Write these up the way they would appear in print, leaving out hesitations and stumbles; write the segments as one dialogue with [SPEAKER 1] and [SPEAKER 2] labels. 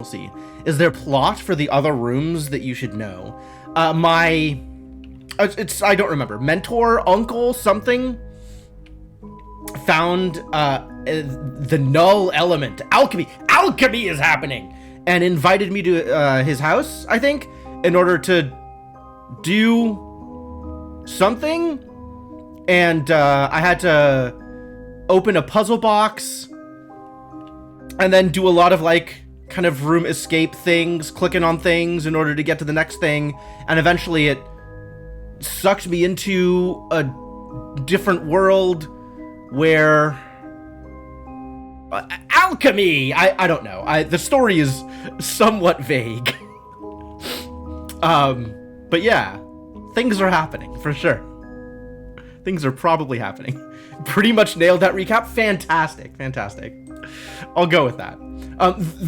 [SPEAKER 1] DLC. Is there plot for the other rooms that you should know? I don't remember. Mentor, uncle, something found the null element. Alchemy. Alchemy is happening! And invited me to his house, I think, in order to do something. And I had to open a puzzle box and then do a lot of like kind of room escape things, clicking on things in order to get to the next thing. And eventually it sucked me into a different world where alchemy. I don't know. The story is somewhat vague. But yeah, things are happening for sure. Things are probably happening. Pretty much nailed that recap. Fantastic. I'll go with that.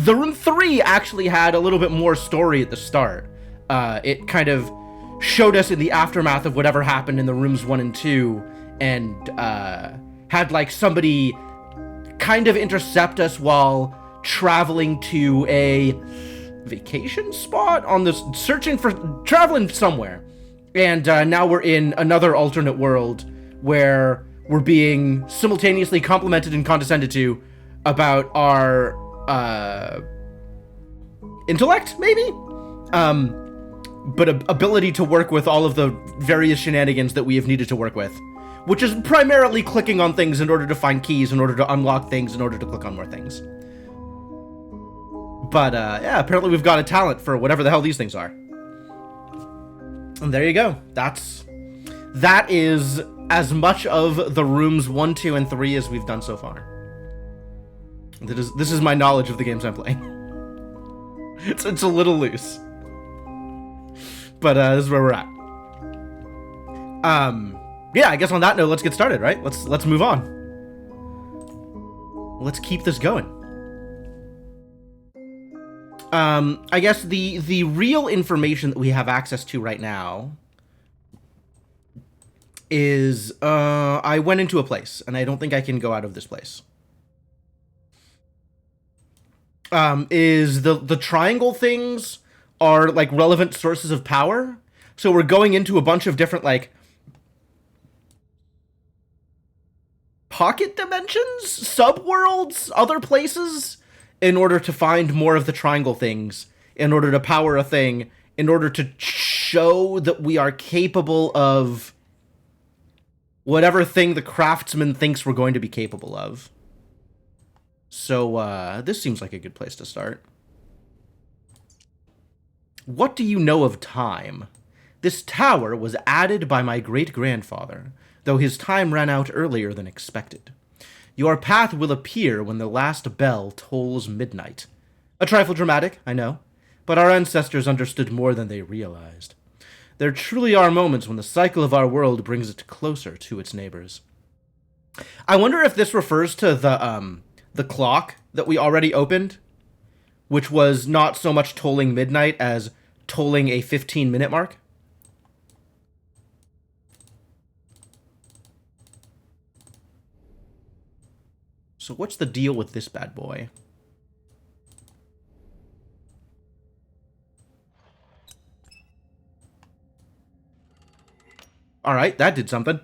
[SPEAKER 1] The room 3 actually had a little bit more story at the start. It kind of showed us in the aftermath of whatever happened in the rooms 1 and 2, and had like somebody kind of intercept us while traveling to a vacation spot on this, traveling somewhere. And now we're in another alternate world where we're being simultaneously complimented and condescended to about our intellect, maybe? But ability to work with all of the various shenanigans that we have needed to work with. Which is primarily clicking on things in order to find keys, in order to unlock things, in order to click on more things. But, yeah, apparently we've got a talent for whatever the hell these things are. And there you go. That is as much of the rooms 1, 2, and 3 as we've done so far. This is my knowledge of the games I'm playing. It's a little loose. But, this is where we're at. Yeah, I guess on that note, let's get started, right? Let's move on. Let's keep this going. I guess the real information that we have access to right now is, I went into a place, and I don't think I can go out of this place. Is the triangle things are, like, relevant sources of power? So we're going into a bunch of different, like, pocket dimensions, subworlds, other places, in order to find more of the triangle things, in order to power a thing, in order to show that we are capable of whatever thing the craftsman thinks we're going to be capable of. So, this seems like a good place to start. What do you know of time? This tower was added by my great-grandfather, though his time ran out earlier than expected. Your path will appear when the last bell tolls midnight. A trifle dramatic, I know, but our ancestors understood more than they realized. There truly are moments when the cycle of our world brings it closer to its neighbors. I wonder if this refers to the clock that we already opened, which was not so much tolling midnight as tolling a 15-minute mark. So what's the deal with this bad boy? Alright, that did something.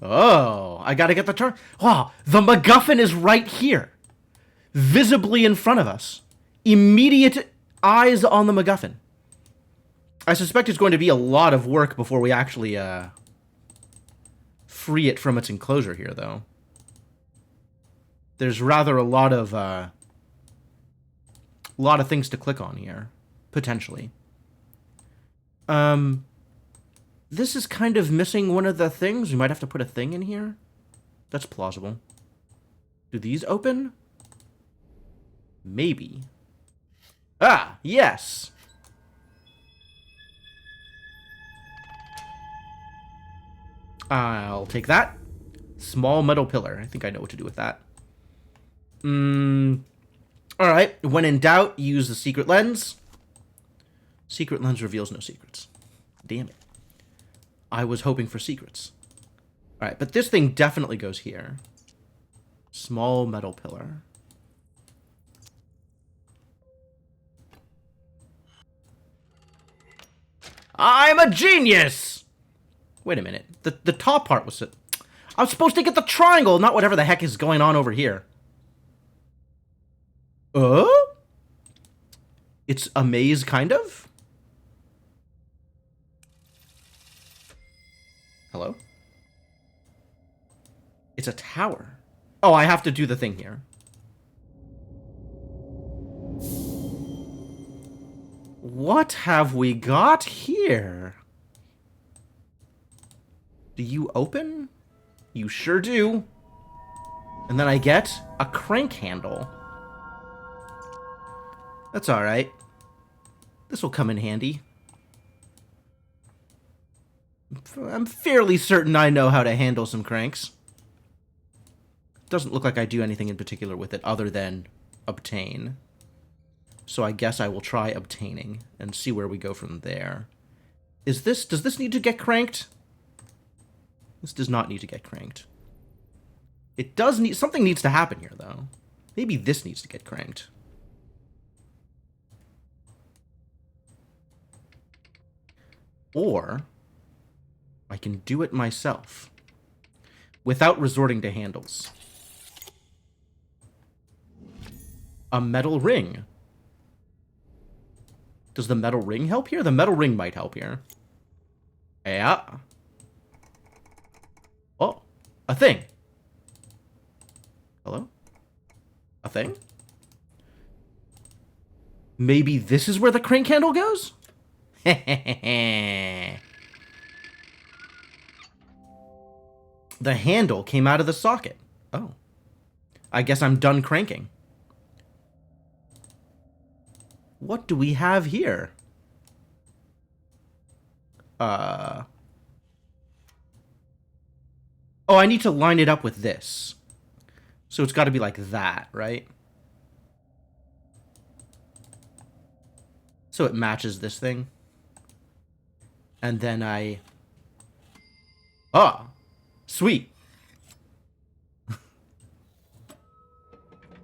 [SPEAKER 1] Oh, I gotta get the turn. Oh, the MacGuffin is right here. Visibly in front of us. Immediate eyes on the MacGuffin. I suspect it's going to be a lot of work before we actually, free it from its enclosure here, though. There's rather a lot of things to click on here, potentially. This is kind of missing one of the things. We might have to put a thing in here. That's plausible. Do these open? Maybe. Ah, yes. I'll take that. Small metal pillar. I think I know what to do with that. Alright, when in doubt, use the secret lens. Secret lens reveals no secrets. Damn it. I was hoping for secrets. Alright, but this thing definitely goes here. Small metal pillar. I'm a genius! Wait a minute. The top part was... I was supposed to get the triangle, not whatever the heck is going on over here. It's a maze, kind of? Hello? It's a tower. Oh, I have to do the thing here. What have we got here? Do you open? You sure do. And then I get a crank handle. That's alright. This will come in handy. I'm fairly certain I know how to handle some cranks. Doesn't look like I do anything in particular with it other than obtain. So I guess I will try obtaining and see where we go from there. Does this need to get cranked? This does not need to get cranked. It does need... Something needs to happen here, though. Maybe this needs to get cranked. Or I can do it myself without resorting to handles. A metal ring. Does the metal ring help here? The metal ring might help here. Yeah. Oh, a thing. Hello? A thing? Maybe this is where the crank handle goes? The handle came out of the socket. Oh. I guess I'm done cranking. What do we have here? Oh, I need to line it up with this. So it's got to be like that, right? So it matches this thing. And then I... Oh, sweet.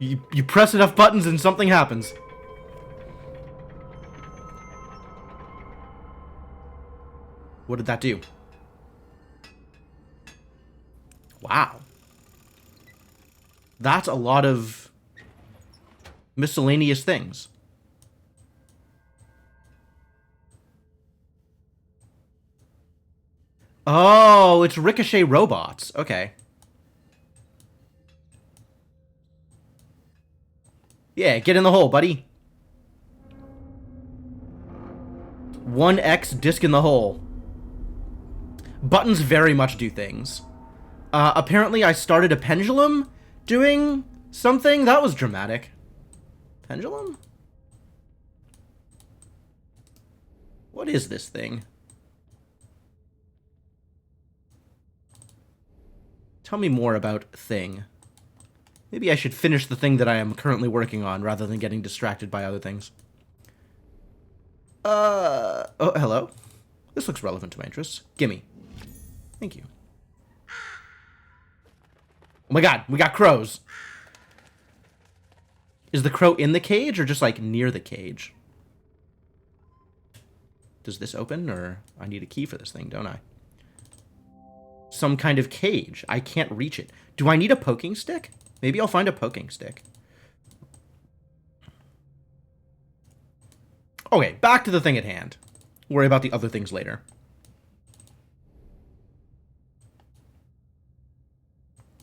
[SPEAKER 1] You press enough buttons and something happens. What did that do? Wow. That's a lot of miscellaneous things. Oh, it's Ricochet robots. Okay. Yeah, get in the hole, buddy. 1X disc in the hole. Buttons very much do things. Apparently I started a pendulum doing something. That was dramatic. Pendulum? What is this thing? Tell me more about thing. Maybe I should finish the thing that I am currently working on rather than getting distracted by other things. Oh, hello. This looks relevant to my interests. Gimme. Thank you. Oh my god, we got crows. Is the crow in the cage or just like near the cage? Does this open or I need a key for this thing, don't I? Some kind of cage. I can't reach it. Do I need a poking stick? Maybe I'll find a poking stick. Okay, back to the thing at hand. Worry about the other things later.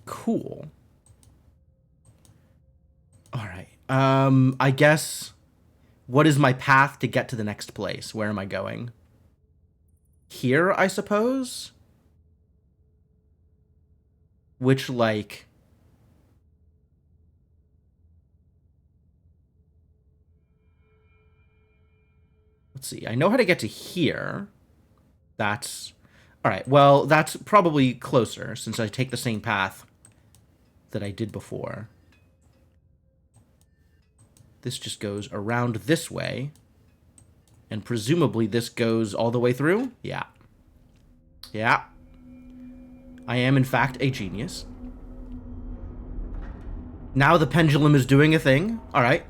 [SPEAKER 1] Cool. Alright. I guess... What is my path to get to the next place? Where am I going? Here, I suppose? Which, like... Let's see. I know how to get to here. That's... Alright, well, that's probably closer, since I take the same path that I did before. This just goes around this way. And presumably this goes all the way through? Yeah. Yeah. I am, in fact, a genius. Now the pendulum is doing a thing. Alright.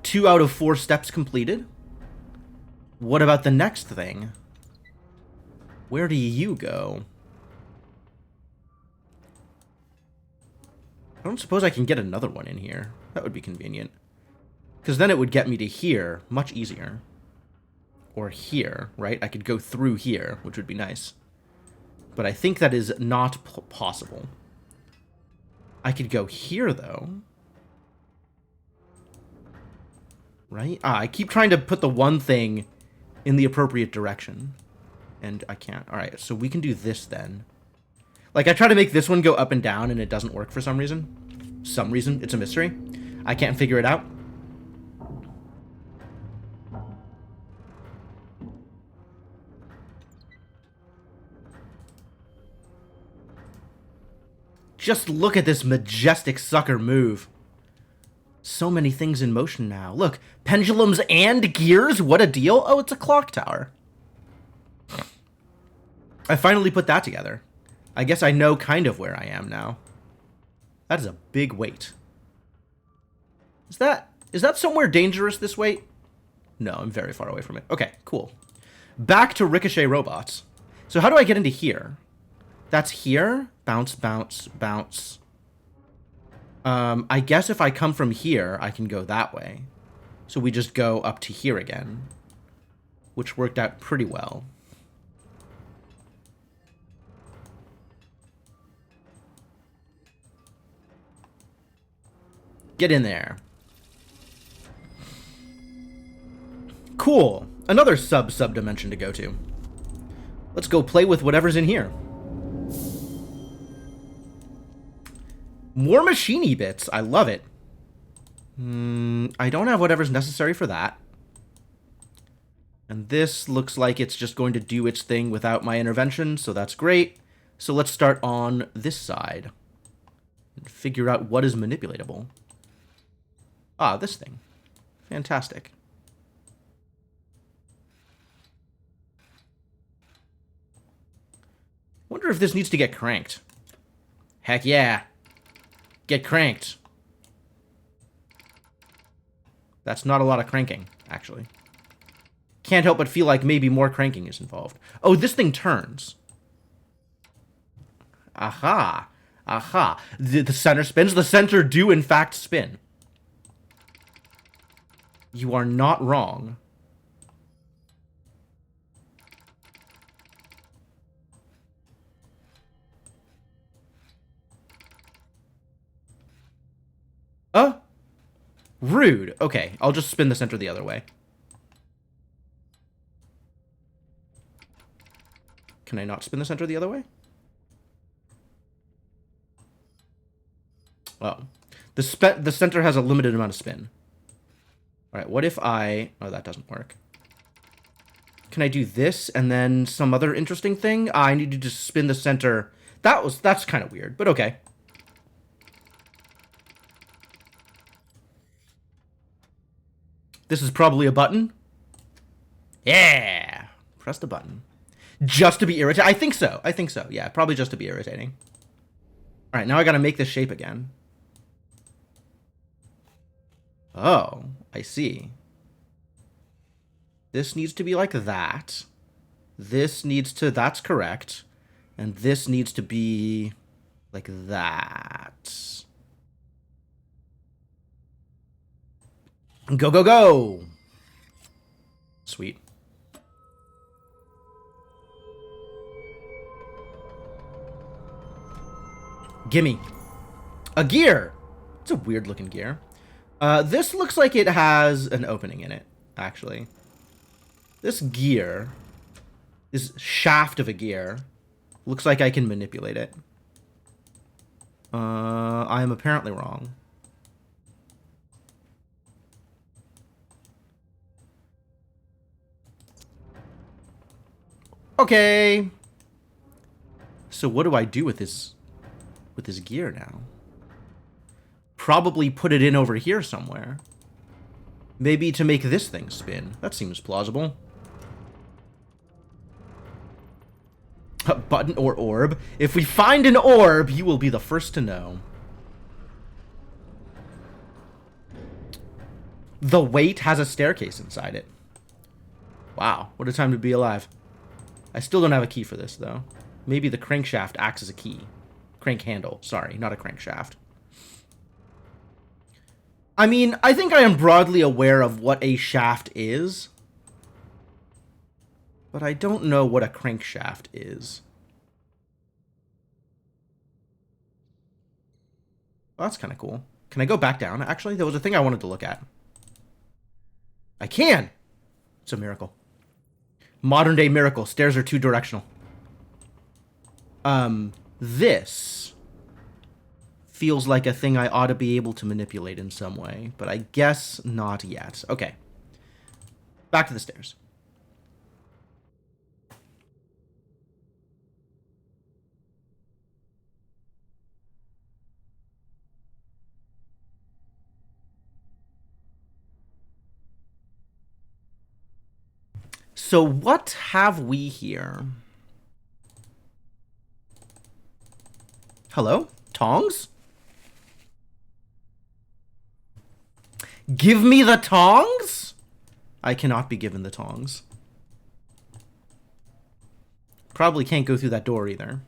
[SPEAKER 1] 2 out of 4 steps completed. What about the next thing? Where do you go? I don't suppose I can get another one in here. That would be convenient. Because then it would get me to here much easier. Or here, right? I could go through here, which would be nice. But I think that is not possible. I could go here, though. Right? I keep trying to put the one thing in the appropriate direction. And I can't. Alright, so we can do this then. Like, I try to make this one go up and down, and it doesn't work for some reason. It's a mystery. I can't figure it out. Just look at this majestic sucker move. So many things in motion now. Look, pendulums and gears? What a deal. Oh, it's a clock tower. I finally put that together. I guess I know kind of where I am now. That is a big weight. Is that somewhere dangerous, this weight? No, I'm very far away from it. Okay, cool. Back to Ricochet robots. So how do I get into here? That's here. Bounce, bounce, bounce. I guess if I come from here, I can go that way. So we just go up to here again. Which worked out pretty well. Get in there. Cool. Another sub-dimension to go to. Let's go play with whatever's in here. More machiny bits. I love it. I don't have whatever's necessary for that. And this looks like it's just going to do its thing without my intervention, so that's great. So let's start on this side. And figure out what is manipulatable. Ah, this thing. Fantastic. Wonder if this needs to get cranked. Heck yeah. Get cranked. That's not a lot of cranking, actually. Can't help but feel like maybe more cranking is involved. Oh, this thing turns. Aha. Aha. The center spins. The center do, in fact, spin. You are not wrong. Rude. Okay, I'll just spin the center the other way. Can I not spin the center the other way? Oh. The center has a limited amount of spin. Alright, what if I... Oh, that doesn't work. Can I do this and then some other interesting thing? I need to just spin the center. That's kind of weird, but okay. This is probably a button. Yeah! Press the button. Just to be irritating? I think so. I think so. Yeah, probably just to be irritating. Alright, now I gotta make this shape again. Oh, I see. This needs to be like that. This needs to... That's correct. And this needs to be like that. Go, go, go! Sweet. Gimme. A gear! It's a weird looking gear. This looks like it has an opening in it, actually. This gear, this shaft of a gear, looks like I can manipulate it. I am apparently wrong. Okay. So what do I do with this gear now? Probably put it in over here somewhere. Maybe to make this thing spin. That seems plausible. A button or orb. If we find an orb, you will be the first to know. The weight has a staircase inside it. Wow, what a time to be alive. I still don't have a key for this, though. Maybe the crankshaft acts as a key. Crank handle. Sorry, not a crankshaft. I mean, I think I am broadly aware of what a shaft is. But I don't know what a crankshaft is. Oh, that's kind of cool. Can I go back down? Actually, there was a thing I wanted to look at. I can! It's a miracle. Modern day miracle. Stairs are 2-directional. This feels like a thing I ought to be able to manipulate in some way, but I guess not yet. Okay. Back to the stairs. So what have we here? Hello? Tongs? Give me the tongs? I cannot be given the tongs. Probably can't go through that door either.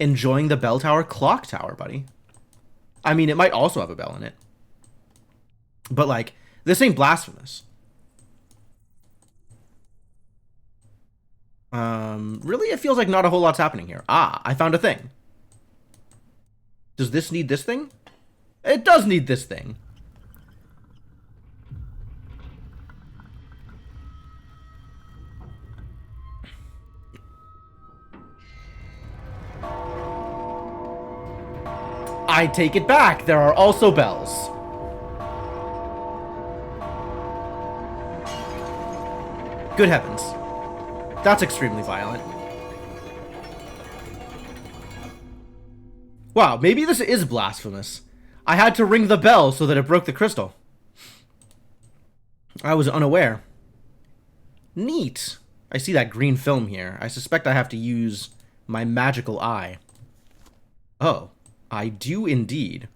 [SPEAKER 1] Enjoying the bell tower? Clock tower, buddy. I mean, it might also have a bell in it. But, like, this ain't blasphemous. Really? It feels like not a whole lot's happening here. Ah, I found a thing. Does this need this thing? It does need this thing. I take it back. There are also bells. Good heavens. That's extremely violent. Wow, maybe this is blasphemous. I had to ring the bell so that it broke the crystal. I was unaware. Neat. I see that green film here. I suspect I have to use my magical eye. Oh, I do indeed.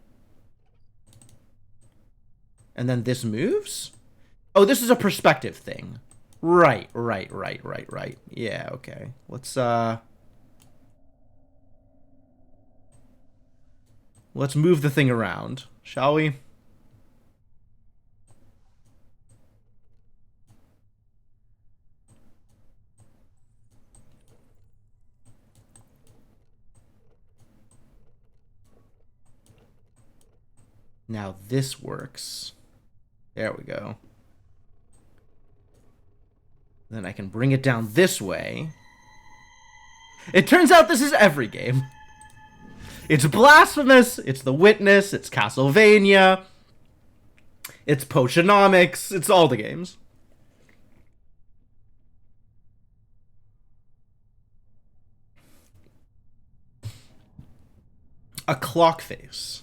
[SPEAKER 1] And then this moves? Oh, this is a perspective thing. Right. Yeah, okay. Let's move the thing around, shall we? Now this works. There we go. Then I can bring it down this way. It turns out this is every game. It's Blasphemous, it's The Witness, it's Castlevania, it's Potionomics, it's all the games. A clock face.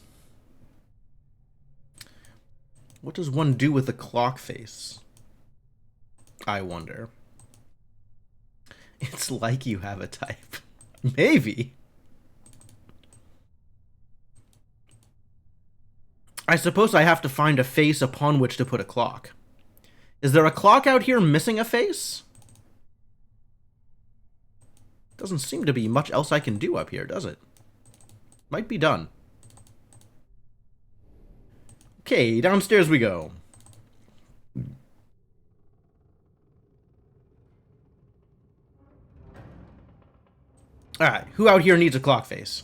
[SPEAKER 1] What does one do with a clock face? I wonder. It's like you have a type. Maybe. I suppose I have to find a face upon which to put a clock. Is there a clock out here missing a face? Doesn't seem to be much else I can do up here, does it? Might be done. Okay, downstairs we go. Alright, who out here needs a clock face?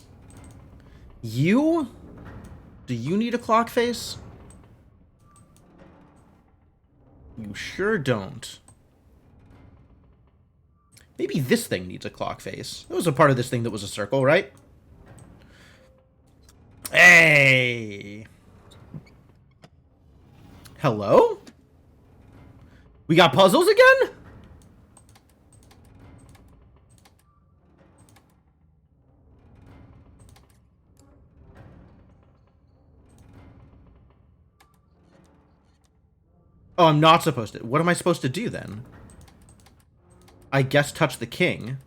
[SPEAKER 1] You? Do you need a clock face? You sure don't. Maybe this thing needs a clock face. That was a part of this thing that was a circle, right? Hey! Hello? We got puzzles again? Oh, I'm not supposed to. What am I supposed to do then? I guess touch the king.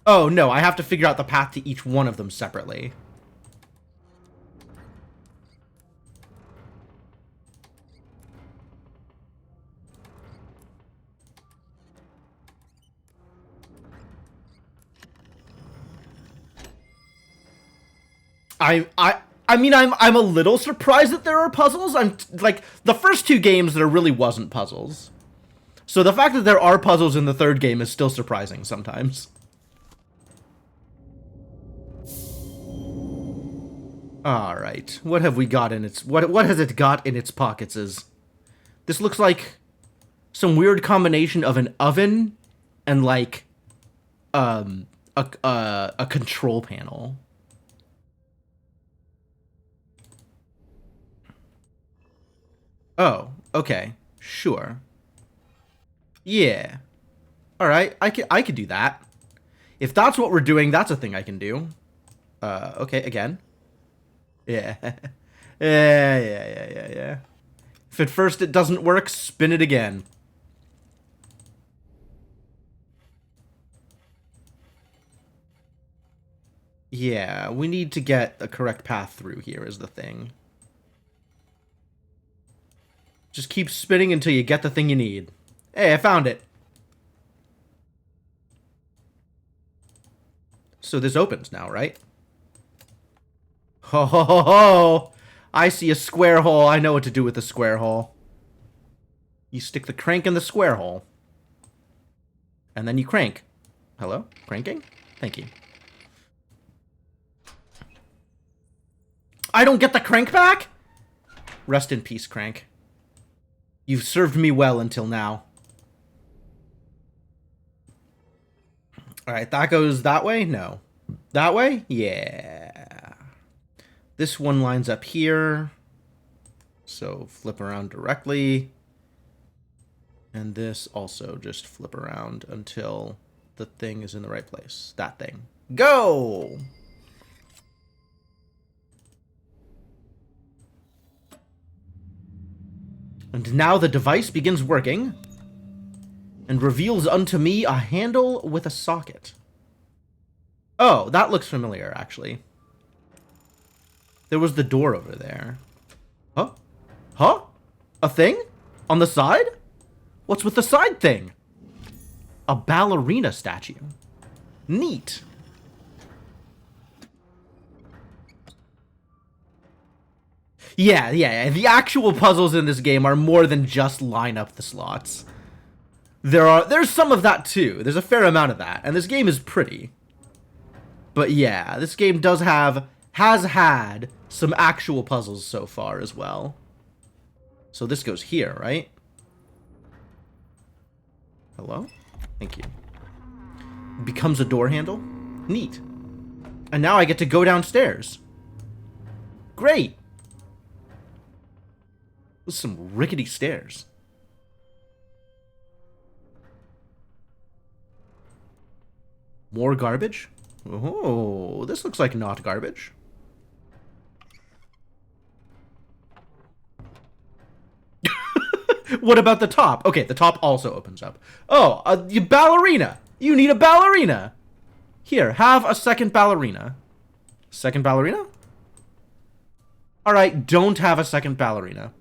[SPEAKER 1] Oh, no, I have to figure out the path to each one of them separately. I mean, I'm a little surprised that there are puzzles. I'm like, the first two games there really wasn't puzzles. So the fact that there are puzzles in the third game is still surprising sometimes. All right, what have we got in its what has it got in its pockets? This looks like some weird combination of an oven and like a control panel. Oh, okay, sure. Yeah. All right, I could do that. If that's what we're doing, that's a thing I can do. Okay, again. Yeah. Yeah. If at first it doesn't work, spin it again. Yeah, we need to get the correct path through here is the thing. Just keep spinning until you get the thing you need. Hey, I found it. So this opens now, right? Ho ho ho ho! I see a square hole. I know what to do with the square hole. You stick the crank in the square hole. And then you crank. Hello? Cranking? Thank you. I don't get the crank back? Rest in peace, crank. You've served me well until now. Alright, that goes that way? No. That way? Yeah. This one lines up here. So flip around directly. And this also just flip around until the thing is in the right place. That thing. Go! And now the device begins working and reveals unto me a handle with a socket. Oh, that looks familiar, actually. There was the door over there. Huh? Huh? A thing? On the side? What's with the side thing? A ballerina statue. Neat. Yeah. The actual puzzles in this game are more than just line up the slots. There's some of that too. There's a fair amount of that, and this game is pretty. But yeah, this game has had some actual puzzles so far as well. So this goes here, right? Hello? Thank you. Becomes a door handle? Neat. And now I get to go downstairs. Great. With some rickety stairs. More garbage? Oh, this looks like not garbage. What about the top? Okay, the top also opens up. Oh, a ballerina. You need a ballerina. Here, have a second ballerina. Second ballerina? All right, don't have a second ballerina.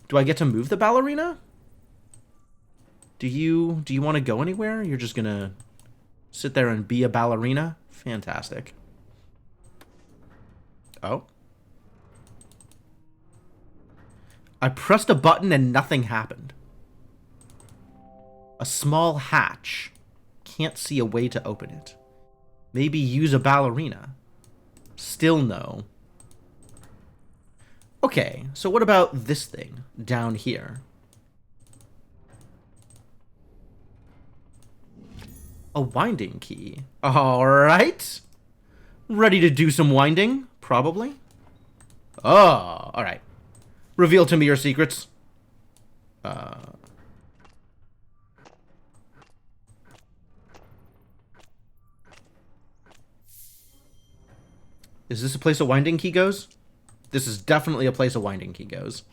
[SPEAKER 1] Do I get to move the ballerina? Do you want to go anywhere? You're just gonna sit there and be a ballerina? Fantastic. Oh. I pressed a button and nothing happened. A small hatch. Can't see a way to open it. Maybe use a ballerina. Still no. Okay, so what about this thing down here? A winding key. Alright. Ready to do some winding? Probably. Oh, alright. Reveal to me your secrets. Is this a place a winding key goes? This is definitely a place a winding key goes.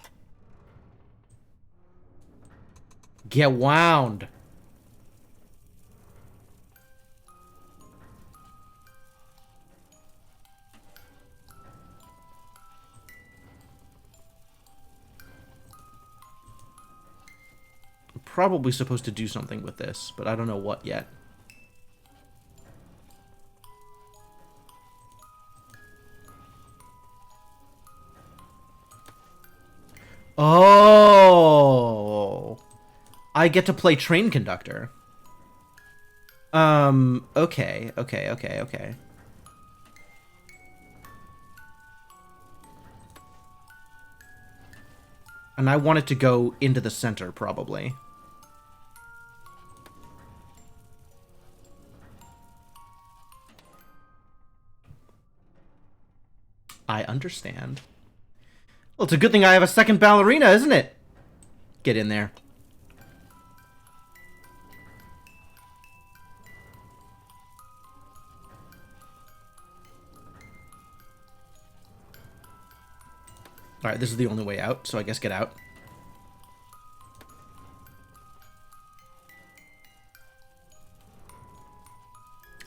[SPEAKER 1] Get wound. I'm probably supposed to do something with this, but I don't know what yet. Oh. I get to play train conductor. Okay. And I want it to go into the center, probably. I understand. Well, it's a good thing I have a second ballerina, isn't it? Get in there. Alright, this is the only way out, so I guess get out.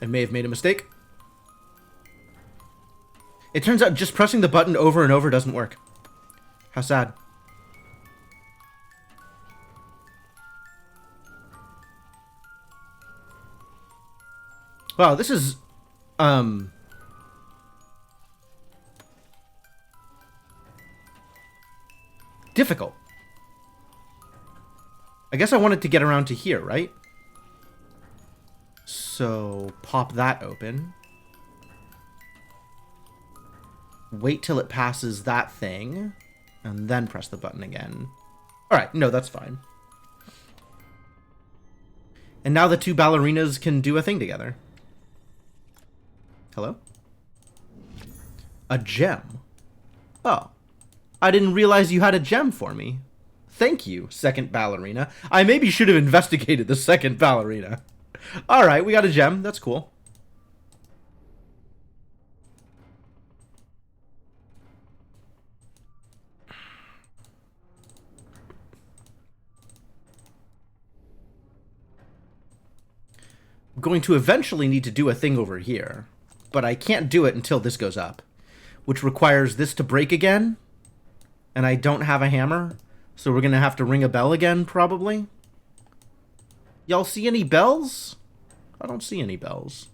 [SPEAKER 1] I may have made a mistake. It turns out just pressing the button over and over doesn't work. How sad. Wow, this is, difficult. I guess I wanted to get around to here, right? So, pop that open. Wait till it passes that thing, and then press the button again. Alright, no, that's fine. And now the two ballerinas can do a thing together. Hello? A gem. Oh. I didn't realize you had a gem for me. Thank you, second ballerina. I maybe should have investigated the second ballerina. Alright, we got a gem. That's cool. I'm going to eventually need to do a thing over here, but I can't do it until this goes up, which requires this to break again, and I don't have a hammer, so we're going to have to ring a bell again, probably. Y'all see any bells? I don't see any bells.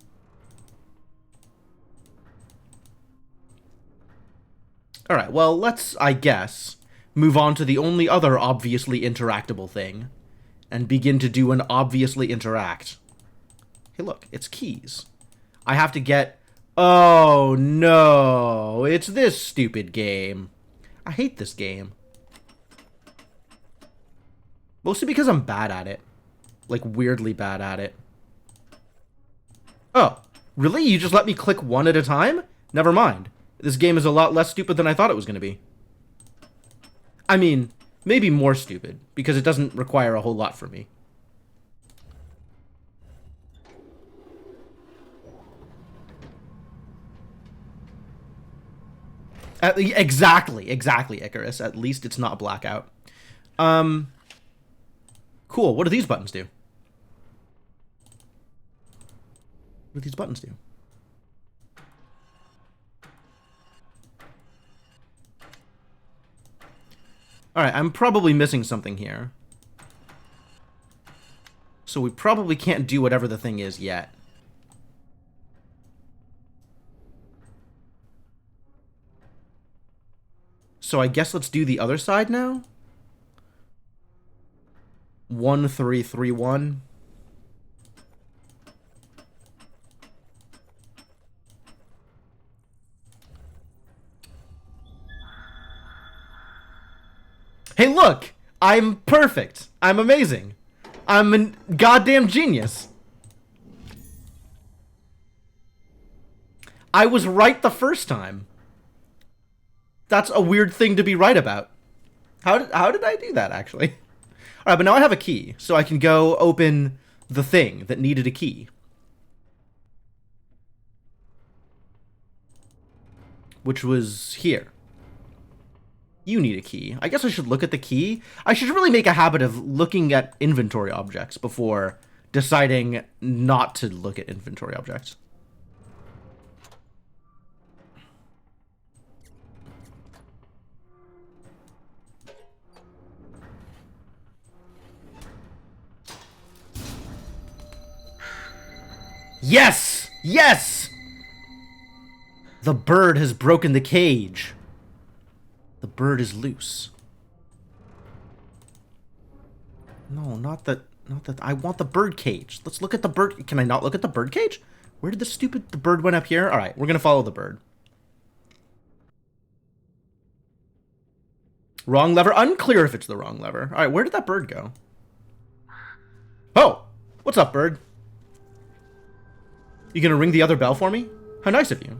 [SPEAKER 1] Alright, well, let's, I guess, move on to the only other obviously interactable thing, and begin to do an obviously interact. Hey, look, it's keys. I have to get... Oh, no. It's this stupid game. I hate this game. Mostly because I'm bad at it. Like, weirdly bad at it. Oh, really? You just let me click one at a time? Never mind. This game is a lot less stupid than I thought it was going to be. I mean, maybe more stupid, because it doesn't require a whole lot from me. Exactly, Icarus. At least it's not blackout. Cool. What do these buttons do? What do these buttons do? Alright, I'm probably missing something here. So we probably can't do whatever the thing is yet. So I guess let's do the other side now. 1, 3, 3, 1. Hey, look! I'm perfect. I'm amazing. I'm a goddamn genius. I was right the first time. That's a weird thing to be right about. How did I do that, actually? Alright, but now I have a key, so I can go open the thing that needed a key. Which was here. You need a key. I guess I should look at the key. I should really make a habit of looking at inventory objects before deciding not to look at inventory objects. Yes! Yes! The bird has broken the cage. The bird is loose. No, not that. I want the bird cage. Let's look at the bird. Can I not look at the bird cage? Where did the bird went up here? All right, we're gonna follow the bird. Wrong lever. Unclear if it's the wrong lever. All right, where did that bird go? Oh, what's up, bird? You gonna ring the other bell for me? How nice of you.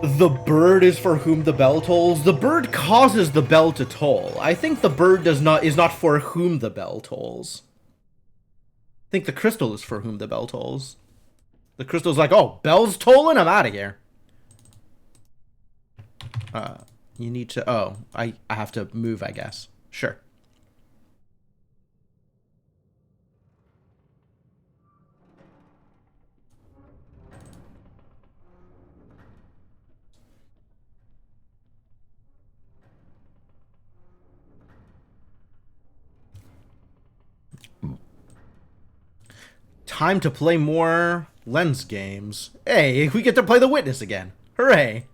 [SPEAKER 1] The bird is for whom the bell tolls. The bird causes the bell to toll. I think the bird is not for whom the bell tolls. I think the crystal is for whom the bell tolls. The crystal's like, oh, bell's tolling? I'm out of here. You need to... Oh, I have to move, I guess. Sure. Time to play more Lens games. Hey, we get to play The Witness again. Hooray.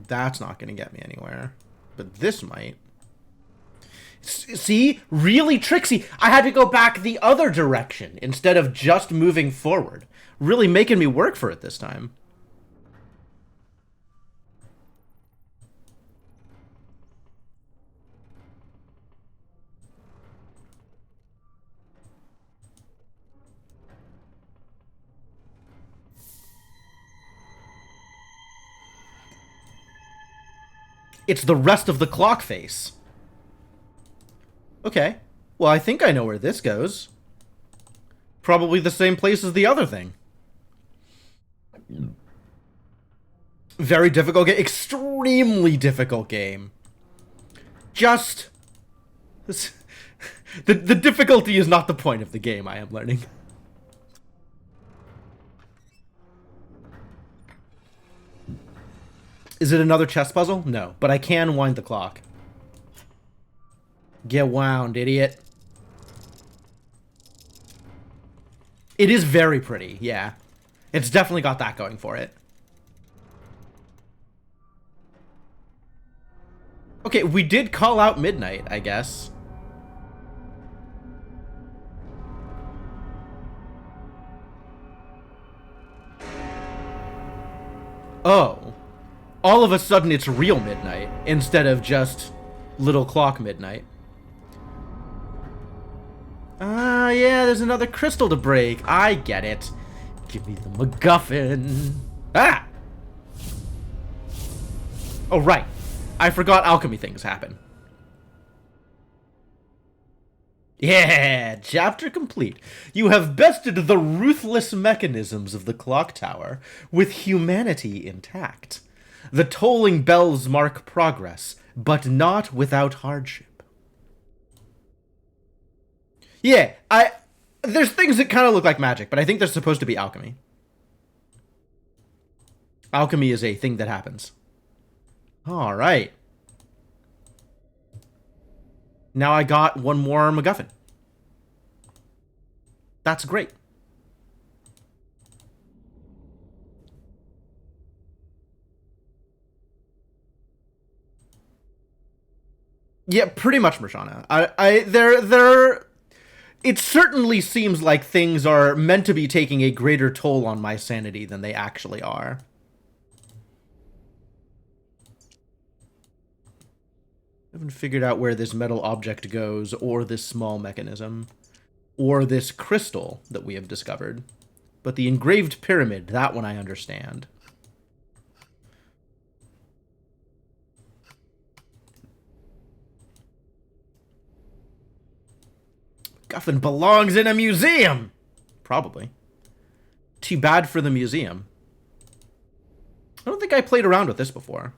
[SPEAKER 1] That's not going to get me anywhere. But this might. See? Really tricksy. I had to go back the other direction instead of just moving forward. Really making me work for it this time. It's the rest of the clock face. Okay. Well, I think I know where this goes. Probably the same place as the other thing. Very difficult game. Extremely difficult game. Just... the difficulty is not the point of the game, I am learning. Is it another chess puzzle? No, but I can wind the clock. Get wound, idiot. It is very pretty, yeah. It's definitely got that going for it. Okay, we did call out midnight, I guess. Oh. All of a sudden it's real midnight, instead of just little clock midnight. Yeah, there's another crystal to break. I get it. Give me the MacGuffin. Ah! Oh, right. I forgot alchemy things happen. Yeah, chapter complete. You have bested the ruthless mechanisms of the clock tower, with humanity intact. The tolling bells mark progress, but not without hardship. Yeah, there's things that kind of look like magic, but I think they're supposed to be alchemy. Alchemy is a thing that happens. All right. Now I got one more MacGuffin. That's great. Yeah, pretty much, Marshana. It certainly seems like things are meant to be taking a greater toll on my sanity than they actually are. I haven't figured out where this metal object goes, or this small mechanism, or this crystal that we have discovered. But the engraved pyramid, that one I understand. MacGuffin belongs in a museum! Probably. Too bad for the museum. I don't think I played around with this before.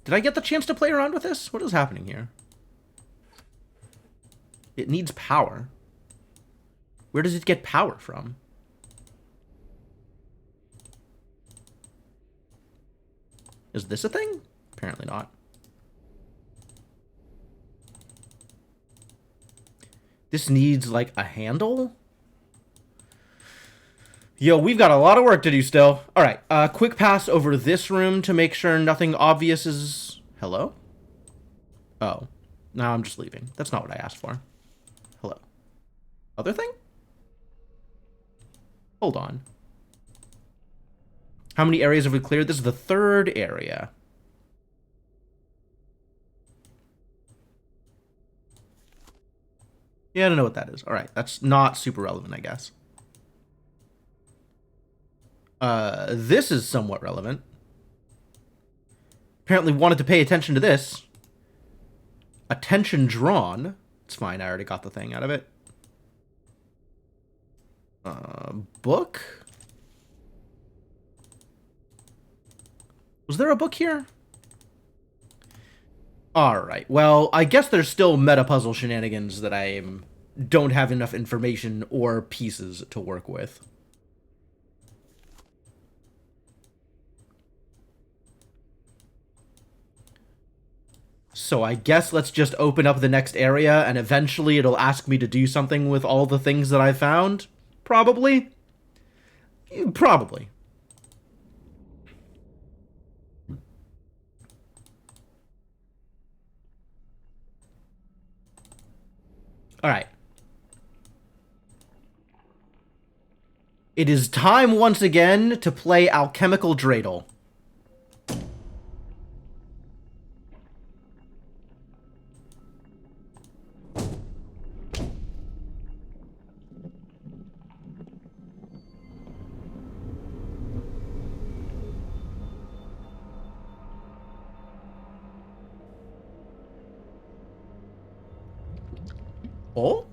[SPEAKER 1] Did I get the chance to play around with this? What is happening here? It needs power. Where does it get power from? Is this a thing? Apparently not. This needs, like, a handle? Yo, we've got a lot of work to do still. Alright, quick pass over this room to make sure nothing obvious is... Hello? Oh. No, I'm just leaving. That's not what I asked for. Hello. Other thing? Hold on. How many areas have we cleared? This is the third area. Yeah, I don't know what that is. Alright, that's not super relevant, I guess. This is somewhat relevant. Apparently wanted to pay attention to this. Attention drawn. It's fine, I already got the thing out of it. Book? Was there a book here? Alright, well, I guess there's still meta-puzzle shenanigans that I don't have enough information or pieces to work with. So I guess let's just open up the next area, and eventually it'll ask me to do something with all the things that I found? Probably? Probably. Alright. It is time once again to play Alchemical Dreidel. Oh?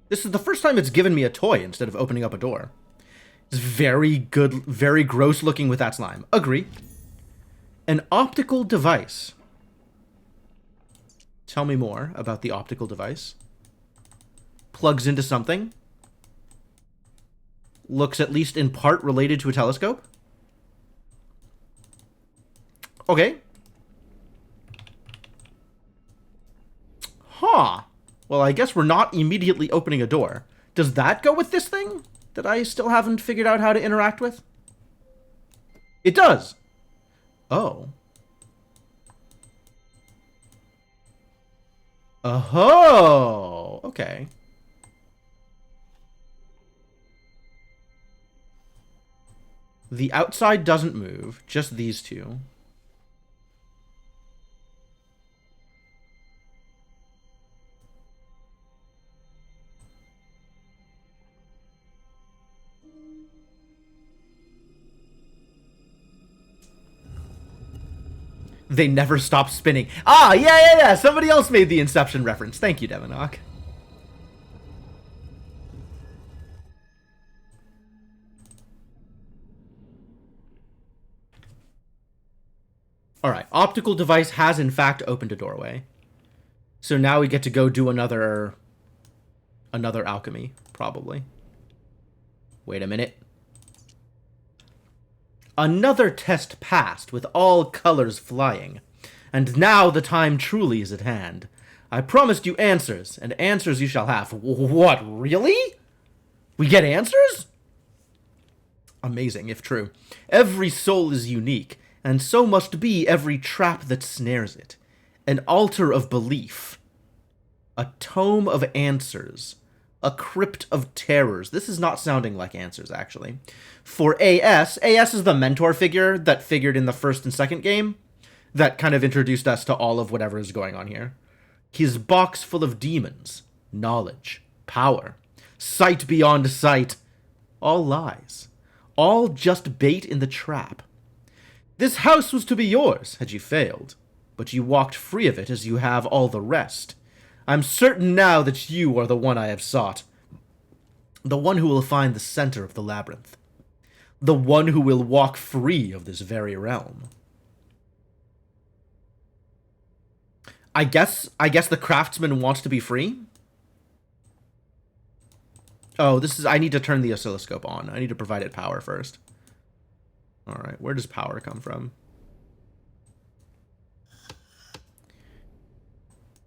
[SPEAKER 1] This is the first time it's given me a toy instead of opening up a door. It's very good, very gross looking with that slime. Agree. An optical device. Tell me more about the optical device. Plugs into something. Looks at least in part related to a telescope. Okay. Huh. Well, I guess we're not immediately opening a door. Does that go with this thing that I still haven't figured out how to interact with? It does. Oh. Oh. Okay. The outside doesn't move, just these two. They never stop spinning. Ah, yeah. Somebody else made the Inception reference. Thank you, Devinok. Alright, optical device has in fact opened a doorway. So now we get to go do another alchemy, probably. Wait a minute. Another test passed, with all colors flying. And now the time truly is at hand. I promised you answers, and answers you shall have. What, really? We get answers? Amazing, if true. Every soul is unique, and so must be every trap that snares it. An altar of belief. A tome of answers. A crypt of terrors. This is not sounding like answers, actually. For AS is the mentor figure that figured in the first and second game. That kind of introduced us to all of whatever is going on here. His box full of demons. Knowledge. Power. Sight beyond sight. All lies. All just bait in the trap. This house was to be yours, had you failed. But you walked free of it as you have all the rest. I'm certain now that you are the one I have sought. The one who will find the center of the labyrinth. The one who will walk free of this very realm. I guess the craftsman wants to be free. Oh, I need to turn the oscilloscope on. I need to provide it power first. All right, where does power come from?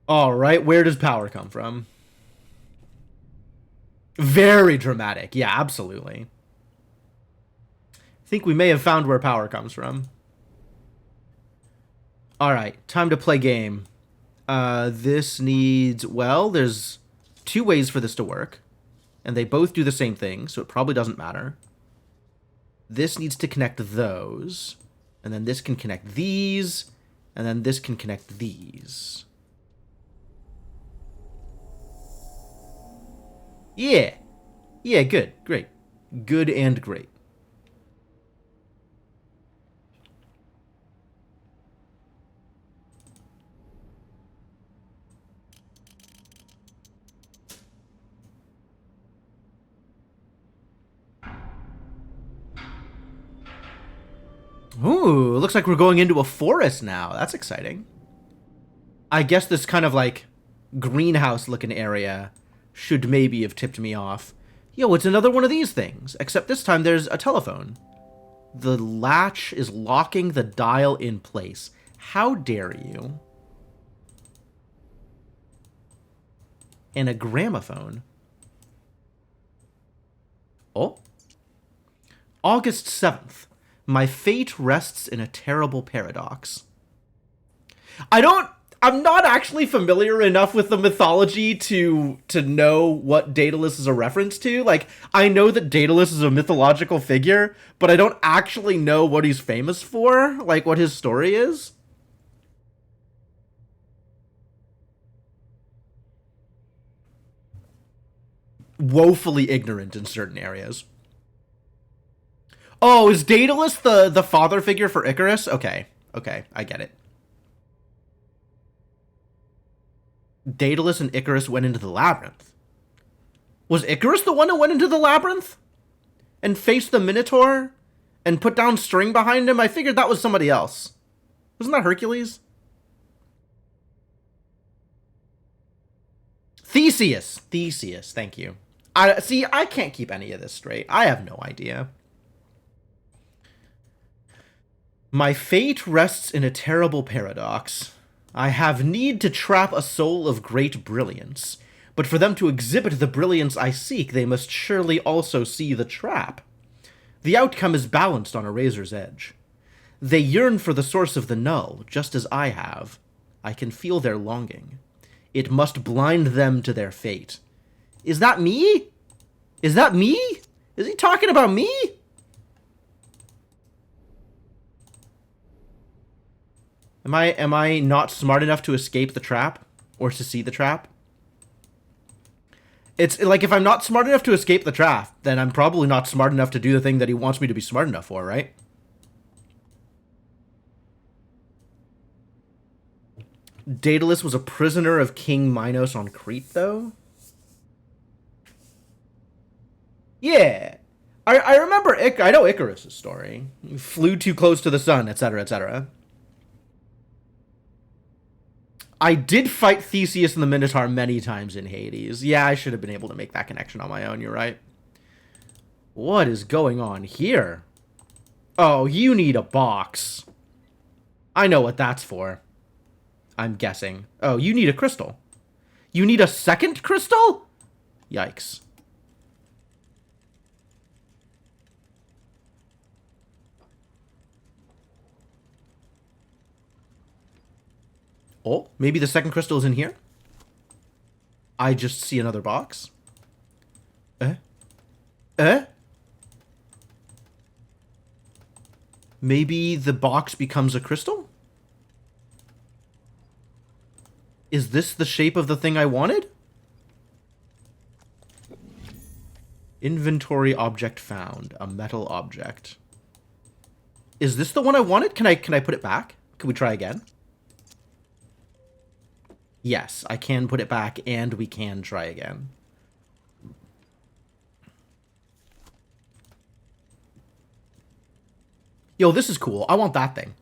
[SPEAKER 1] All right, where does power come from? Very dramatic. Yeah, absolutely. I think we may have found where power comes from. All right, time to play game. This needs, well, there's 2 ways for this to work, and they both do the same thing, so it probably doesn't matter. This needs to connect those, and then this can connect these, and then this can connect these. Yeah. Yeah, good. Great. Good and great. Ooh, looks like we're going into a forest now. That's exciting. I guess this kind of like greenhouse looking area should maybe have tipped me off. Yo, it's another one of these things, except this time there's a telephone. The latch is locking the dial in place. How dare you? And a gramophone. Oh. August 7th. My fate rests in a terrible paradox. I'm not actually familiar enough with the mythology to know what Daedalus is a reference to. Like, I know that Daedalus is a mythological figure, but I don't actually know what he's famous for, like what his story is. Woefully ignorant in certain areas. Oh, is Daedalus the father figure for Icarus? Okay. Okay, I get it. Daedalus and Icarus went into the labyrinth. Was Icarus the one who went into the labyrinth? And faced the Minotaur? And put down string behind him? I figured that was somebody else. Wasn't that Hercules? Theseus. Theseus, thank you. I can't keep any of this straight. I have no idea. My fate rests in a terrible paradox. I have need to trap a soul of great brilliance, but for them to exhibit the brilliance I seek, they must surely also see the trap. The outcome is balanced on a razor's edge. They yearn for the source of the null, just as I have. I can feel their longing. It must blind them to their fate. Is that me? Is that me? Is he talking about me? Am I not smart enough to escape the trap? Or to see the trap? It's like, if I'm not smart enough to escape the trap, then I'm probably not smart enough to do the thing that he wants me to be smart enough for, right? Daedalus was a prisoner of King Minos on Crete, though? Yeah. I remember, I know Icarus' story. He flew too close to the sun, etc., etc. I did fight Theseus and the Minotaur many times in Hades. Yeah, I should have been able to make that connection on my own, you're right. What is going on here? Oh, you need a box. I know what that's for. I'm guessing. Oh, you need a crystal. You need a second crystal? Yikes. Oh, maybe the second crystal is in here? I just see another box. Maybe the box becomes a crystal? Is this the shape of the thing I wanted? Inventory object found. A metal object. Is this the one I wanted? Can I put it back? Can we try again? Yes, I can put it back, and we can try again. Yo, this is cool. I want that thing.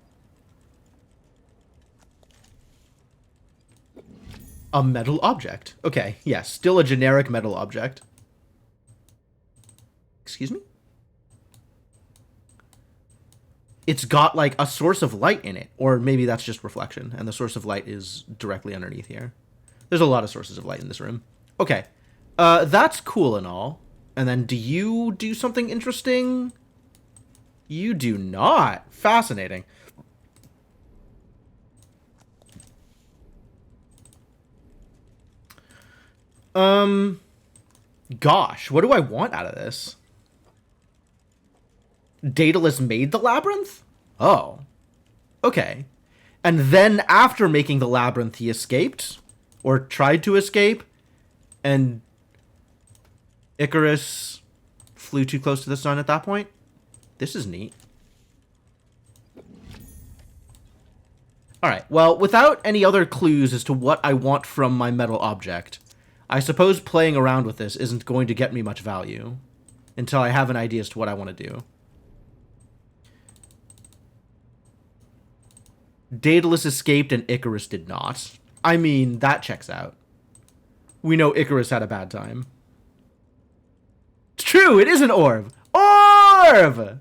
[SPEAKER 1] A metal object. Okay, yeah, still a generic metal object. Excuse me? It's got, like, a source of light in it. Or maybe that's just reflection, and the source of light is directly underneath here. There's a lot of sources of light in this room. Okay. That's cool and all. And then do you do something interesting? You do not. Fascinating. Gosh, what do I want out of this? Daedalus made the labyrinth? Oh. Okay. And then after making the labyrinth, he escaped? Or tried to escape? And Icarus flew too close to the sun at that point? This is neat. Alright, well, without any other clues as to what I want from my metal object, I suppose playing around with this isn't going to get me much value until I have an idea as to what I want to do. Daedalus escaped and Icarus did not. I mean, that checks out. We know Icarus had a bad time. It's true, it is an orb! Orb!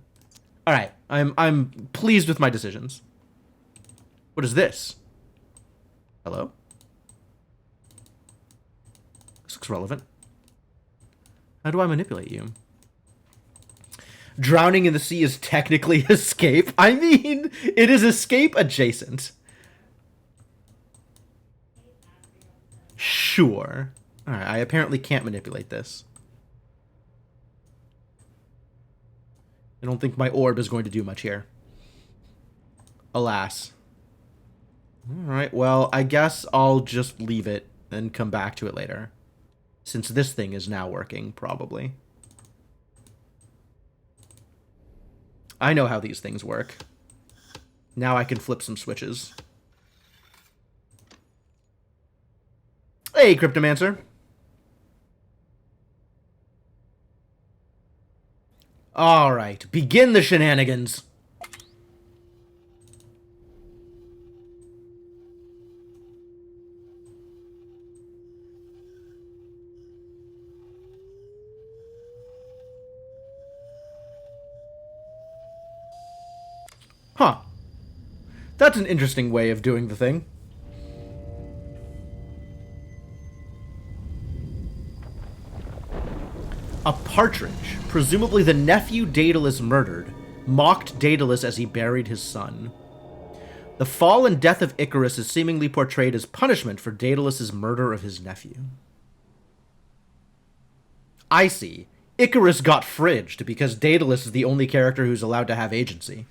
[SPEAKER 1] Alright, I'm pleased with my decisions. What is this? Hello? This looks relevant. How do I manipulate you? Drowning in the sea is technically escape. I mean, it is escape adjacent. Sure. Alright, I apparently can't manipulate this. I don't think my orb is going to do much here. Alas. Alright, well, I guess I'll just leave it and come back to it later. Since this thing is now working, probably. I know how these things work. Now I can flip some switches. Hey, Cryptomancer. Alright, begin the shenanigans. Huh. That's an interesting way of doing the thing. A partridge, presumably the nephew Daedalus murdered, mocked Daedalus as he buried his son. The fall and death of Icarus is seemingly portrayed as punishment for Daedalus's murder of his nephew. I see. Icarus got fridged because Daedalus is the only character who's allowed to have agency.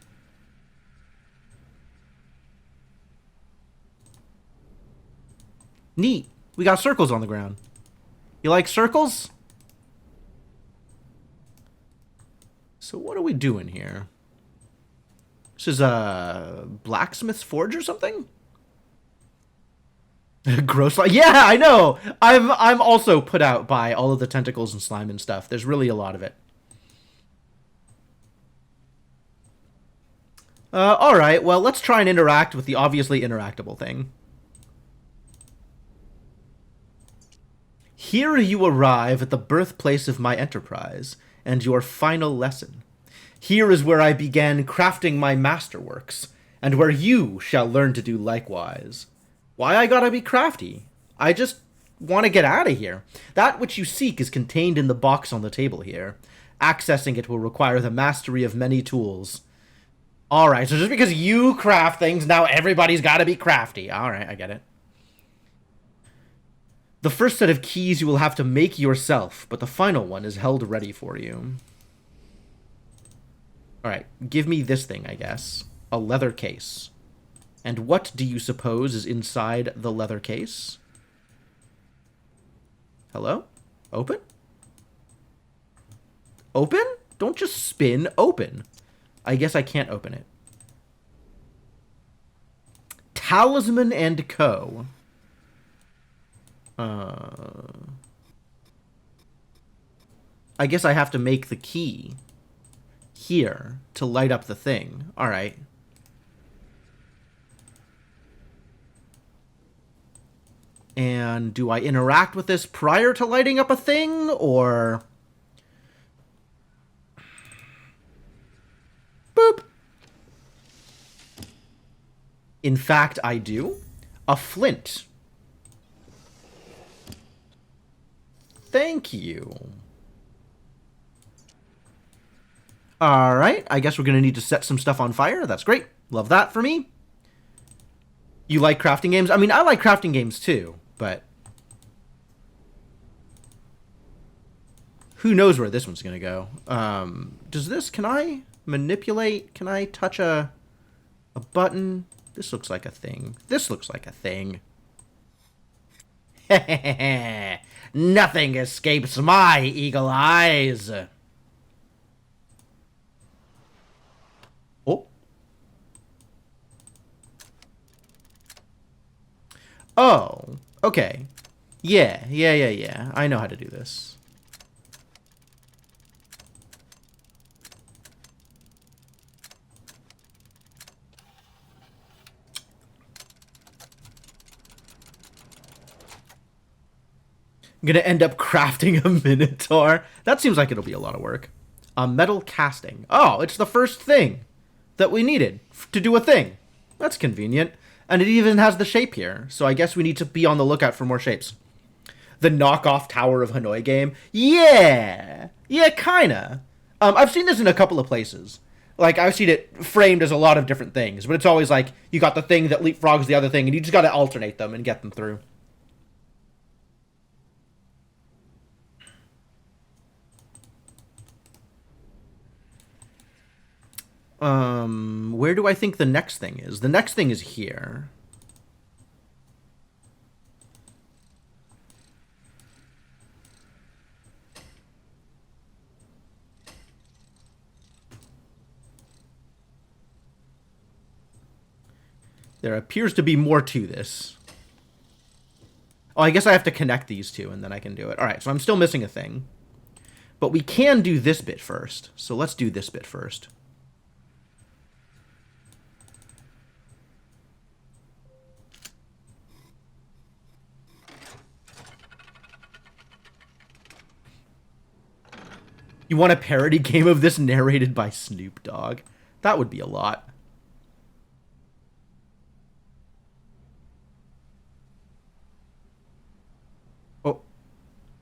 [SPEAKER 1] Neat. We got circles on the ground. You like circles? So what are we doing here? This is a blacksmith's forge or something? Gross. Yeah, I know. I'm also put out by all of the tentacles and slime and stuff. There's really a lot of it. All right. Well, let's try and interact with the obviously interactable thing. Here you arrive at the birthplace of my enterprise, and your final lesson. Here is where I began crafting my masterworks, and where you shall learn to do likewise. Why I gotta be crafty? I just want to get out of here. That which you seek is contained in the box on the table here. Accessing it will require the mastery of many tools. Alright, so just because you craft things, now everybody's gotta be crafty. Alright, I get it. The first set of keys you will have to make yourself, but the final one is held ready for you. Alright, give me this thing, I guess. A leather case. And what do you suppose is inside the leather case? Hello? Open? Open? Don't just spin. Open. I guess I can't open it. Talisman and Co. I guess I have to make the key here to light up the thing. Alright. And do I interact with this prior to lighting up a thing, or... Boop. In fact, I do. A flint. Thank you. Alright, I guess we're going to need to set some stuff on fire. That's great. Love that for me. You like crafting games? I mean, I like crafting games too, but... who knows where this one's going to go. Does this... can I manipulate? Can I touch a button? This looks like a thing. This looks like a thing. Nothing escapes my eagle eyes. Oh. Oh. Okay. Yeah. I know how to do this. I'm gonna end up crafting a Minotaur. That seems like it'll be a lot of work. Metal casting. Oh, it's the first thing that we needed to do a thing. That's convenient. And it even has the shape here. So I guess we need to be on the lookout for more shapes. The knockoff Tower of Hanoi game. Yeah, kinda. I've seen this in a couple of places. Like, I've seen it framed as a lot of different things. But it's always like, you got the thing that leapfrogs the other thing, and you just gotta alternate them and get them through. Where do I think the next thing is? The next thing is here. There appears to be more to this. Oh, I guess I have to connect these two, and then I can do it. All right, so I'm still missing a thing. But we can do this bit first. So let's do this bit first. You want a parody game of this narrated by Snoop Dogg? That would be a lot. Oh.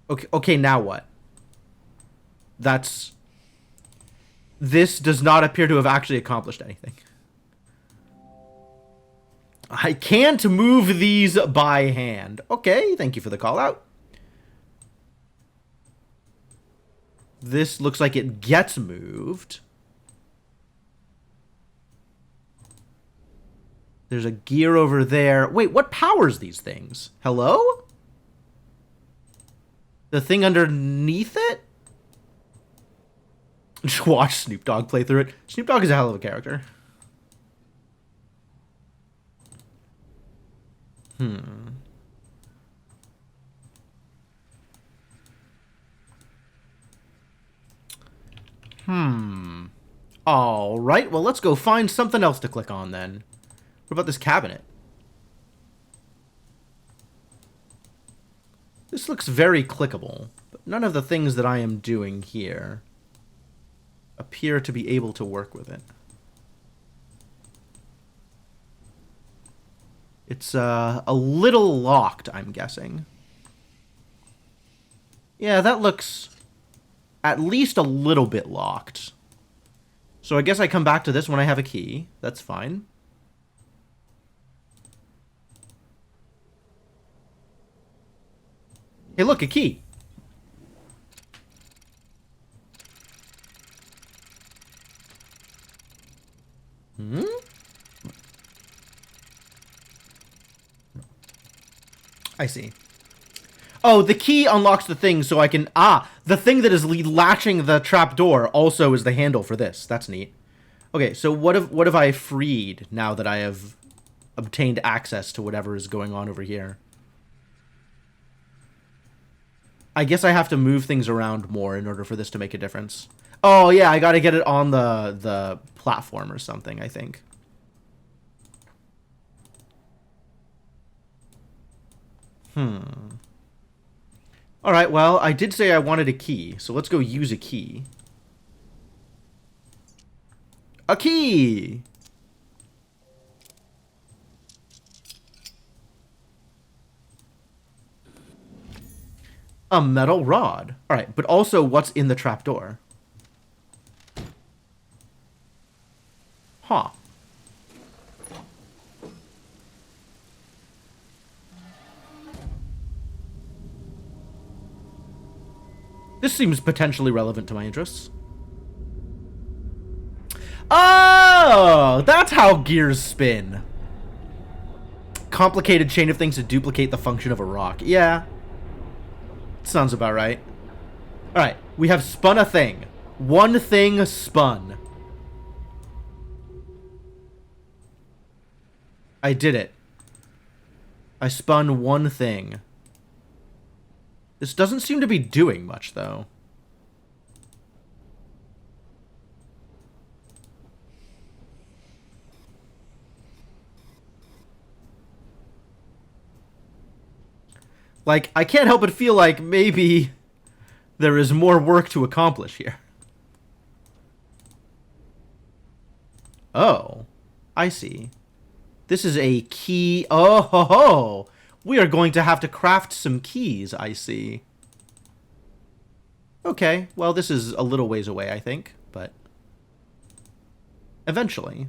[SPEAKER 1] Okay, now what? That's... this does not appear to have actually accomplished anything. I can't move these by hand. Okay, thank you for the call out. This looks like it gets moved. There's a gear over there. Wait, what powers these things? Hello? The thing underneath it? Just watch Snoop Dogg play through it. Snoop Dogg is a hell of a character. Alright, well, let's go find something else to click on then. What about this cabinet? This looks very clickable, but none of the things that I am doing here appear to be able to work with it. It's a little locked, I'm guessing. Yeah, that looks at least a little bit locked. So I guess I come back to this when I have a key. That's fine. Hey, look, a key. I see. Oh, the key unlocks the thing so I can... the thing that is latching the trapdoor also is the handle for this. That's neat. Okay, so what have I freed now that I have obtained access to whatever is going on over here? I guess I have to move things around more in order for this to make a difference. Oh, yeah, I gotta get it on the platform or something, I think. Alright, well, I did say I wanted a key, so let's go use a key. A key! A metal rod. Alright, but also what's in the trapdoor? Huh. This seems potentially relevant to my interests. Oh, that's how gears spin. Complicated chain of things to duplicate the function of a rock. Yeah. Sounds about right. Alright, we have spun a thing. One thing spun. I did it. I spun one thing. This doesn't seem to be doing much, though. Like, I can't help but feel like maybe there is more work to accomplish here. Oh, I see. This is a key. Oh, ho, ho. We are going to have to craft some keys, I see. Okay, well, this is a little ways away, I think, but eventually.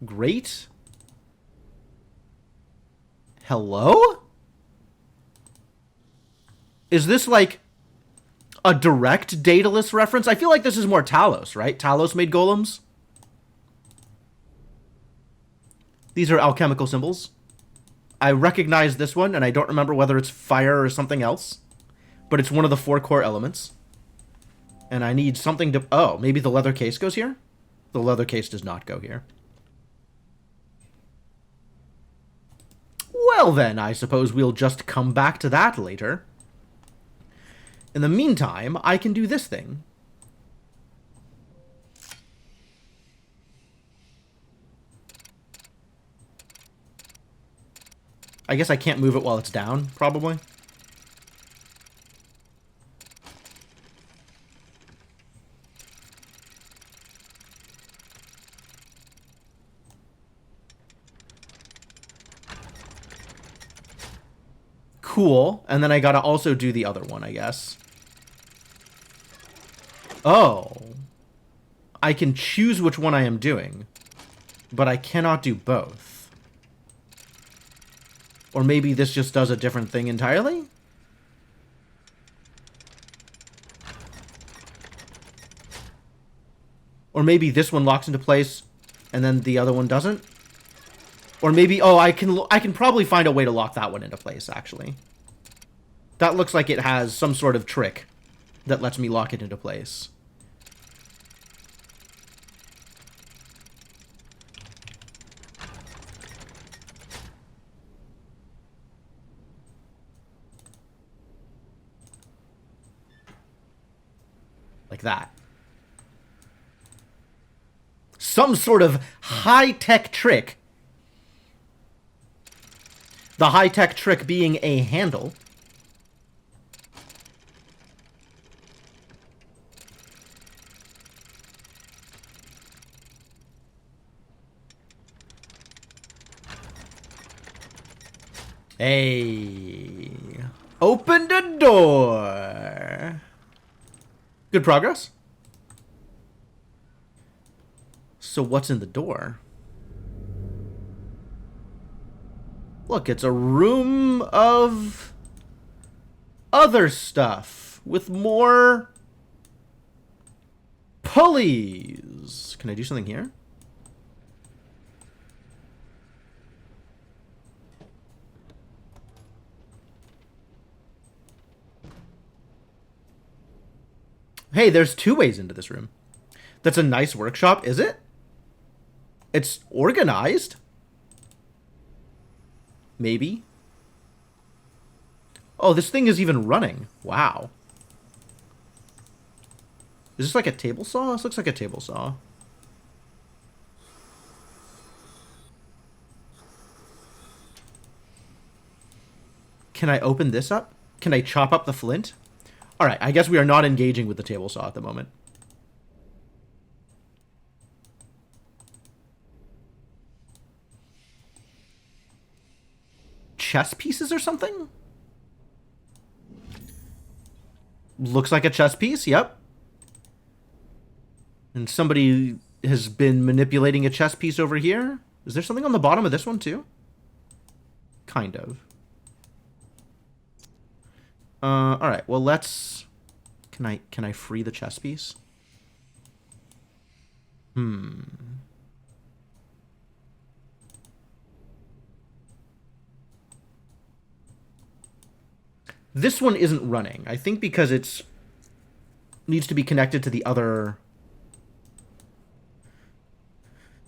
[SPEAKER 1] Great. Hello? Is this like a direct Daedalus reference? I feel like this is more Talos, right? Talos made golems. These are alchemical symbols. I recognize this one, and I don't remember whether it's fire or something else. But it's one of the 4 core elements. And I need something to... Oh, maybe the leather case goes here? The leather case does not go here. Well then, I suppose we'll just come back to that later. In the meantime, I can do this thing. I guess I can't move it while it's down, probably. Cool. And then I gotta also do the other one, I guess. Oh. I can choose which one I am doing, but I cannot do both. Or maybe this just does a different thing entirely? Or maybe this one locks into place and then the other one doesn't? Or maybe, oh, I can probably find a way to lock that one into place, actually. That looks like it has some sort of trick that lets me lock it into place. Like that. Some sort of high-tech trick. The high-tech trick being a handle. Hey. Opened a door. Good progress. So what's in the door? Look, it's a room of other stuff with more pulleys. Can I do something here? Hey, there's 2 ways into this room. That's a nice workshop, is it? It's organized. Maybe. Oh, this thing is even running. Wow. Is this like a table saw? This looks like a table saw. Can I open this up? Can I chop up the flint? All right, I guess we are not engaging with the table saw at the moment. Chess pieces or something? Looks like a chess piece, yep. And somebody has been manipulating a chess piece over here. Is there something on the bottom of this one too? Kind of. Alright, well let's... Can I free the chess piece? This one isn't running. I think because it's... needs to be connected to the other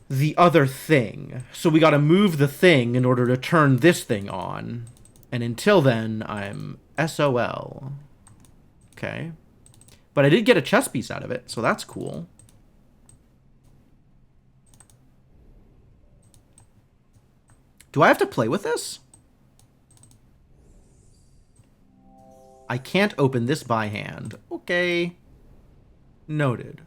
[SPEAKER 1] thing. So we gotta move the thing in order to turn this thing on. And until then, I'm SOL. Okay. But I did get a chess piece out of it, so that's cool. Do I have to play with this? I can't open this by hand. Okay. Noted.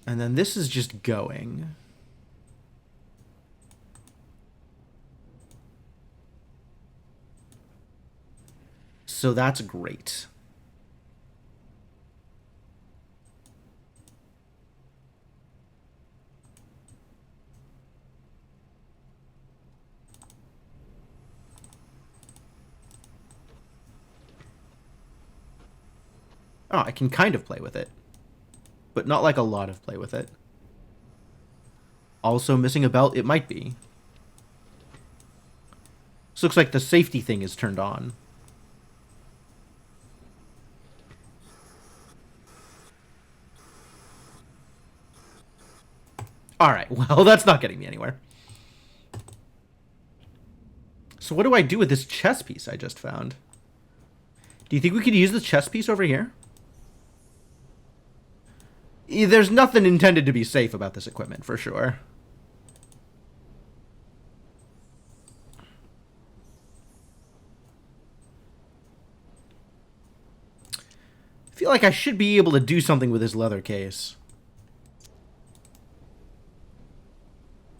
[SPEAKER 1] And then this is just going. So that's great. Oh, I can kind of play with it. But not like a lot of play with it. Also missing a belt? It might be. This looks like the safety thing is turned on. Alright, well, that's not getting me anywhere. So what do I do with this chess piece I just found? Do you think we could use the chess piece over here? There's nothing intended to be safe about this equipment, for sure. I feel like I should be able to do something with this leather case.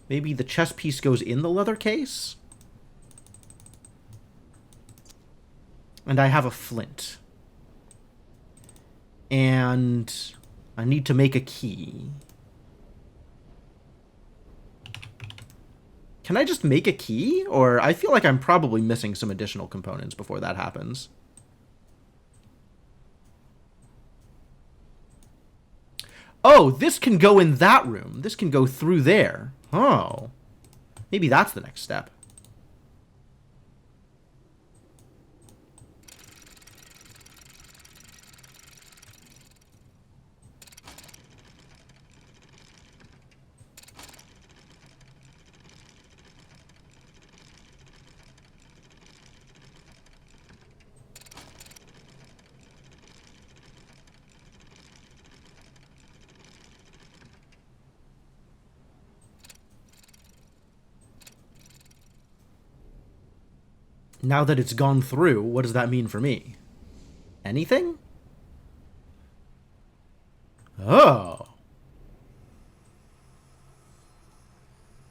[SPEAKER 1] Maybe the chess piece goes in the leather case? And I have a flint. And I need to make a key. Can I just make a key? Or I feel like I'm probably missing some additional components before that happens. Oh, this can go in that room. This can go through there. Oh. Maybe that's the next step. Now that it's gone through, what does that mean for me? Anything? Oh.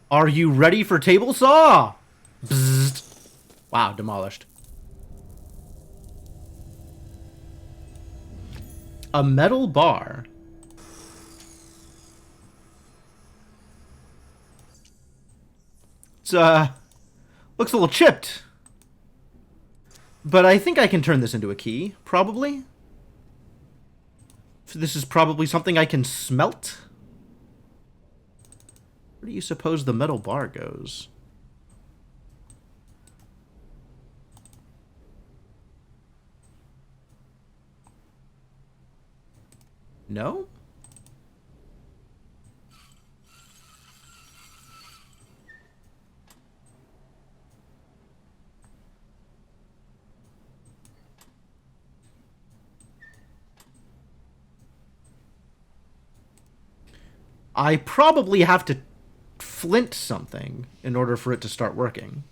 [SPEAKER 1] Are you ready for table saw? Bzzzt. Wow, demolished. A metal bar. It's, looks a little chipped. But I think I can turn this into a key, probably. So this is probably something I can smelt. Where do you suppose the metal bar goes? No? I probably have to flint something in order for it to start working.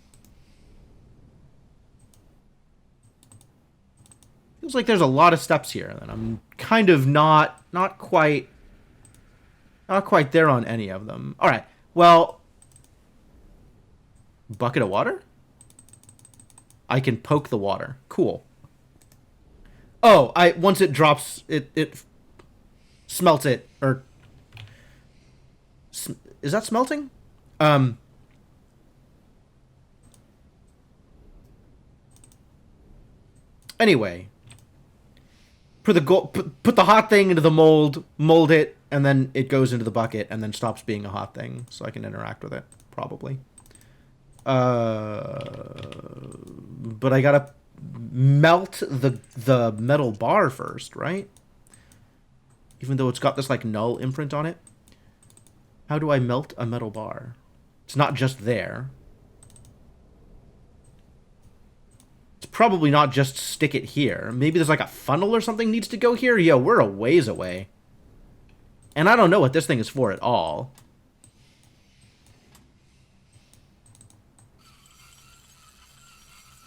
[SPEAKER 1] Feels like there's a lot of steps here, and I'm kind of not quite there on any of them. All right, well, bucket of water? I can poke the water. Cool. Oh, once it drops, it smelts it, or is that smelting? Anyway, put the hot thing into the mold it, and then it goes into the bucket, and then stops being a hot thing, so I can interact with it, probably. But I gotta melt the metal bar first, right? Even though it's got this, like, null imprint on it. How do I melt a metal bar? It's not just there. It's probably not just stick it here. Maybe there's, like, a funnel or something needs to go here? Yo, we're a ways away. And I don't know what this thing is for at all.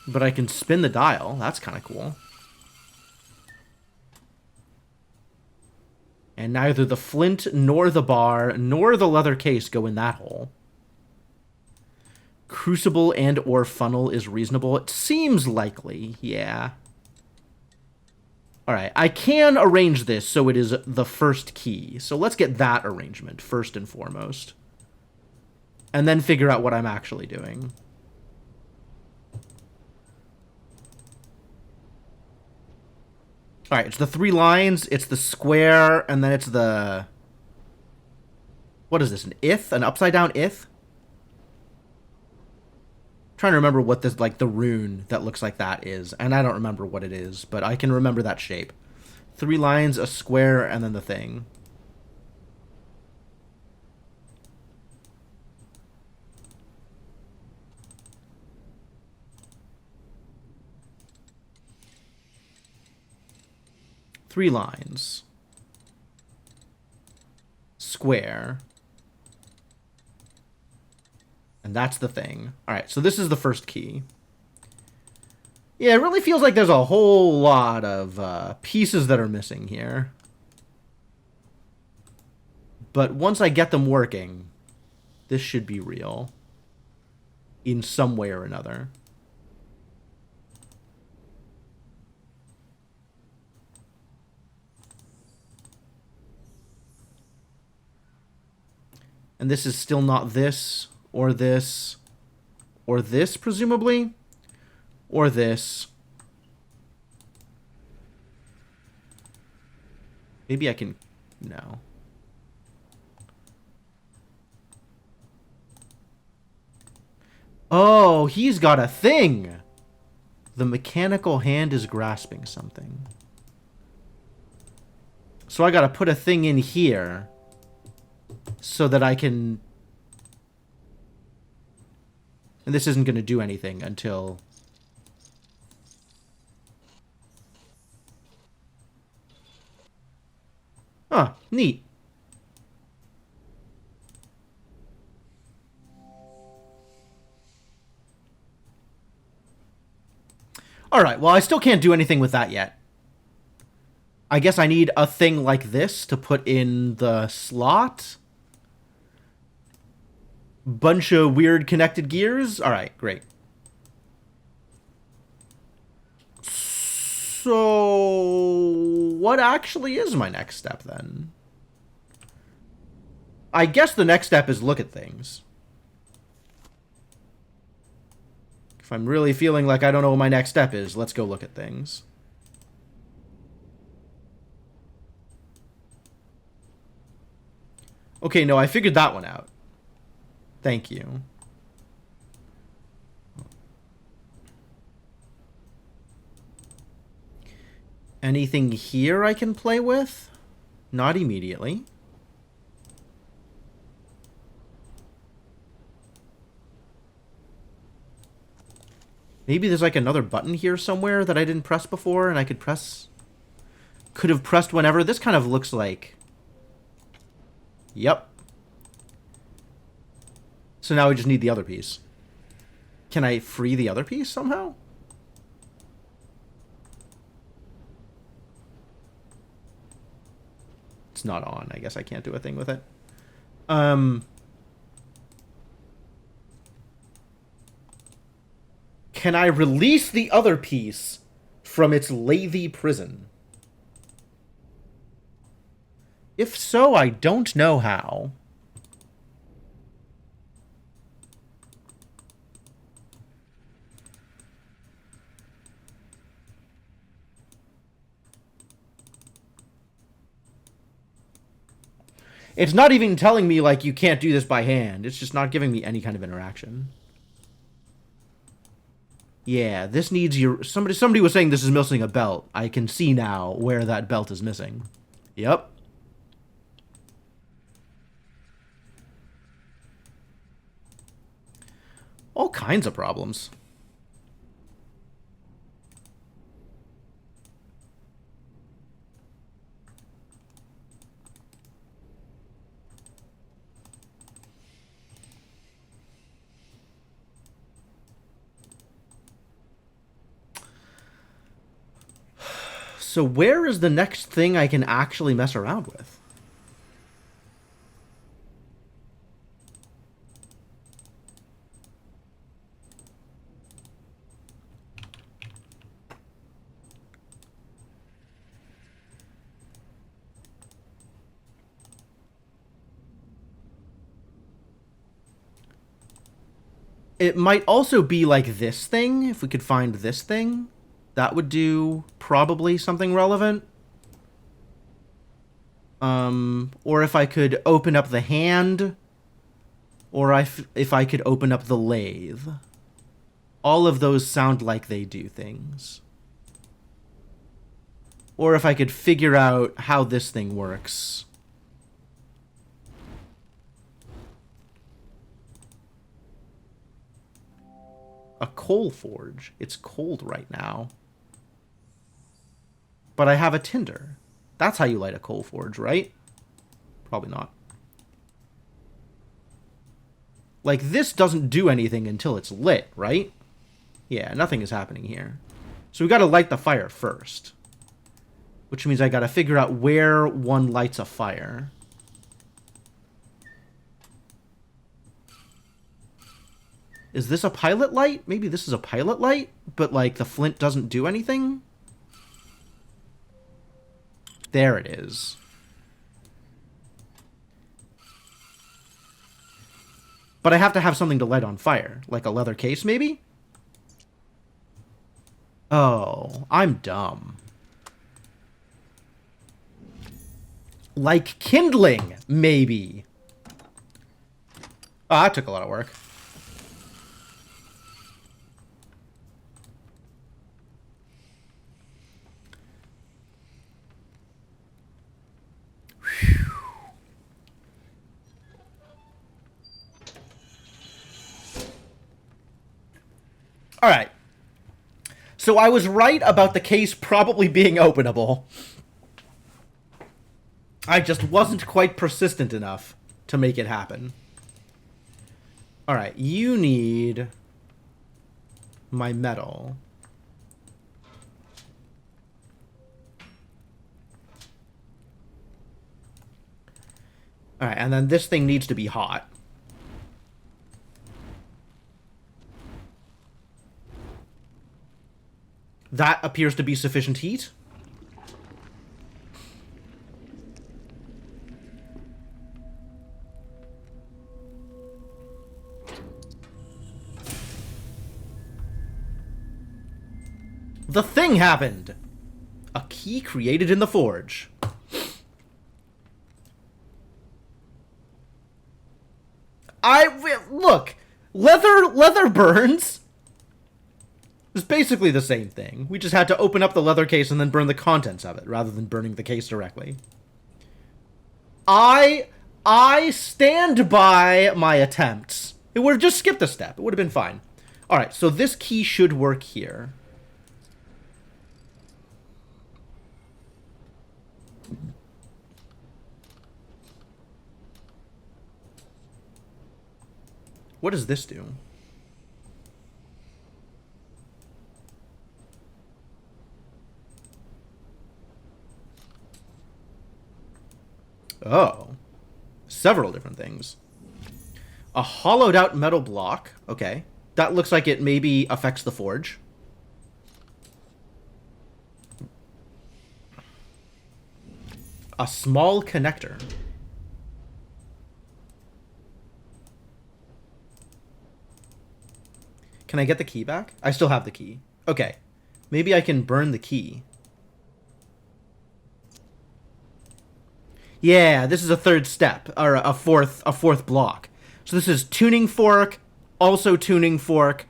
[SPEAKER 1] But I can spin the dial. That's kind of cool. And neither the flint, nor the bar, nor the leather case go in that hole. Crucible and or funnel is reasonable. It seems likely, yeah. Alright, I can arrange this so it is the first key. So let's get that arrangement first and foremost. And then figure out what I'm actually doing. Alright, it's the 3 lines, it's the square, and then it's the... What is this, an ith? An upside down ith? I'm trying to remember what this, like, the rune that looks like that is. And I don't remember what it is, but I can remember that shape. 3 lines, a square, and then the thing. Three lines. Square. And that's the thing. Alright, so this is the first key. Yeah, it really feels like there's a whole lot of pieces that are missing here. But once I get them working, this should be real. In some way or another. And this is still not this, or this, or this, presumably, or this. Maybe I can... No. Oh, he's got a thing! The mechanical hand is grasping something. So I gotta put a thing in here... so that I can... And this isn't going to do anything until... Huh, neat. Alright, well, I still can't do anything with that yet. I guess I need a thing like this to put in the slot. Bunch of weird connected gears. Alright, great. So, what actually is my next step, then? I guess the next step is look at things. If I'm really feeling like I don't know what my next step is, let's go look at things. Okay, no, I figured that one out. Thank you. Anything here I can play with? Not immediately. Maybe there's like another button here somewhere that I didn't press before and I could press... Could have pressed whenever. This kind of looks like... Yep. So now we just need the other piece. Can I free the other piece somehow? It's not on. I guess I can't do a thing with it. Can I release the other piece from its lathy prison? If so, I don't know how. It's not even telling me, like, you can't do this by hand. It's just not giving me any kind of interaction. Yeah, this needs your... Somebody was saying this is missing a belt. I can see now where that belt is missing. Yep. All kinds of problems. So where is the next thing I can actually mess around with? It might also be like this thing, if we could find this thing. That would do probably something relevant. Or if I could open up the hand, or if I could open up the lathe. All of those sound like they do things. Or if I could figure out how this thing works. A coal forge. It's cold right now. But I have a tinder. That's how you light a coal forge, right? Probably not. Like, this doesn't do anything until it's lit, right? Yeah, nothing is happening here. So we gotta light the fire first. Which means I gotta figure out where one lights a fire. Is this a pilot light? Maybe this is a pilot light, but, like, the flint doesn't do anything? There it is. But I have to have something to light on fire. Like a leather case, maybe? Oh, I'm dumb. Like kindling, maybe. Oh, that took a lot of work. All right. So I was right about the case probably being openable. I just wasn't quite persistent enough to make it happen. All right, you need my metal. All right, and then this thing needs to be hot. That appears to be sufficient heat. The thing happened! A key created in the forge. Look, leather burns. It's basically the same thing. We just had to open up the leather case and then burn the contents of it, rather than burning the case directly. I stand by my attempts. It would have just skipped a step. It would have been fine. Alright, so this key should work here. What does this do? Oh. Several different things. A hollowed out metal block. Okay. That looks like it maybe affects the forge. A small connector. Can I get the key back? I still have the key. Okay. Maybe I can burn the key. Yeah, this is a third step, or a fourth block. So this is tuning fork, also tuning fork,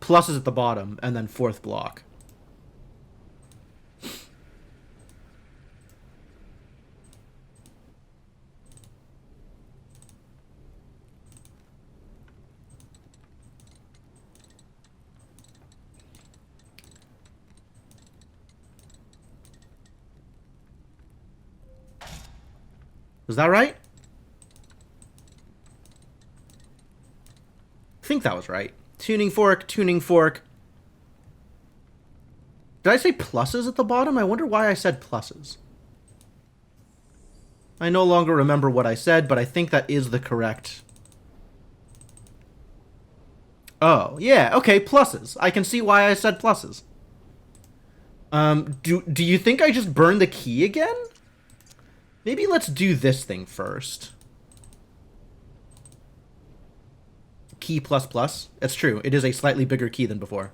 [SPEAKER 1] pluses at the bottom, and then fourth block. Was that right? I think that was right. Tuning fork, tuning fork. Did I say pluses at the bottom? I wonder why I said pluses. I no longer remember what I said, but I think that is the correct... Oh, yeah, okay, pluses. I can see why I said pluses. Do you think I just burned the key again? Maybe let's do this thing first. Key plus plus. It's true. It is a slightly bigger key than before.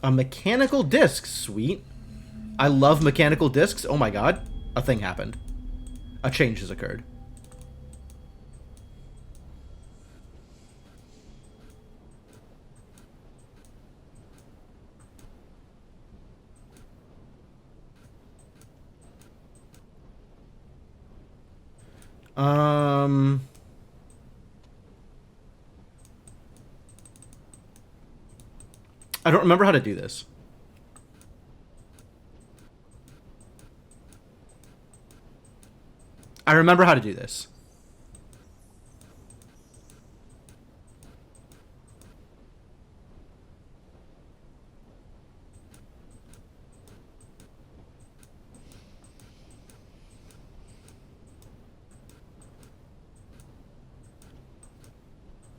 [SPEAKER 1] A mechanical disc. Sweet. I love mechanical discs. Oh my god. A thing happened. A change has occurred. I don't remember how to do this. I remember how to do this.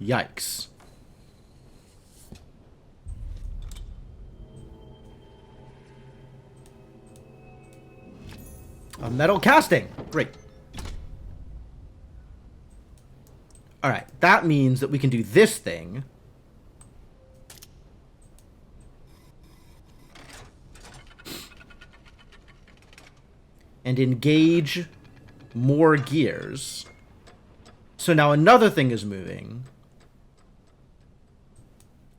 [SPEAKER 1] Yikes. A metal casting. Great. Alright, that means that we can do this thing. And engage more gears. So now another thing is moving.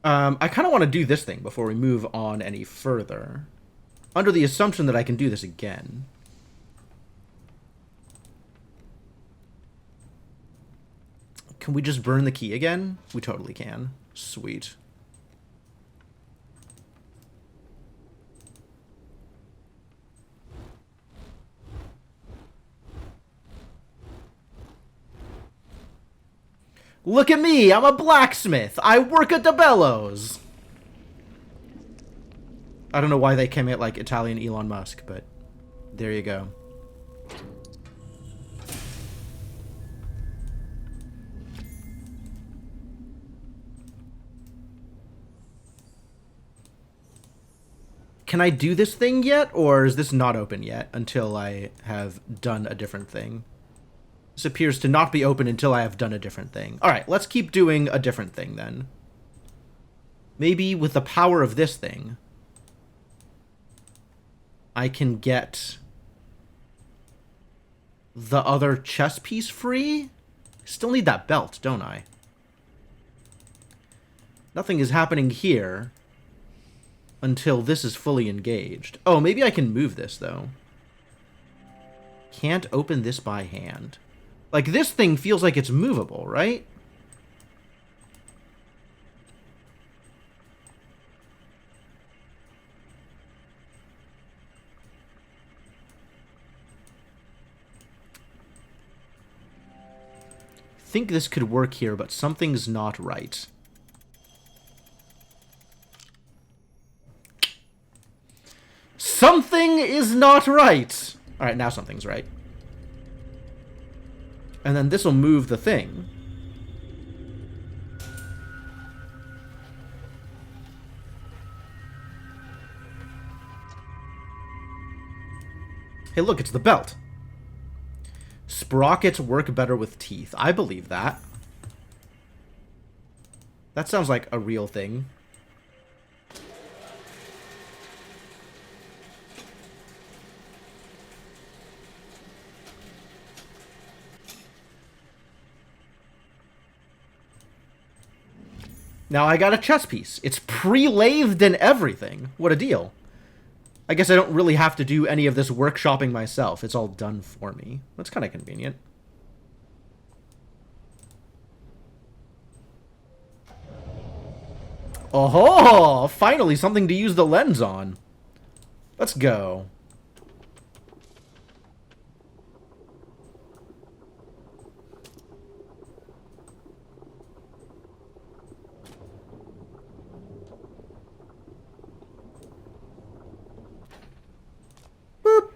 [SPEAKER 1] I kind of want to do this thing before we move on any further. Under the assumption that I can do this again. Can we just burn the key again? We totally can. Sweet. Look at me! I'm a blacksmith! I work at the bellows! I don't know why they came at like Italian Elon Musk, but there you go. Can I do this thing yet, or is this not open yet until I have done a different thing? This appears to not be open until I have done a different thing. Alright, let's keep doing a different thing then. Maybe with the power of this thing, I can get the other chess piece free? Still need that belt, don't I? Nothing is happening here until this is fully engaged. Oh, maybe I can move this, though. Can't open this by hand. Like, this thing feels like it's movable, right? think this could work here, but something's not right. Something is not right! Alright, now something's right. And then this will move the thing. Hey, look, it's the belt. Sprockets work better with teeth. I believe that. That sounds like a real thing. Now I got a chess piece. It's pre-lathed and everything. What a deal. I guess I don't really have to do any of this workshopping myself. It's all done for me. That's kind of convenient. Oh, finally something to use the lens on. Let's go. Boop.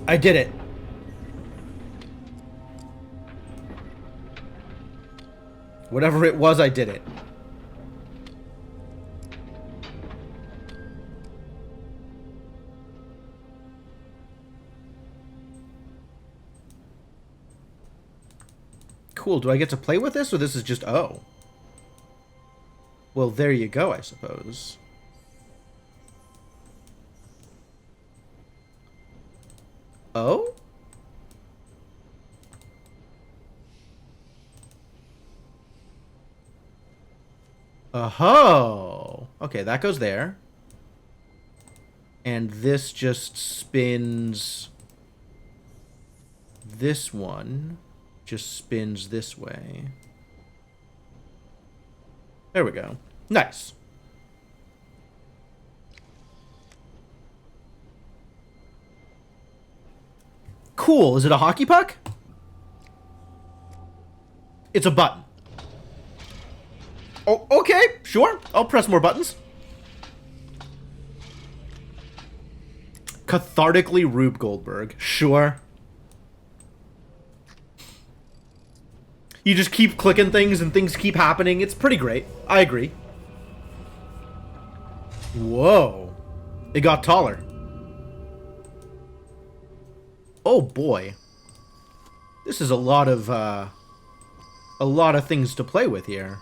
[SPEAKER 1] I did it. Whatever it was, I did it. Cool. Do I get to play with this, or this is just... Oh. Well, there you go, I suppose. Oh? Oh. Okay, that goes there. And this just spins... This one just spins this way. There we go. Nice. Cool. Is it a hockey puck? It's a button. Oh, okay. Sure. I'll press more buttons. Cathartically Rube Goldberg. Sure. You just keep clicking things and things keep happening. It's pretty great. I agree. Whoa. It got taller. Oh boy. This is a lot of things to play with here.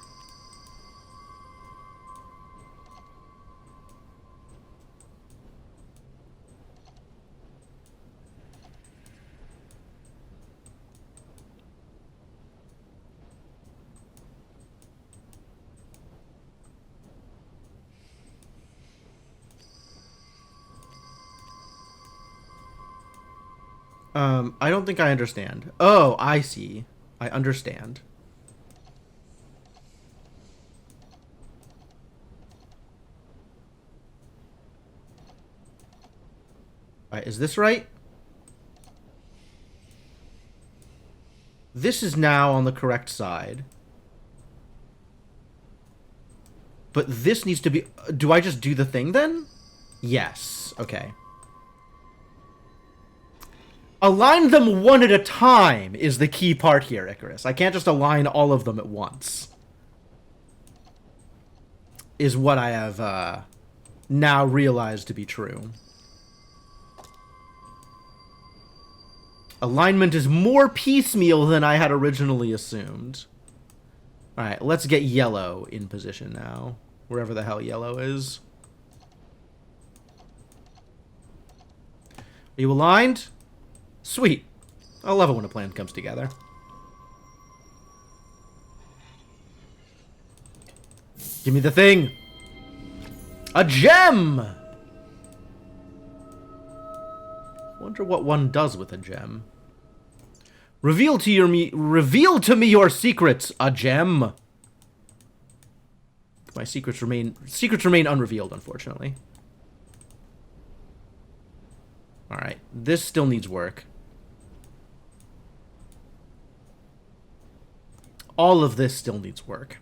[SPEAKER 1] I don't think I understand. Oh, I see. I understand. Alright, is this right? This is now on the correct side. But this needs to be... Do I just do the thing then? Yes. Okay. Align them one at a time is the key part here, Icarus. I can't just align all of them at once. Is what I have now realized to be true. Alignment is more piecemeal than I had originally assumed. Alright, let's get yellow in position now. Wherever the hell yellow is. Are you aligned? Sweet. I love it when a plan comes together. Give me the thing. A gem! Wonder what one does with a gem. Reveal to me your secrets, a gem. My secrets remain unrevealed, unfortunately. Alright, this still needs work. All of this still needs work.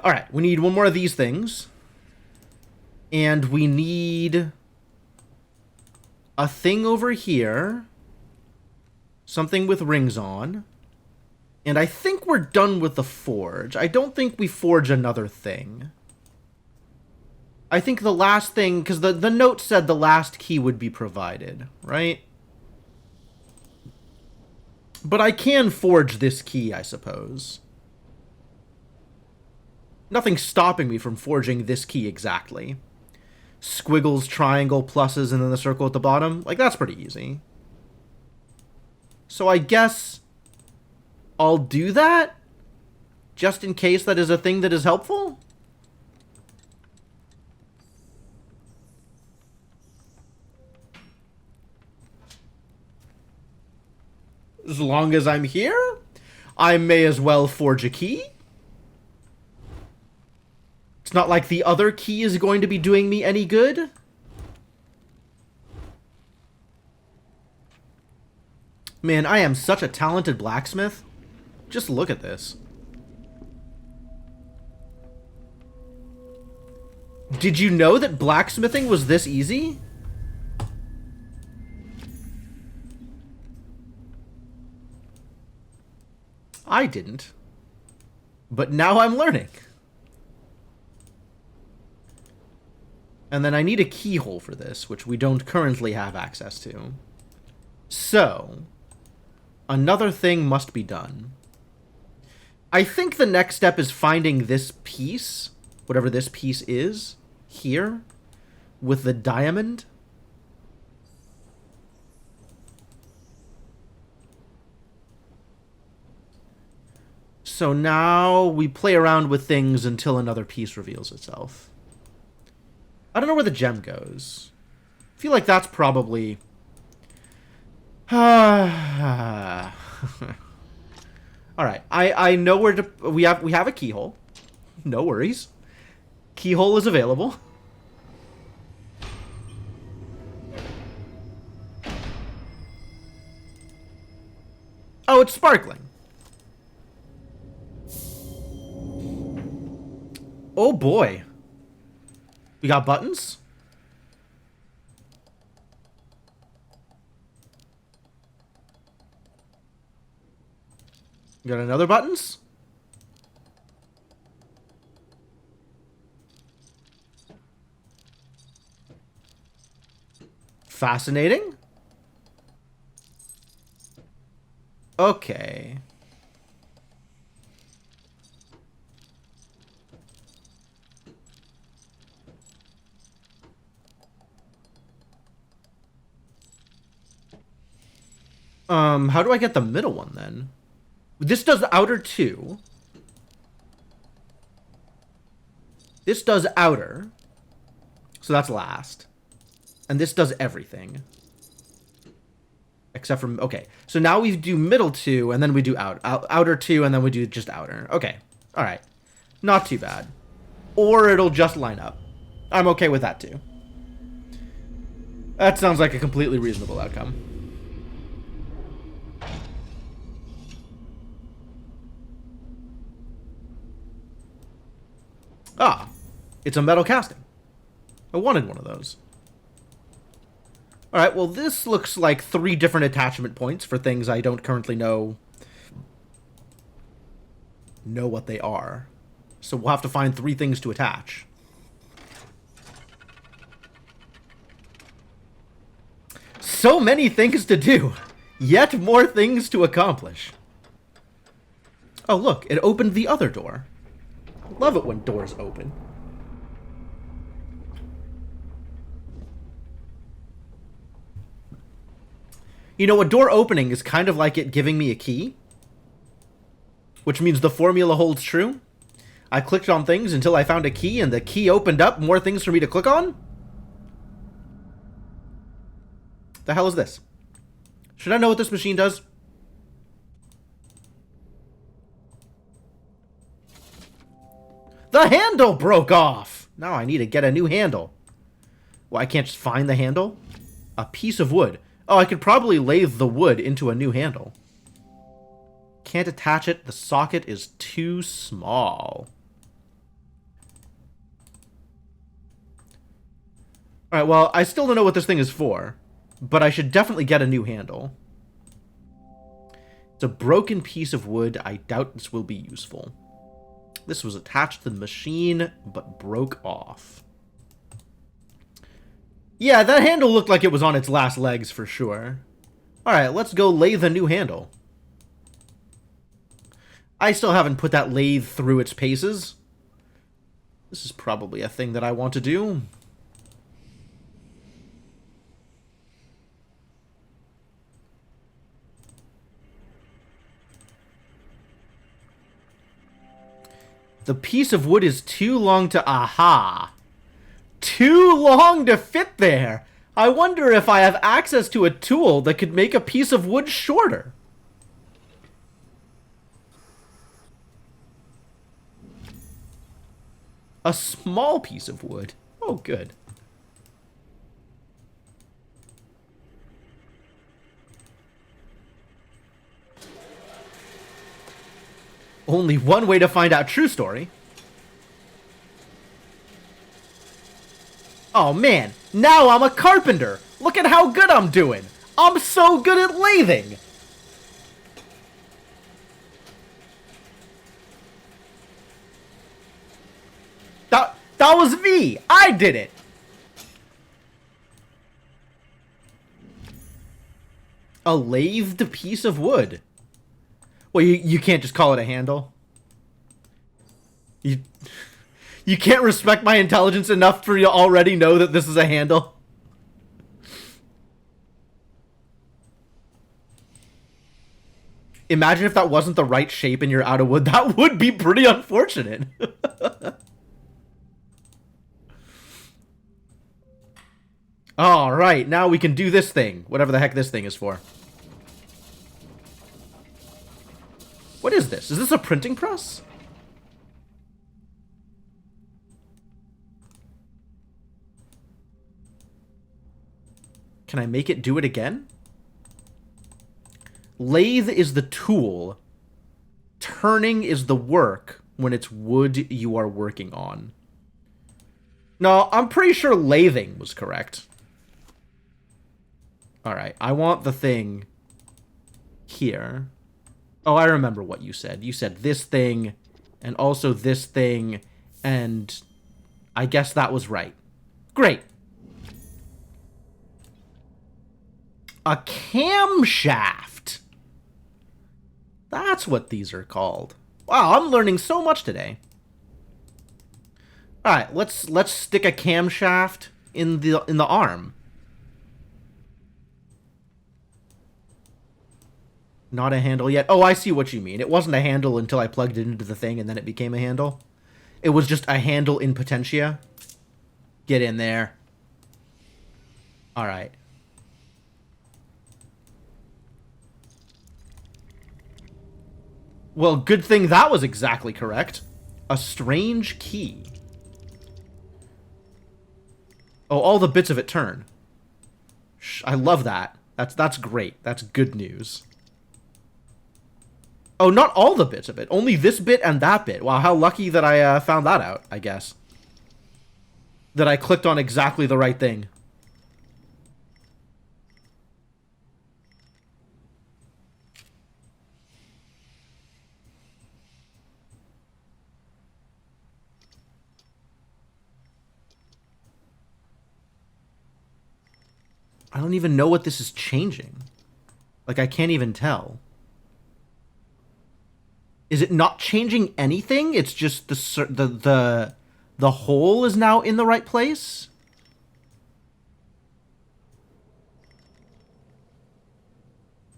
[SPEAKER 1] Alright, we need one more of these things. And we need a thing over here. Something with rings on. And I think we're done with the forge. I don't think we forge another thing. I think the last thing, because the note said the last key would be provided, right? But I can forge this key, I suppose. Nothing's stopping me from forging this key exactly. Squiggles, triangle, pluses, and then the circle at the bottom. Like, that's pretty easy. So I guess I'll do that, just in case that is a thing that is helpful. As long as I'm here, I may as well forge a key. It's not like the other key is going to be doing me any good. Man, I am such a talented blacksmith. Just look at this. Did you know that blacksmithing was this easy? I didn't. But now I'm learning. And then I need a keyhole for this, which we don't currently have access to. So, another thing must be done. I think the next step is finding this piece, whatever this piece is, here, with the diamond. So now we play around with things until another piece reveals itself. I don't know where the gem goes. I feel like that's probably... Alright, I know where to... We have a keyhole. No worries. Keyhole is available. Oh, it's sparkling. Oh boy. We got buttons? We got another buttons? Fascinating. Okay. How do I get the middle one then? This does outer 2. This does outer. So that's last. And this does everything. Except for... Okay. So now we do middle 2, and then we do outer 2, and then we do just outer. Okay. Alright. Not too bad. Or it'll just line up. I'm okay with that too. That sounds like a completely reasonable outcome. Ah, it's a metal casting. I wanted one of those. Alright, well this looks like 3 different attachment points for things I don't currently know what they are. So we'll have to find 3 things to attach. So many things to do. Yet more things to accomplish. Oh look, it opened the other door. Love it when doors open. You know, a door opening is kind of like it giving me a key. Which means the formula holds true. I clicked on things until I found a key, and the key opened up more things for me to click on? The hell is this? Should I know what this machine does? The handle broke off! Now I need to get a new handle. Well, I can't just find the handle? A piece of wood. Oh, I could probably lathe the wood into a new handle. Can't attach it. The socket is too small. Alright, well, I still don't know what this thing is for. But I should definitely get a new handle. It's a broken piece of wood. I doubt this will be useful. This was attached to the machine, but broke off. Yeah, that handle looked like it was on its last legs for sure. Alright, let's go lathe a new handle. I still haven't put that lathe through its paces. This is probably a thing that I want to do. The piece of wood is too long to... Aha! Too long to fit there! I wonder if I have access to a tool that could make a piece of wood shorter. A small piece of wood. Oh, good. Only one way to find out true story. Oh man, now I'm a carpenter. Look at how good I'm doing. I'm so good at lathing. That was me. I did it. A lathed piece of wood. Well, you can't just call it a handle. You can't respect my intelligence enough for you to already know that this is a handle. Imagine if that wasn't the right shape and you're out of wood. That would be pretty unfortunate. Alright, now we can do this thing. Whatever the heck this thing is for. What is this? Is this a printing press? Can I make it do it again? Lathe is the tool. Turning is the work when it's wood you are working on. No, I'm pretty sure lathing was correct. Alright, I want the thing here. Oh, I remember what you said. You said this thing, and also this thing, and I guess that was right. Great. A camshaft. That's what these are called. Wow, I'm learning so much today. All right, let's stick a camshaft in the arm. Not a handle yet. Oh, I see what you mean. It wasn't a handle until I plugged it into the thing and then it became a handle. It was just a handle in potentia. Get in there. All right. Well, good thing that was exactly correct. A strange key. Oh, all the bits of it turn. I love that. That's great. That's good news. Oh, not all the bits of it. Only this bit and that bit. Wow, how lucky that I found that out, I guess. That I clicked on exactly the right thing. I don't even know what this is changing. Like, I can't even tell. Is it not changing anything? It's just the hole is now in the right place?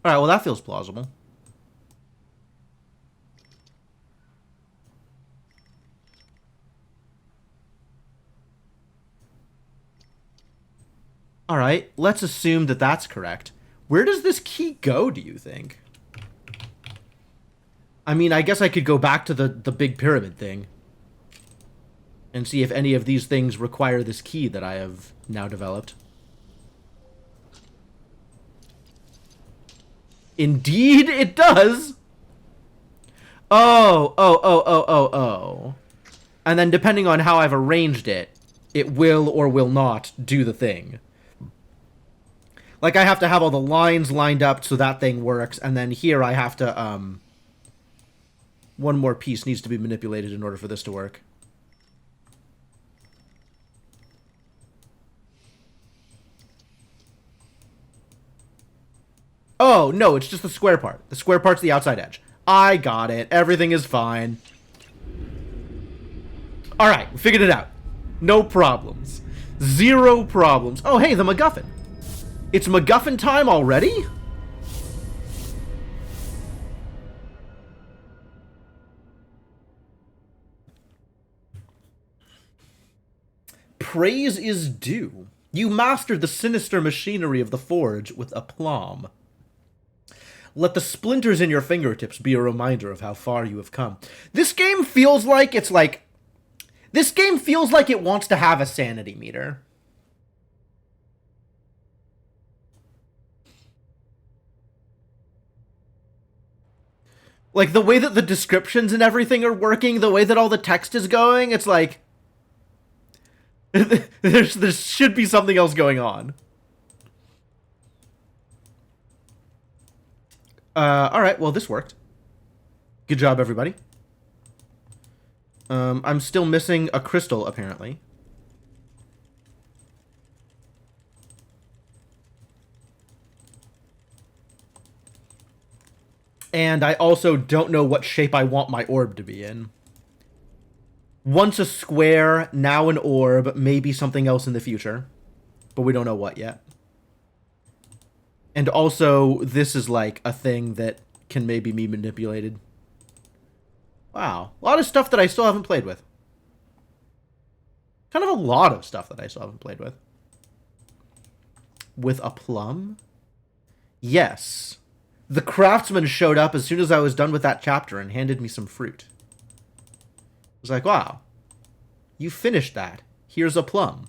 [SPEAKER 1] Alright, well that feels plausible. Alright, let's assume that that's correct. Where does this key go, do you think? I mean, I guess I could go back to the big pyramid thing. and see if any of these things require this key that I have now developed. Indeed, it does! Oh. And then depending on how I've arranged it, it will or will not do the thing. Like, I have to have all the lines lined up so that thing works, and then here I have to, one more piece needs to be manipulated in order for this to work. Oh, no, it's just the square part. The square part's the outside edge. I got it. Everything is fine. Alright, we figured it out. No problems. Zero problems. Oh, hey, the MacGuffin. It's MacGuffin time already? Praise is due. You mastered the sinister machinery of the forge with aplomb. Let the splinters in your fingertips be a reminder of how far you have come. This game feels like it's like... This game feels like it wants to have a sanity meter. Like, the way that the descriptions and everything are working, the way that all the text is going, it's like... there should be something else going on. Alright, well, this worked. Good job, everybody. I'm still missing a crystal, apparently. And I also don't know what shape I want my orb to be in. Once a square, now an orb, maybe something else in the future. But we don't know what yet. And also, this is like a thing that can maybe be manipulated. Wow. A lot of stuff that I still haven't played with. Kind of a lot of stuff that I still haven't played with. With a plum? Yes. The craftsman showed up as soon as I was done with that chapter and handed me some fruit. I was like, wow. You finished that. Here's a plum.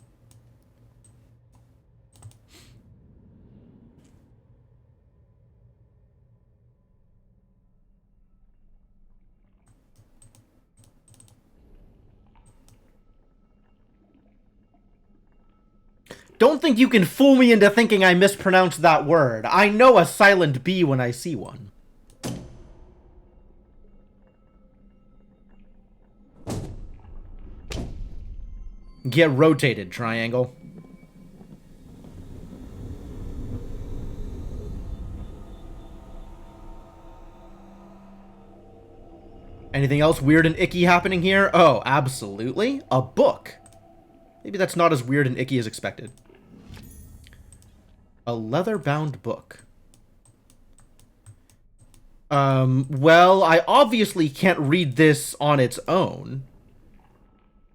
[SPEAKER 1] Don't think you can fool me into thinking I mispronounced that word. I know a silent B when I see one. Get rotated, triangle. Anything else weird and icky happening here? Oh, absolutely. A book. Maybe that's not as weird and icky as expected. A leather-bound book. Well, I obviously can't read this on its own.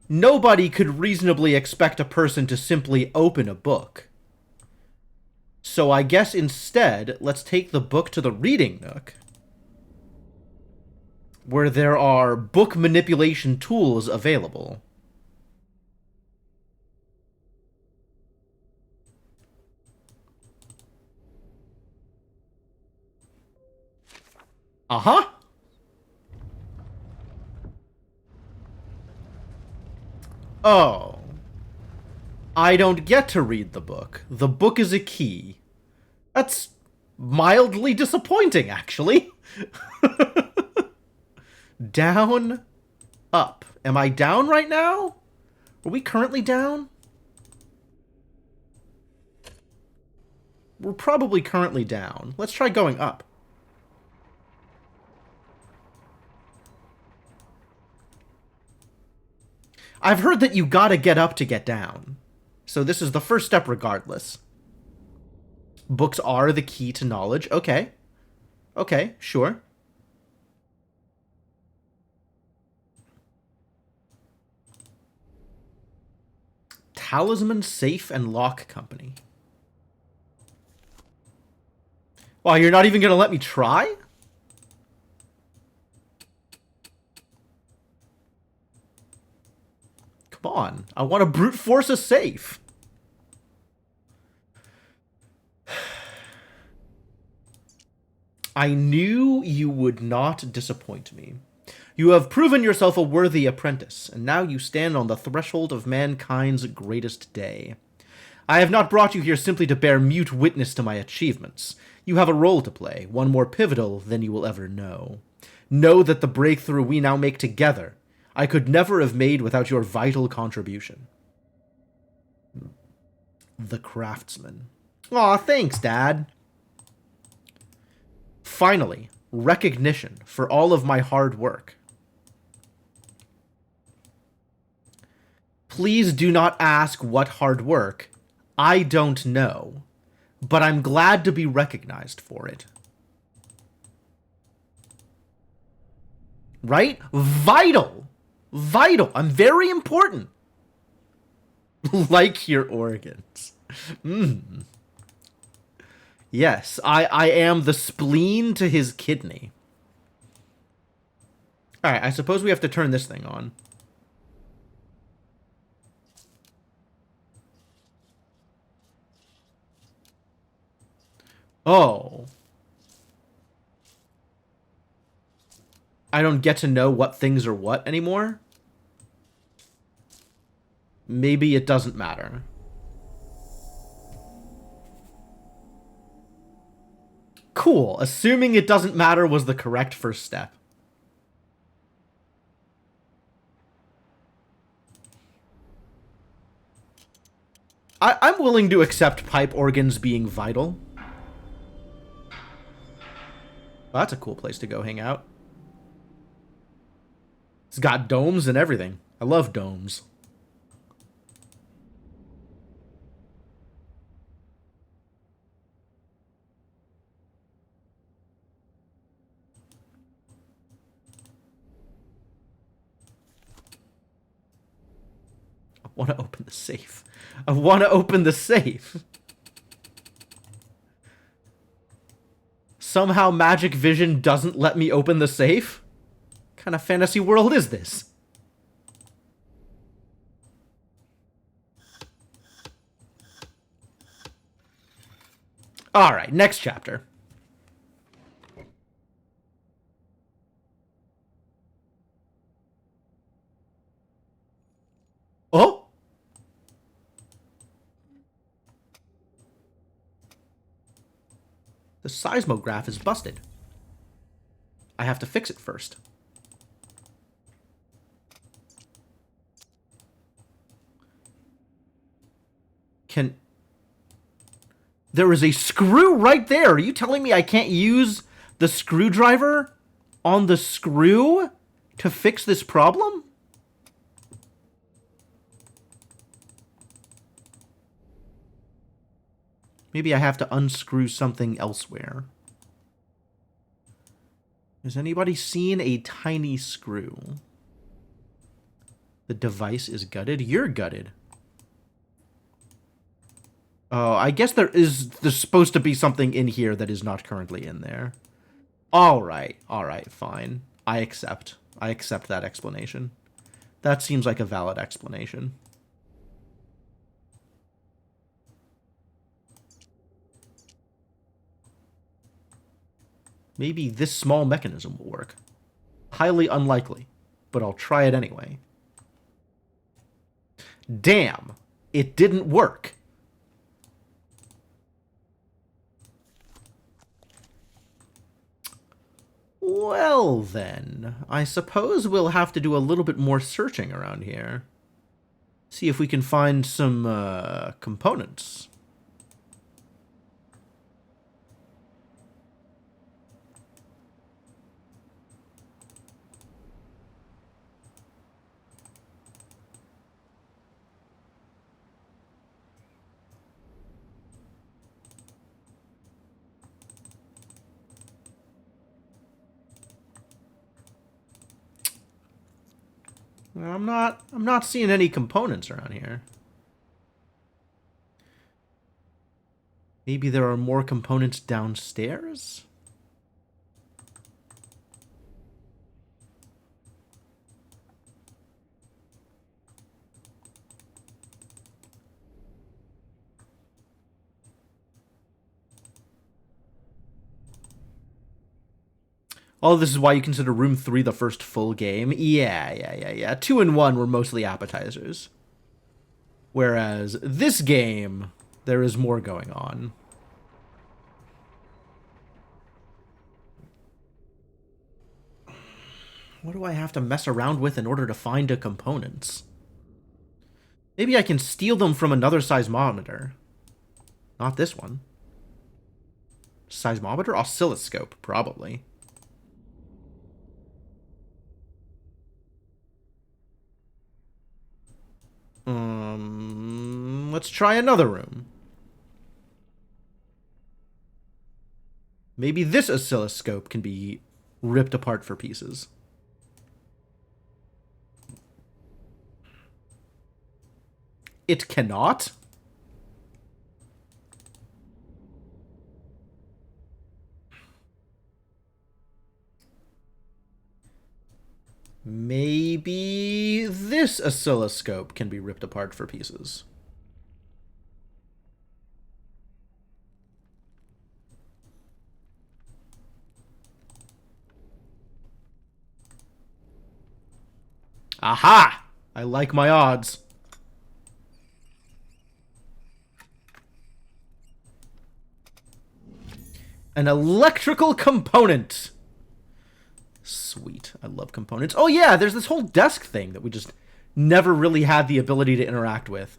[SPEAKER 1] Nobody could reasonably expect a person to simply open a book. So I guess instead, let's take the book to the reading nook, where there are book manipulation tools available. Uh-huh. Oh. I don't get to read the book. The book is a key. That's mildly disappointing, actually. Down, up. Am I down right now? Are we currently down? We're probably currently down. Let's try going up. I've heard that you gotta get up to get down. So this is the first step regardless. Books are the key to knowledge. Okay. Okay, sure. Talisman Safe and Lock Company. Wow, you're not even gonna let me try? Come on. I want to brute force a safe. I knew you would not disappoint me. You have proven yourself a worthy apprentice, and now you stand on the threshold of mankind's greatest day. I have not brought you here simply to bear mute witness to my achievements. You have a role to play, one more pivotal than you will ever know. Know that the breakthrough we now make together, I could never have made without your vital contribution. The Craftsman. Aw, thanks, Dad. Finally, recognition for all of my hard work. Please do not ask what hard work. I don't know, but I'm glad to be recognized for it. Right? Vital! Vital! I'm very important! Like your organs. Yes, I am the spleen to his kidney. Alright, I suppose we have to turn this thing on. Oh. I don't get to know what things are what anymore? Maybe it doesn't matter. Cool. Assuming it doesn't matter was the correct first step. I'm willing to accept pipe organs being vital. Well, that's a cool place to go hang out. It's got domes and everything. I love domes. I want to open the safe. I want to open the safe. Somehow Magic Vision doesn't let me open the safe? What kind of fantasy world is this? Alright, next chapter. Oh? The seismograph is busted. I have to fix it first. There is a screw right there. Are you telling me I can't use the screwdriver on the screw to fix this problem? Maybe I have to unscrew something elsewhere. Has anybody seen a tiny screw? The device is gutted. You're gutted. Oh, I guess there's supposed to be something in here that is not currently in there. Alright, fine. I accept that explanation. That seems like a valid explanation. Maybe this small mechanism will work. Highly unlikely, but I'll try it anyway. Damn, it didn't work. Well then, I suppose we'll have to do a little bit more searching around here. See if we can find some components. I'm not seeing any components around here. Maybe there are more components downstairs? All this is why you consider Room 3 the first full game? Yeah. 2 and 1 were mostly appetizers. Whereas this game, there is more going on. What do I have to mess around with in order to find the components? Maybe I can steal them from another seismometer. Not this one. Seismometer? Oscilloscope, probably. Let's try another room. Maybe this oscilloscope can be ripped apart for pieces. It cannot? Maybe this oscilloscope can be ripped apart for pieces. Aha! I like my odds. An electrical component. Sweet. I love components. Oh yeah, there's this whole desk thing that we just never really had the ability to interact with.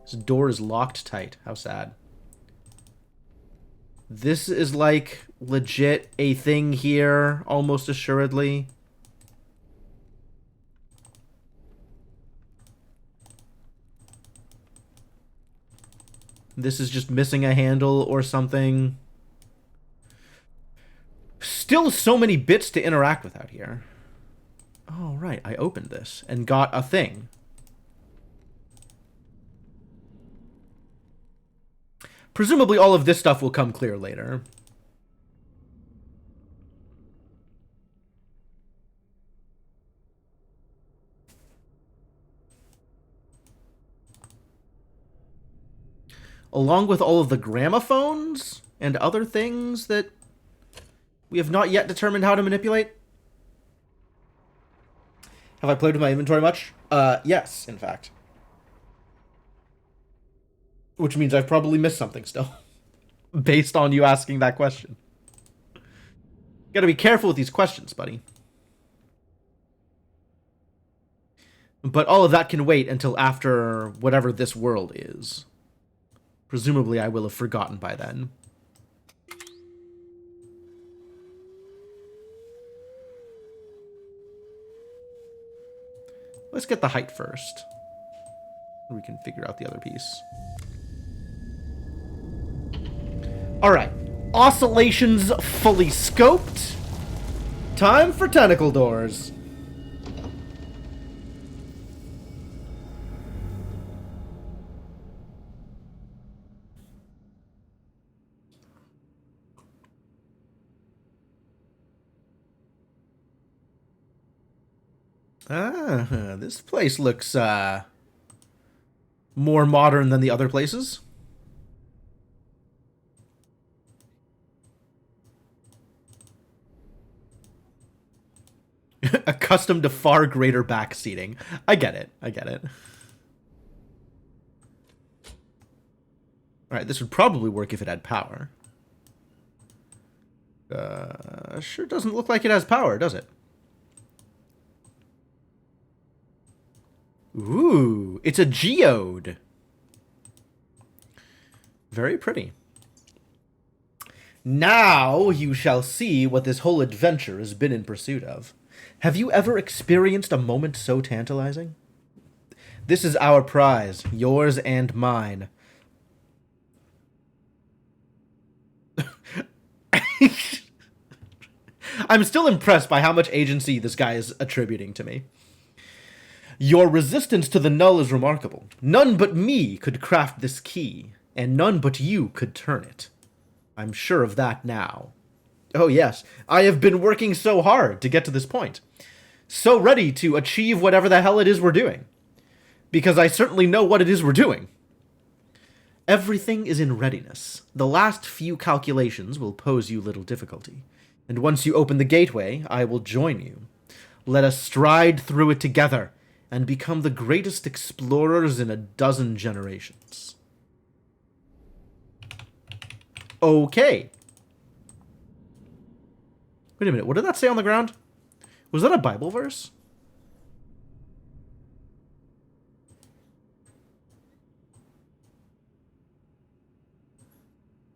[SPEAKER 1] This door is locked tight. How sad. This is like legit a thing here, almost assuredly. This is just missing a handle or something. Still so many bits to interact with out here. Oh, right. I opened this and got a thing. Presumably all of this stuff will come clear later. Along with all of the gramophones and other things that we have not yet determined how to manipulate. Have I played with my inventory much? Yes, in fact. Which means I've probably missed something still. Based on you asking that question. Gotta be careful with these questions, buddy. But all of that can wait until after whatever this world is. Presumably I will have forgotten by then. Let's get the height first. We can figure out the other piece. Alright. Oscillations fully scoped. Time for tentacle doors. Ah, this place looks, more modern than the other places. Accustomed to far greater back seating. I get it. I get it. Alright, this would probably work if it had power. Sure doesn't look like it has power, does it? Ooh, it's a geode. Very pretty. Now you shall see what this whole adventure has been in pursuit of. Have you ever experienced a moment so tantalizing? This is our prize, yours and mine. I'm still impressed by how much agency this guy is attributing to me. Your resistance to the null is remarkable. None but me could craft this key, and none but you could turn it. I'm sure of that now. Oh yes, I have been working so hard to get to this point. So ready to achieve whatever the hell it is we're doing. Because I certainly know what it is we're doing. Everything is in readiness. The last few calculations will pose you little difficulty. And once you open the gateway, I will join you. Let us stride through it together and become the greatest explorers in a dozen generations. Okay. Wait a minute, what did that say on the ground? Was that a Bible verse?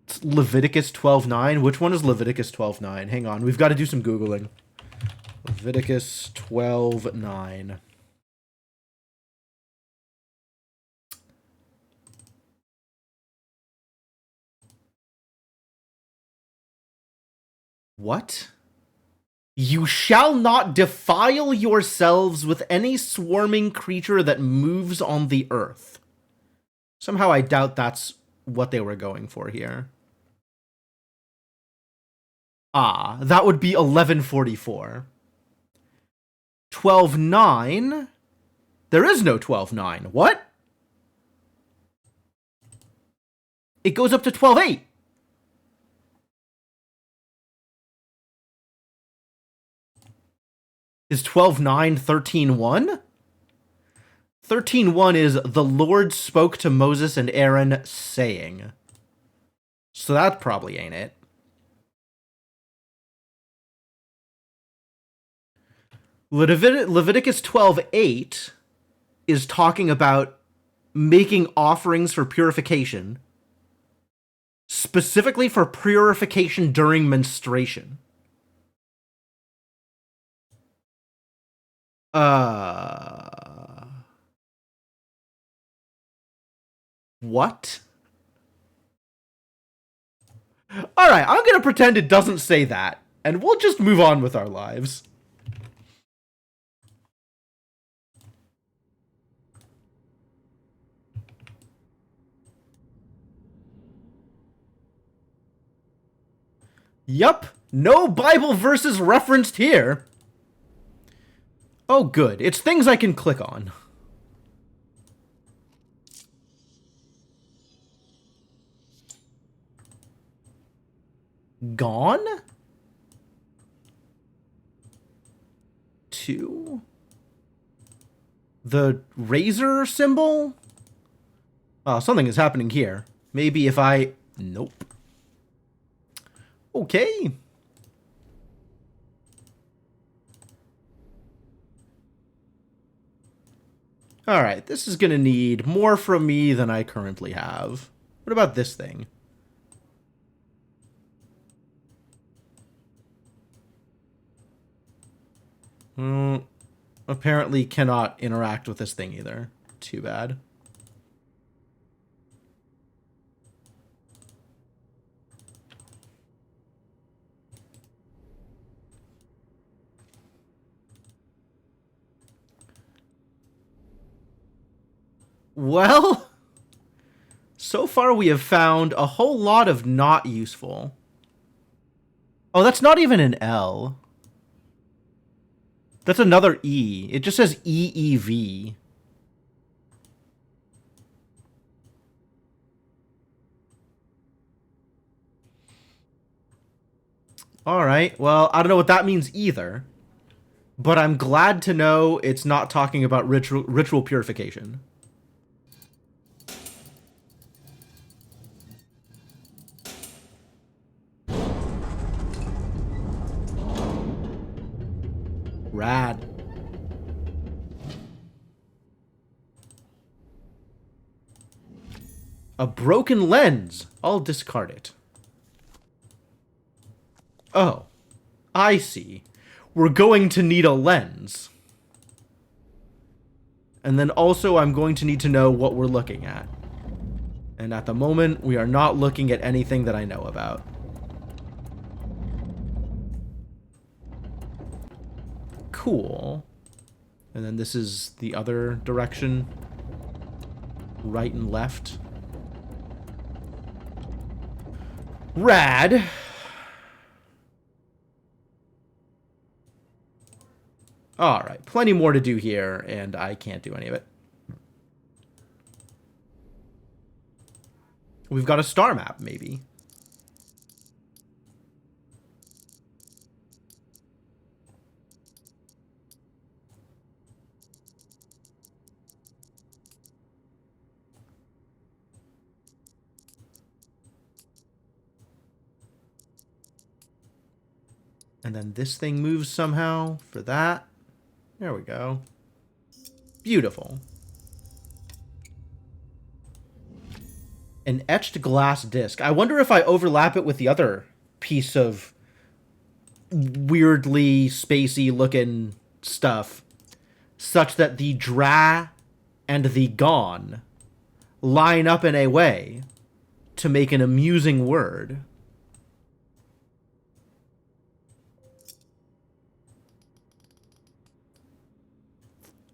[SPEAKER 1] It's Leviticus 12:9. Which one is Leviticus 12:9? Hang on, we've got to do some Googling. Leviticus 12:9. What? You shall not defile yourselves with any swarming creature that moves on the earth. Somehow I doubt that's what they were going for here. Ah, that would be 1144. 12:9. There is no 12:9. What? It goes up to 12:8. Is 12:9 13:1? 13:1 is the Lord spoke to Moses and Aaron saying. So that probably ain't it. Leviticus 12:8 is talking about making offerings for purification, specifically for purification during menstruation. What? Alright, I'm gonna pretend it doesn't say that, and we'll just move on with our lives. Yup, no Bible verses referenced here. Oh, good. It's things I can click on. Gone? 2? The razor symbol? Oh, something is happening here. Maybe if I... Nope. Okay. Alright, this is gonna need more from me than I currently have. What about this thing? Apparently cannot interact with this thing either. Too bad. Well, so far we have found a whole lot of not useful. Oh, that's not even an L. That's another E. It just says EEV. Alright, well, I don't know what that means either. But I'm glad to know it's not talking about ritual purification. Rad. A broken lens. I'll discard it. Oh, I see. We're going to need a lens. And then also I'm going to need to know what we're looking at. And at the moment, we are not looking at anything that I know about. Cool. And then this is the other direction. Right and left. Rad. Alright, plenty more to do here, and I can't do any of it. We've got a star map, maybe. And then this thing moves somehow for that. There we go. Beautiful. An etched glass disc. I wonder if I overlap it with the other piece of weirdly spacey looking stuff, such that the dra and the gone line up in a way to make an amusing word.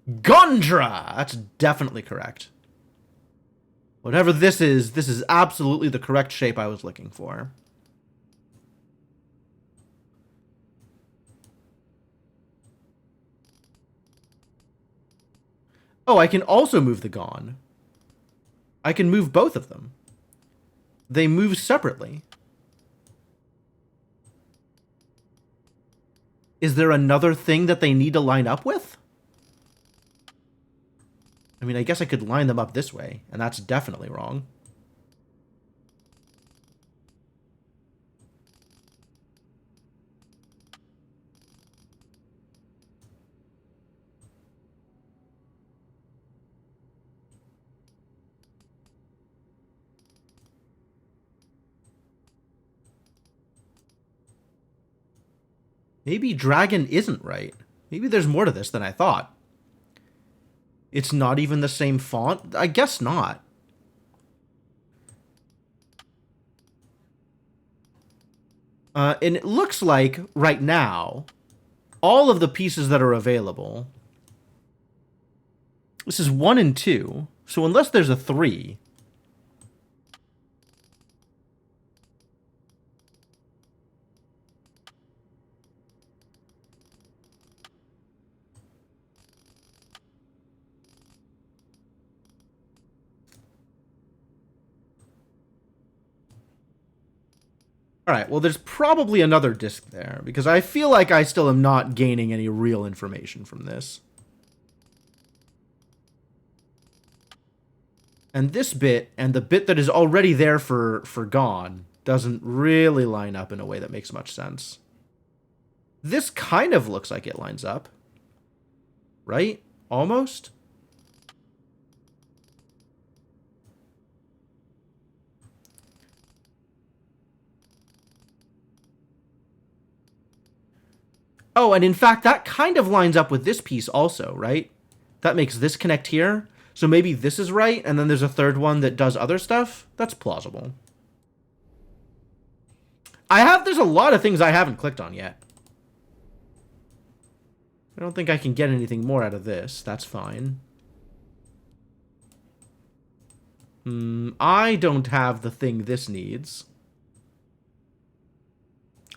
[SPEAKER 1] Gondra! That's definitely correct. Whatever this is absolutely the correct shape I was looking for. Oh, I can also move the gone. I can move both of them. They move separately. Is there another thing that they need to line up with? I mean, I guess I could line them up this way, and that's definitely wrong. Maybe dragon isn't right. Maybe there's more to this than I thought. It's not even the same font? I guess not. And it looks like, right now, all of the pieces that are available... This is 1 and 2, so unless there's a 3... Alright, well there's probably another disc there, because I feel like I still am not gaining any real information from this. And this bit, and the bit that is already there for gone, doesn't really line up in a way that makes much sense. This kind of looks like it lines up. Right? Almost? Oh, and in fact, that kind of lines up with this piece also, right? That makes this connect here. So maybe this is right, and then there's a third one that does other stuff? That's plausible. There's a lot of things I haven't clicked on yet. I don't think I can get anything more out of this. That's fine. I don't have the thing this needs.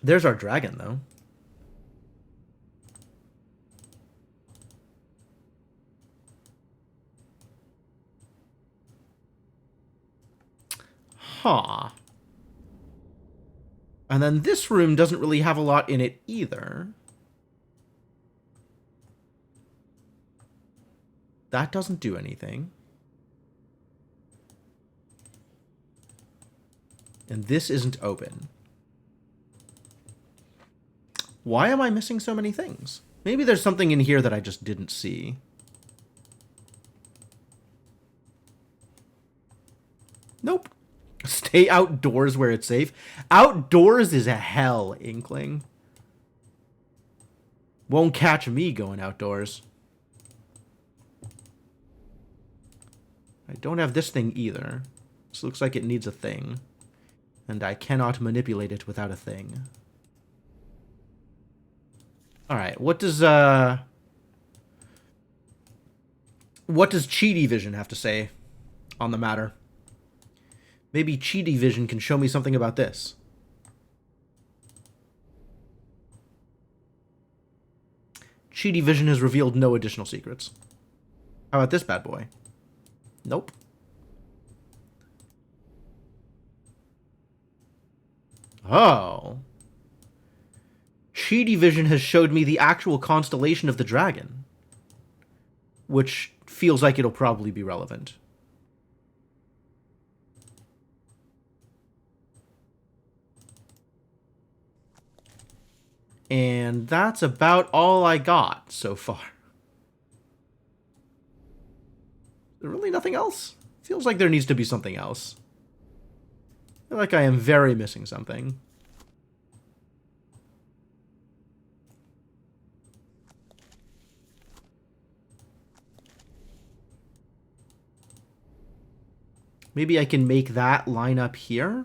[SPEAKER 1] There's our dragon, though. Huh. And then this room doesn't really have a lot in it either. That doesn't do anything. And this isn't open. Why am I missing so many things? Maybe there's something in here that I just didn't see. Nope. Stay outdoors where it's safe. Outdoors is a hell, Inkling. Won't catch me going outdoors. I don't have this thing either. This looks like it needs a thing. And I cannot manipulate it without a thing. Alright, what does Cheaty Vision have to say on the matter? Maybe Cheaty Vision can show me something about this. Cheaty Vision has revealed no additional secrets. How about this bad boy? Nope. Oh. Chi Division has showed me the actual constellation of the dragon, which feels like it'll probably be relevant. And that's about all I got so far. Really nothing else? Feels like there needs to be something else. I feel like I am very missing something. Maybe I can make that line up here?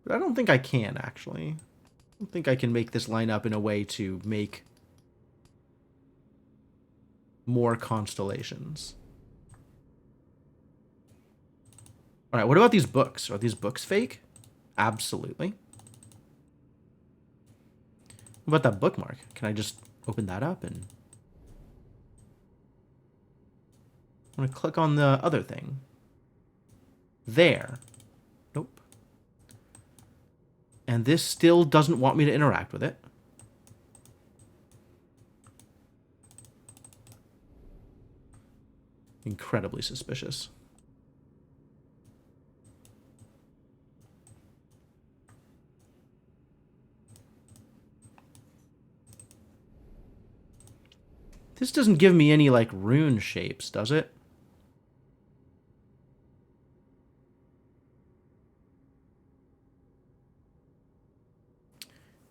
[SPEAKER 1] But I don't think I can, actually. I don't think I can make this line up in a way to make more constellations. Alright, what about these books? Are these books fake? Absolutely. What about that bookmark? Can I just open that up and... I'm gonna click on the other thing. There. Nope. And this still doesn't want me to interact with it. Incredibly suspicious. This doesn't give me any, like, rune shapes, does it?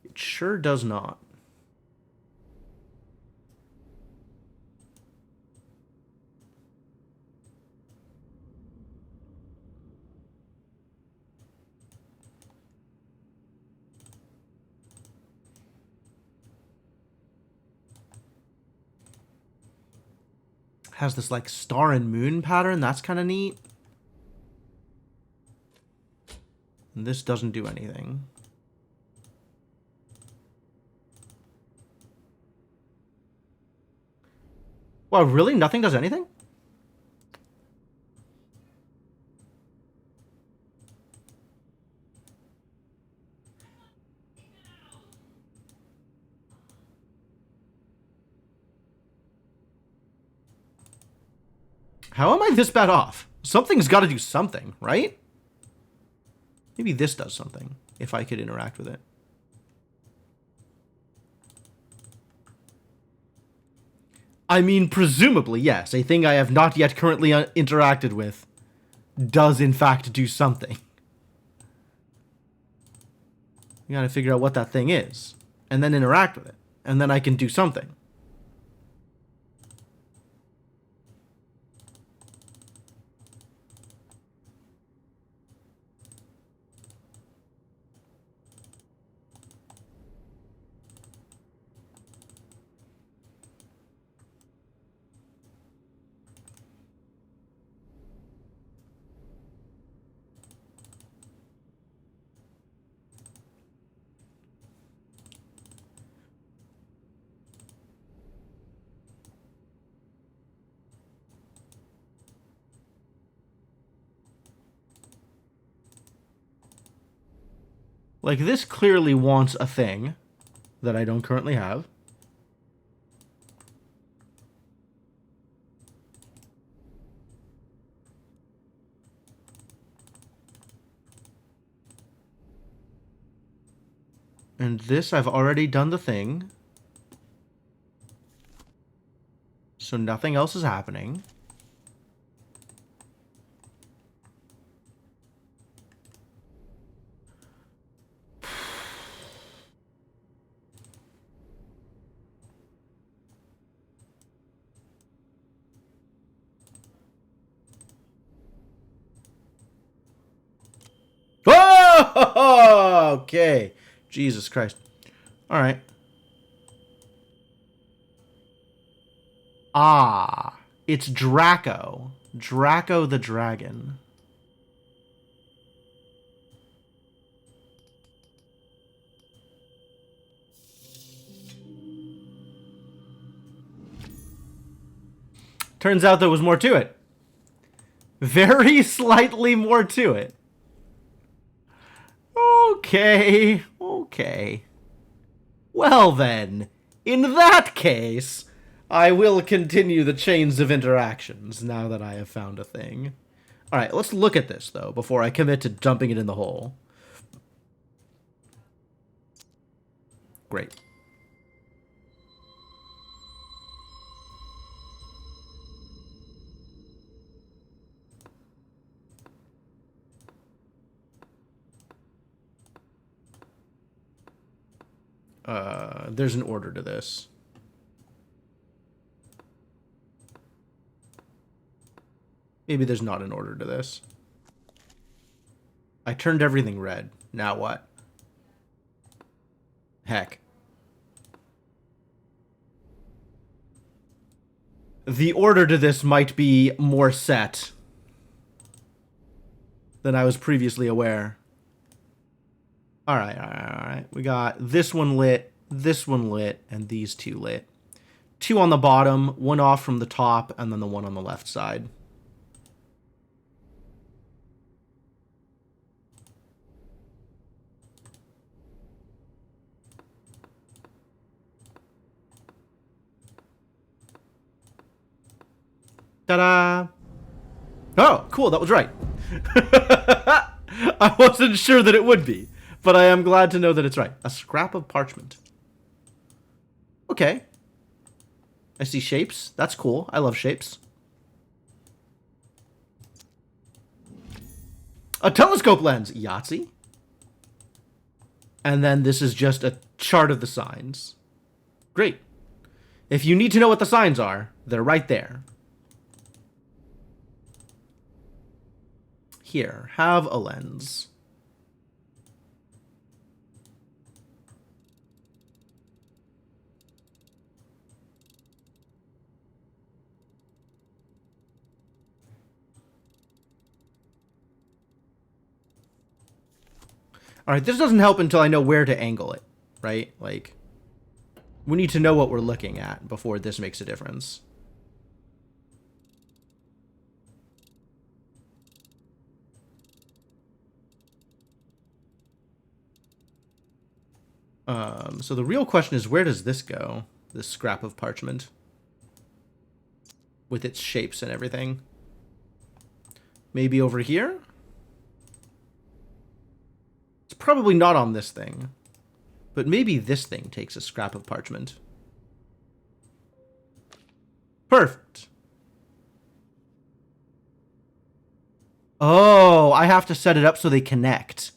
[SPEAKER 1] It sure does not. Has this, like, star and moon pattern. That's kind of neat. And this doesn't do anything. Wow, really? Nothing does anything? How am I this bad off? Something's got to do something, right? Maybe this does something, if I could interact with it. I mean, presumably, yes. A thing I have not yet currently interacted with does, in fact, do something. You gotta figure out what that thing is, and then interact with it, and then I can do something. Like, this clearly wants a thing that I don't currently have. And this, I've already done the thing. So nothing else is happening. Oh, okay. Jesus Christ. All right. Ah, it's Draco. Draco the dragon. Turns out there was more to it. Very slightly more to it. Okay. Okay. Well then, in that case, I will continue the chains of interactions now that I have found a thing. Alright, let's look at this, though, before I commit to dumping it in the hole. Great. There's an order to this. Maybe there's not an order to this. I turned everything red. Now what? Heck. The order to this might be more set than I was previously aware. Alright. We got this one lit, and these two lit. Two on the bottom, one off from the top, and then the one on the left side. Ta-da! Oh, cool, that was right. I wasn't sure that it would be, but I am glad to know that it's right. A scrap of parchment. Okay. I see shapes. That's cool. I love shapes. A telescope lens. Yahtzee. And then this is just a chart of the signs. Great. If you need to know what the signs are, they're right there. Here, have a lens. Alright, this doesn't help until I know where to angle it, right? Like, we need to know what we're looking at before this makes a difference. So the real question is, where does this go? This scrap of parchment. With its shapes and everything. Maybe over here? It's probably not on this thing. But maybe this thing takes a scrap of parchment. Perfect. Oh, I have to set it up so they connect.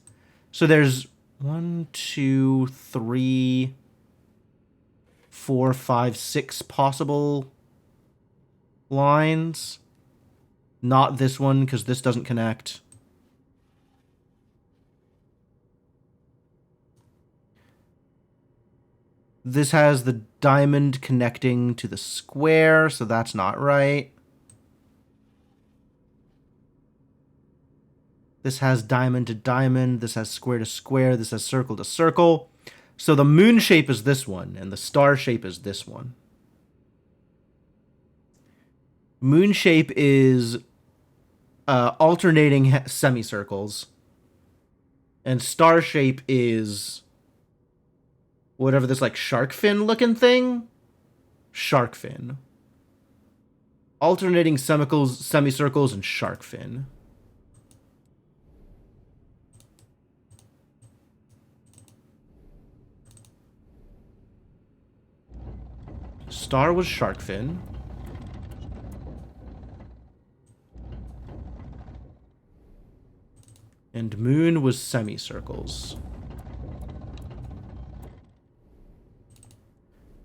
[SPEAKER 1] So there's 1, 2, 3, 4, 5, 6 possible lines. Not this one, because this doesn't connect. This has the diamond connecting to the square, so that's not right. This has diamond to diamond. This has square to square. This has circle to circle. So the moon shape is this one, and the star shape is this one. Moon shape is alternating semicircles. And star shape is whatever this, like, shark fin looking thing? Shark fin. Alternating semicircles, and shark fin. Star was shark fin. And moon was semicircles.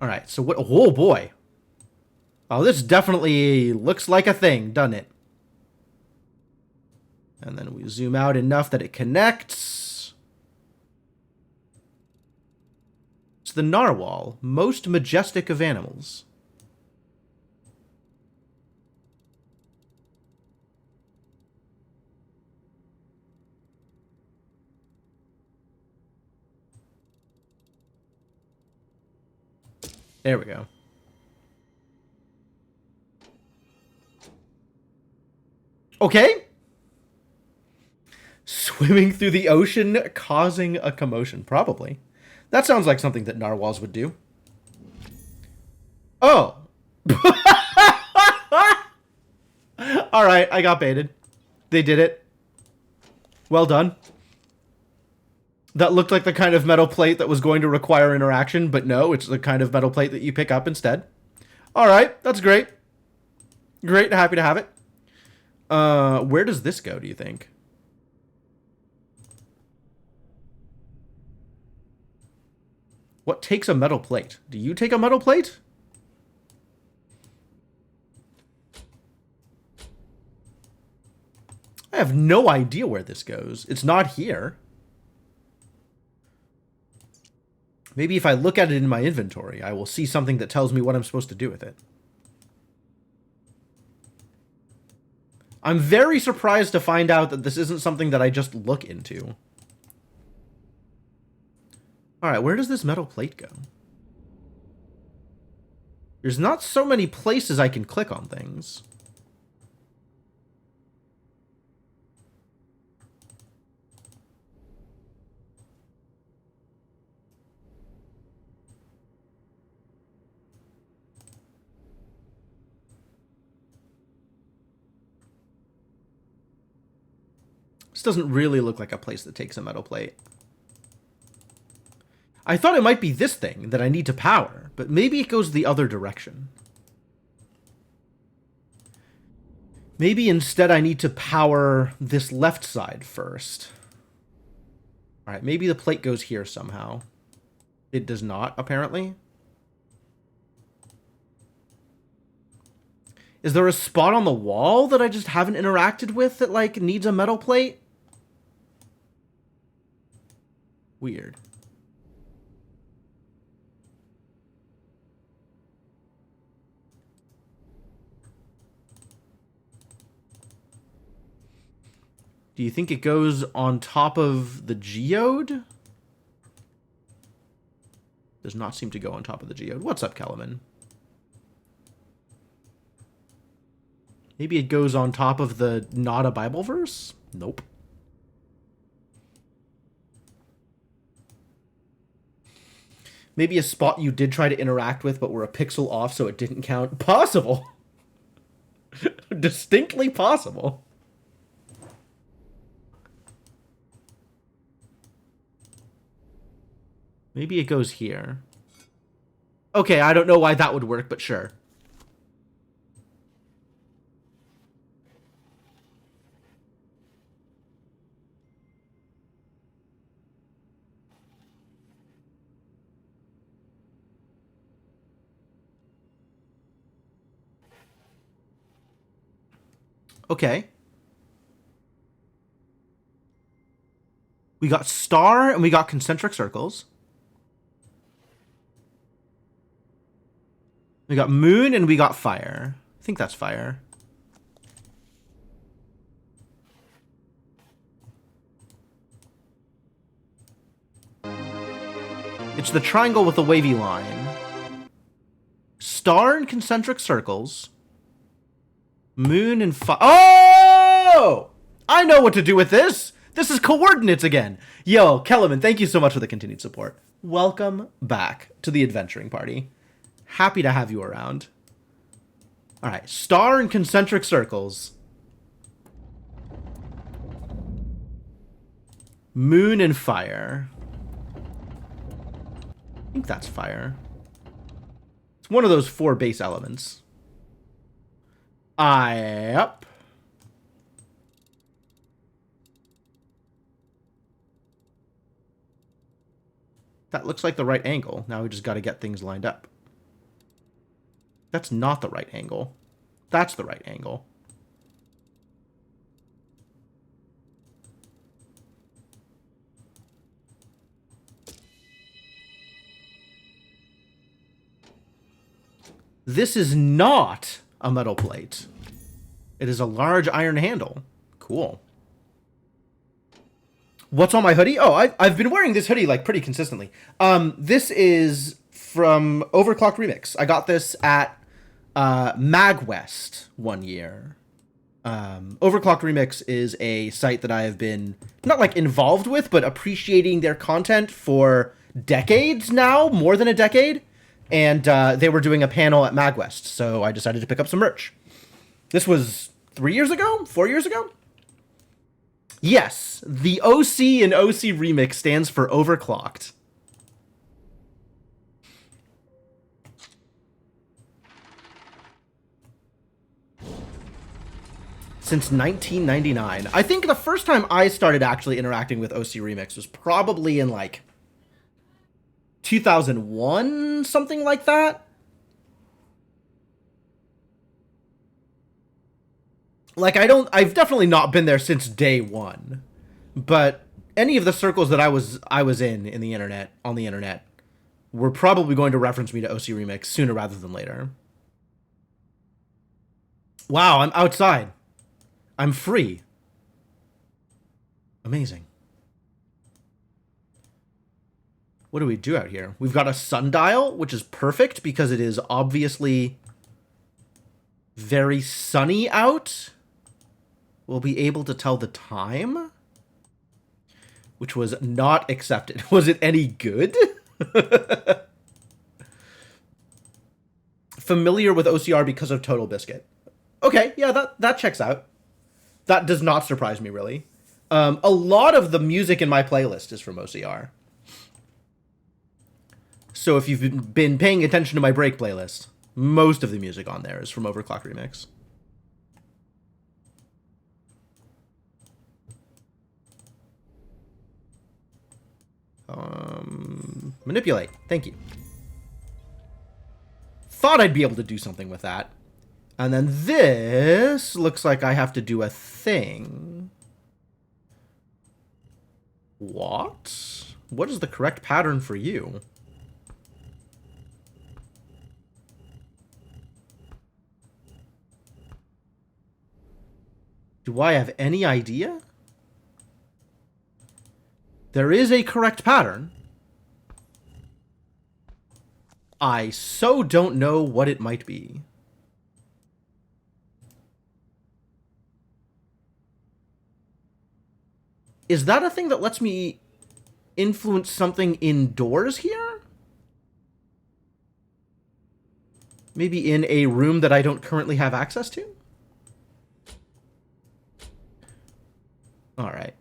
[SPEAKER 1] Alright, so what? Oh boy. Oh, this definitely looks like a thing, doesn't it? And then we zoom out enough that it connects. It's the narwhal, most majestic of animals. There we go. Okay. Sweet. Swimming through the ocean, causing a commotion. Probably. That sounds like something that narwhals would do. Oh. Alright, I got baited. They did it. Well done. That looked like the kind of metal plate that was going to require interaction, but no, it's the kind of metal plate that you pick up instead. Alright, that's great. Great, happy to have it. Where does this go, do you think? What takes a metal plate? Do you take a metal plate? I have no idea where this goes. It's not here. Maybe if I look at it in my inventory, I will see something that tells me what I'm supposed to do with it. I'm very surprised to find out that this isn't something that I just look into. Alright, where does this metal plate go? There's not so many places I can click on things. This doesn't really look like a place that takes a metal plate. I thought it might be this thing that I need to power, but maybe it goes the other direction. Maybe instead I need to power this left side first. Alright, maybe the plate goes here somehow. It does not, apparently. Is there a spot on the wall that I just haven't interacted with that, like, needs a metal plate? Weird. Do you think it goes on top of the geode? Does not seem to go on top of the geode. What's up, Kellerman? Maybe it goes on top of the not a Bible verse? Nope. Maybe a spot you did try to interact with but were a pixel off so it didn't count. Possible. Distinctly possible. Maybe it goes here. Okay, I don't know why that would work, but sure. Okay. We got star and we got concentric circles. We got moon and we got fire. I think that's fire. It's the triangle with the wavy line. Star and concentric circles. Moon and fire. Oh! I know what to do with this! This is coordinates again! Yo, Kellerman, thank you so much for the continued support. Welcome back to the adventuring party. Happy to have you around. Alright, star and concentric circles. Moon and fire. I think that's fire. It's one of those 4 base elements. Yep. That looks like the right angle. Now we just got to get things lined up. That's not the right angle. That's the right angle. This is not a metal plate. It is a large iron handle. Cool. What's on my hoodie? Oh, I've been wearing this hoodie like pretty consistently. This is from Overclock Remix. I got this at MagWest one year. Overclocked Remix is a site that I have been not like involved with, but appreciating their content for decades now, more than a decade. And they were doing a panel at MagWest, so I decided to pick up some merch. This was 3 years ago? 4 years ago? Yes, the OC in OC Remix stands for Overclocked. Since 1999. I think the first time I started actually interacting with OC Remix was probably in like 2001, something like that. Like I've definitely not been there since day one, but any of the circles that I was in the internet, on the internet, were probably going to reference me to OC Remix sooner rather than later. Wow, I'm outside. I'm free. Amazing. What do we do out here? We've got a sundial, which is perfect because it is obviously very sunny out. We'll be able to tell the time, which was not accepted. Was it any good? Familiar with OCR because of Total Biscuit. Okay, yeah, that checks out. That does not surprise me, really. A lot of the music in my playlist is from OCR. So if you've been paying attention to my break playlist, most of the music on there is from Overclock Remix. Manipulate. Thank you. Thought I'd be able to do something with that. And then this looks like I have to do a thing. What? What is the correct pattern for you? Do I have any idea? There is a correct pattern. I so don't know what it might be. Is that a thing that lets me influence something indoors here? Maybe in a room that I don't currently have access to? Alright.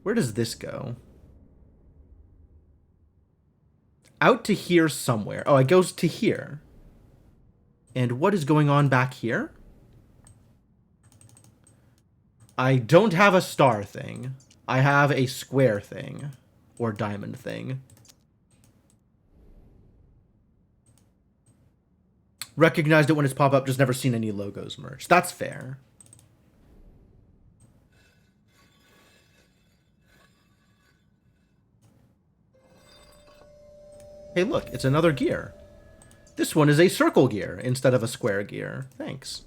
[SPEAKER 1] Where does this go? Out to here somewhere. Oh, it goes to here. And what is going on back here? I don't have a star thing. I have a square thing. Or diamond thing. Recognized it when it's pop up, just never seen any logos merged. That's fair. Hey, look, it's another gear. This one is a circle gear instead of a square gear. Thanks.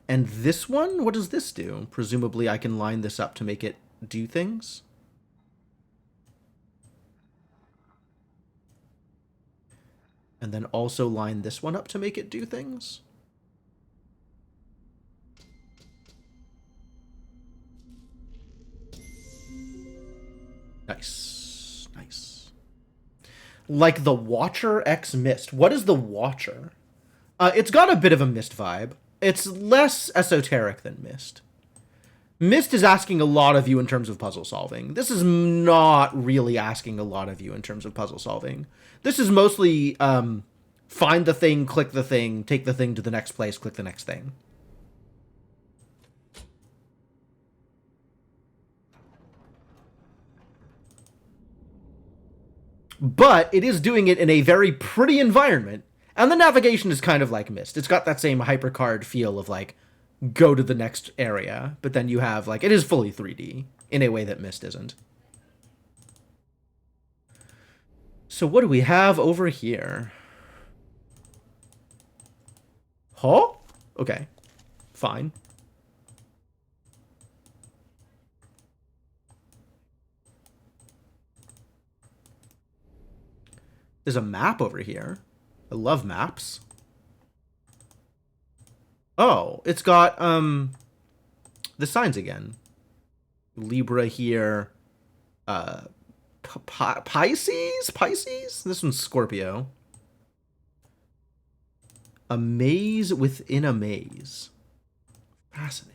[SPEAKER 1] And this one, what does this do? Presumably I can line this up to make it do things. And then also line this one up to make it do things. Nice. Nice. Like the Watcher X Mist. What is the Watcher? It's got a bit of a Mist vibe. It's less esoteric than Mist. Mist is asking a lot of you in terms of puzzle solving. This is not really asking a lot of you in terms of puzzle solving. This is mostly find the thing, click the thing, take the thing to the next place, click the next thing. But it is doing it in a very pretty environment. And the navigation is kind of like Myst. It's got that same HyperCard feel of, like, go to the next area. But then you have, like, it is fully 3D in a way that Myst isn't. So what do we have over here? Huh? Okay. Fine. There's a map over here. I love maps. Oh, it's got, the signs again. Libra here. Pisces? Pisces? This one's Scorpio. A maze within a maze. Fascinating.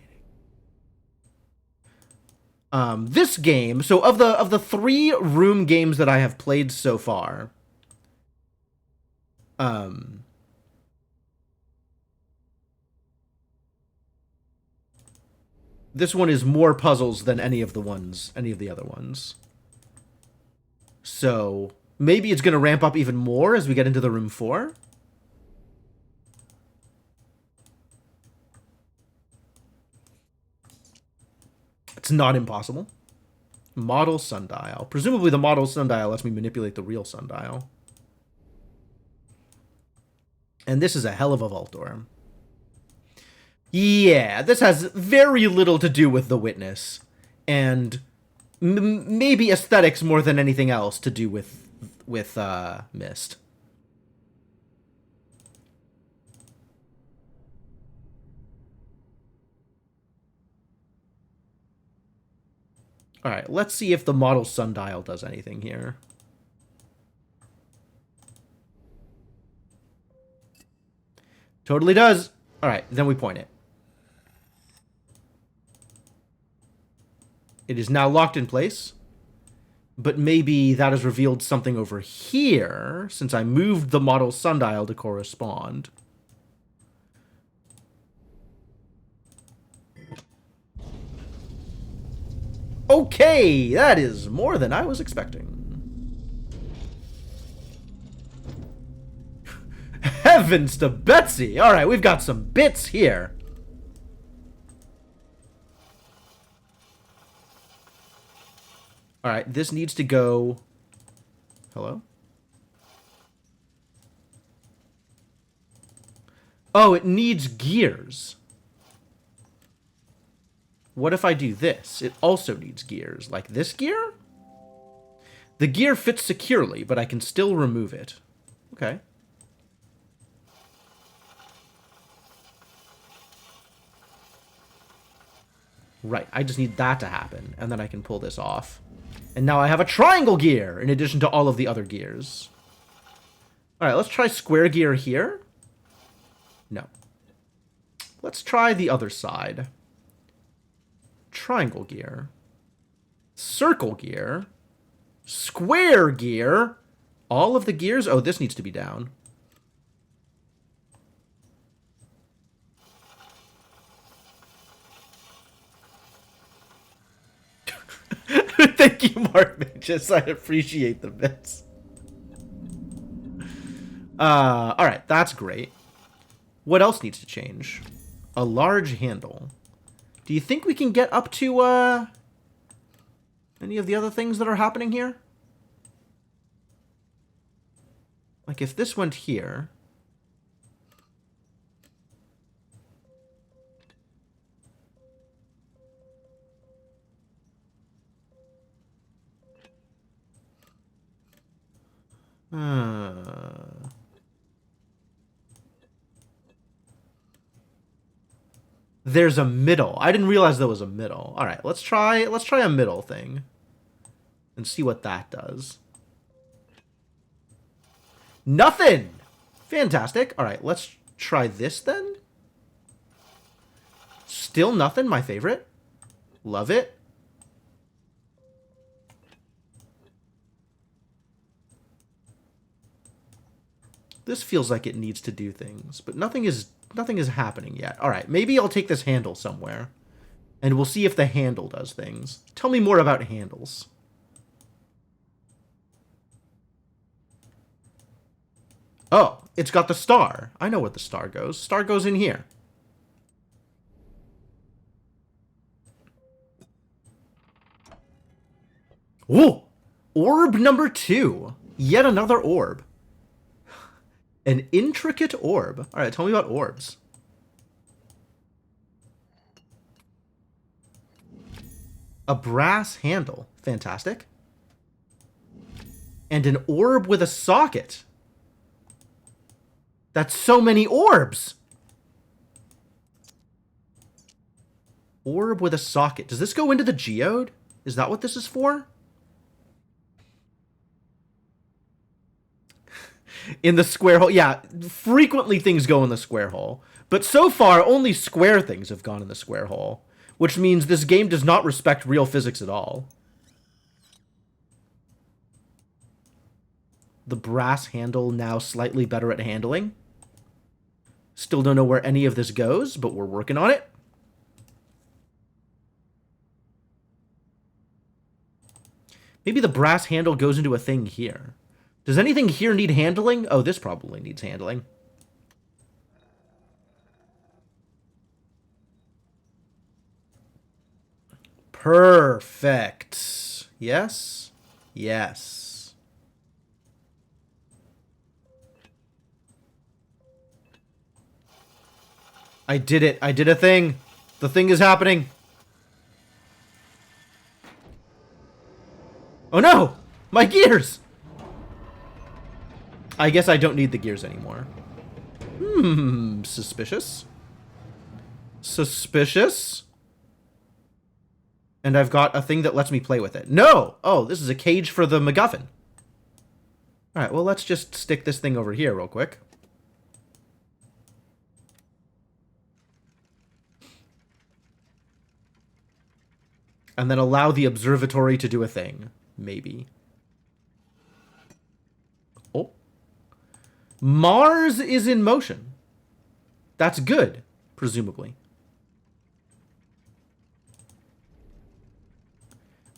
[SPEAKER 1] This game, so of the 3 room games that I have played so far, this one is more puzzles than any of the other ones. So maybe it's going to ramp up even more as we get into the room 4. It's not impossible. Model sundial. Presumably the model sundial lets me manipulate the real sundial. And this is a hell of a vault door. Yeah, this has very little to do with The Witness. And maybe aesthetics more than anything else to do with Myst. Alright, let's see if the model sundial does anything here. Totally does. Alright, then we point it. It is now locked in place. But maybe that has revealed something over here, since I moved the model sundial to correspond. Okay, that is more than I was expecting. Heavens to Betsy! Alright, we've got some bits here. Alright, this needs to go... Hello? Oh, it needs gears. What if I do this? It also needs gears. Like this gear? The gear fits securely, but I can still remove it. Okay. Right, I just need that to happen, and then I can pull this off. And now I have a triangle gear, in addition to all of the other gears. Alright, let's try square gear here. No. Let's try the other side. Triangle gear. Circle gear. Square gear. All of the gears? Oh, this needs to be down. Thank you, Mark Mages. I appreciate the bits. Alright, that's great. What else needs to change? A large handle. Do you think we can get up to, any of the other things that are happening here? Like, if this went here... There's a middle. I didn't realize there was a middle. All right, let's try a middle thing and see what that does. Nothing. Fantastic. All right, let's try this then. Still nothing. My favorite. Love it. This feels like it needs to do things, but nothing is happening yet. All right, maybe I'll take this handle somewhere, and we'll see if the handle does things. Tell me more about handles. Oh, it's got the star. I know where the star goes. Star goes in here. Ooh! Orb number 2. Yet another orb. An intricate orb. All right, tell me about orbs. A brass handle. Fantastic. And an orb with a socket. That's so many orbs. Orb with a socket. Does this go into the geode? Is that what this is for? In the square hole. Yeah, frequently things go in the square hole. But so far, only square things have gone in the square hole. Which means this game does not respect real physics at all. The brass handle now slightly better at handling. Still don't know where any of this goes, but we're working on it. Maybe the brass handle goes into a thing here. Does anything here need handling? Oh, this probably needs handling. Perfect. Yes. Yes. I did it. I did a thing. The thing is happening. Oh no! My gears! I guess I don't need the gears anymore. Suspicious. Suspicious. And I've got a thing that lets me play with it. No! Oh, this is a cage for the MacGuffin. Alright, well, let's just stick this thing over here real quick. And then allow the observatory to do a thing. Maybe. Oh. Mars is in motion. That's good, presumably.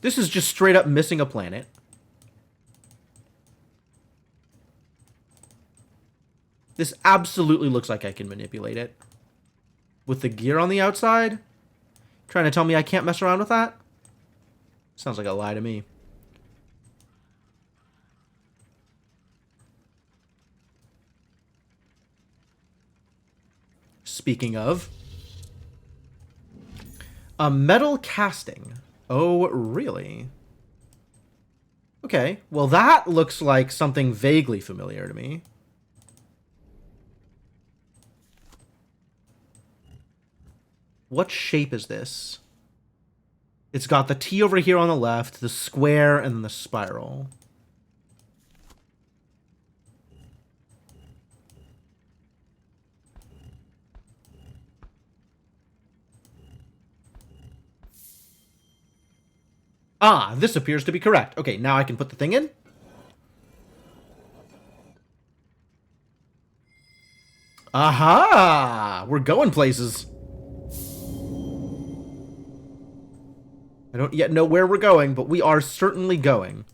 [SPEAKER 1] This is just straight up missing a planet. This absolutely looks like I can manipulate it. With the gear on the outside? Trying to tell me I can't mess around with that? Sounds like a lie to me. Speaking of, a metal casting. Oh, really? Okay, well that looks like something vaguely familiar to me. What shape is this? It's got the T over here on the left, the square, and the spiral. Ah, this appears to be correct. Okay, now I can put the thing in. Aha! We're going places. I don't yet know where we're going, but we are certainly going.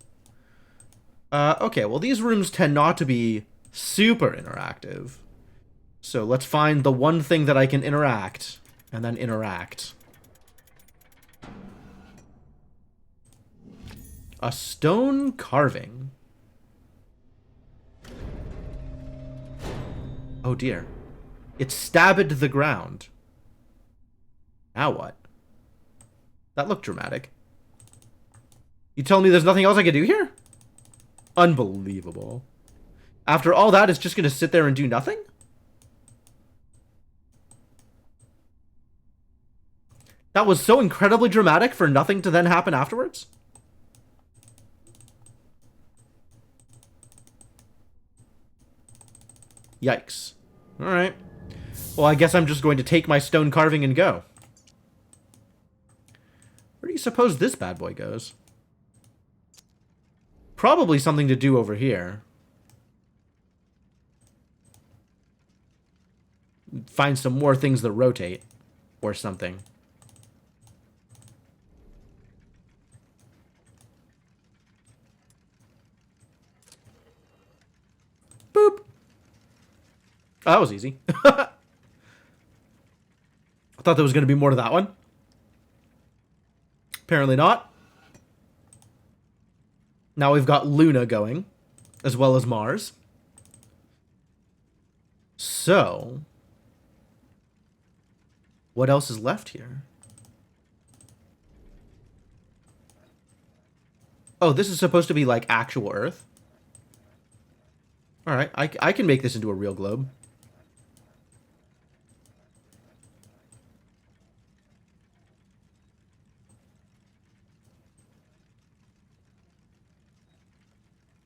[SPEAKER 1] Okay, well, these rooms tend not to be super interactive. So let's find the one thing that I can interact, and then interact. A stone carving. Oh dear. It stabbed the ground. Now what? That looked dramatic. You tell me there's nothing else I can do here? Unbelievable. After all that, it's just going to sit there and do nothing? That was so incredibly dramatic for nothing to then happen afterwards? Yikes. Alright. Well, I guess I'm just going to take my stone carving and go. Where do you suppose this bad boy goes? Probably something to do over here. Find some more things that rotate. Or something. Boop. Oh, that was easy. I thought there was going to be more to that one. Apparently not. Now we've got Luna going, as well as Mars. So, what else is left here? Oh, this is supposed to be like actual Earth. Alright, I can make this into a real globe.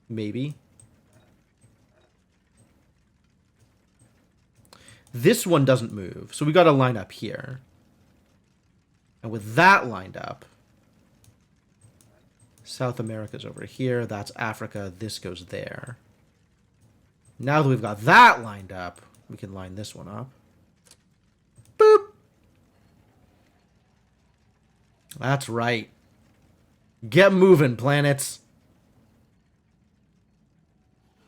[SPEAKER 1] Maybe. This one doesn't move, so we got to line up here. And with that lined up, South America's over here, that's Africa, this goes there. Now that we've got that lined up, we can line this one up. Boop! That's right. Get moving, planets.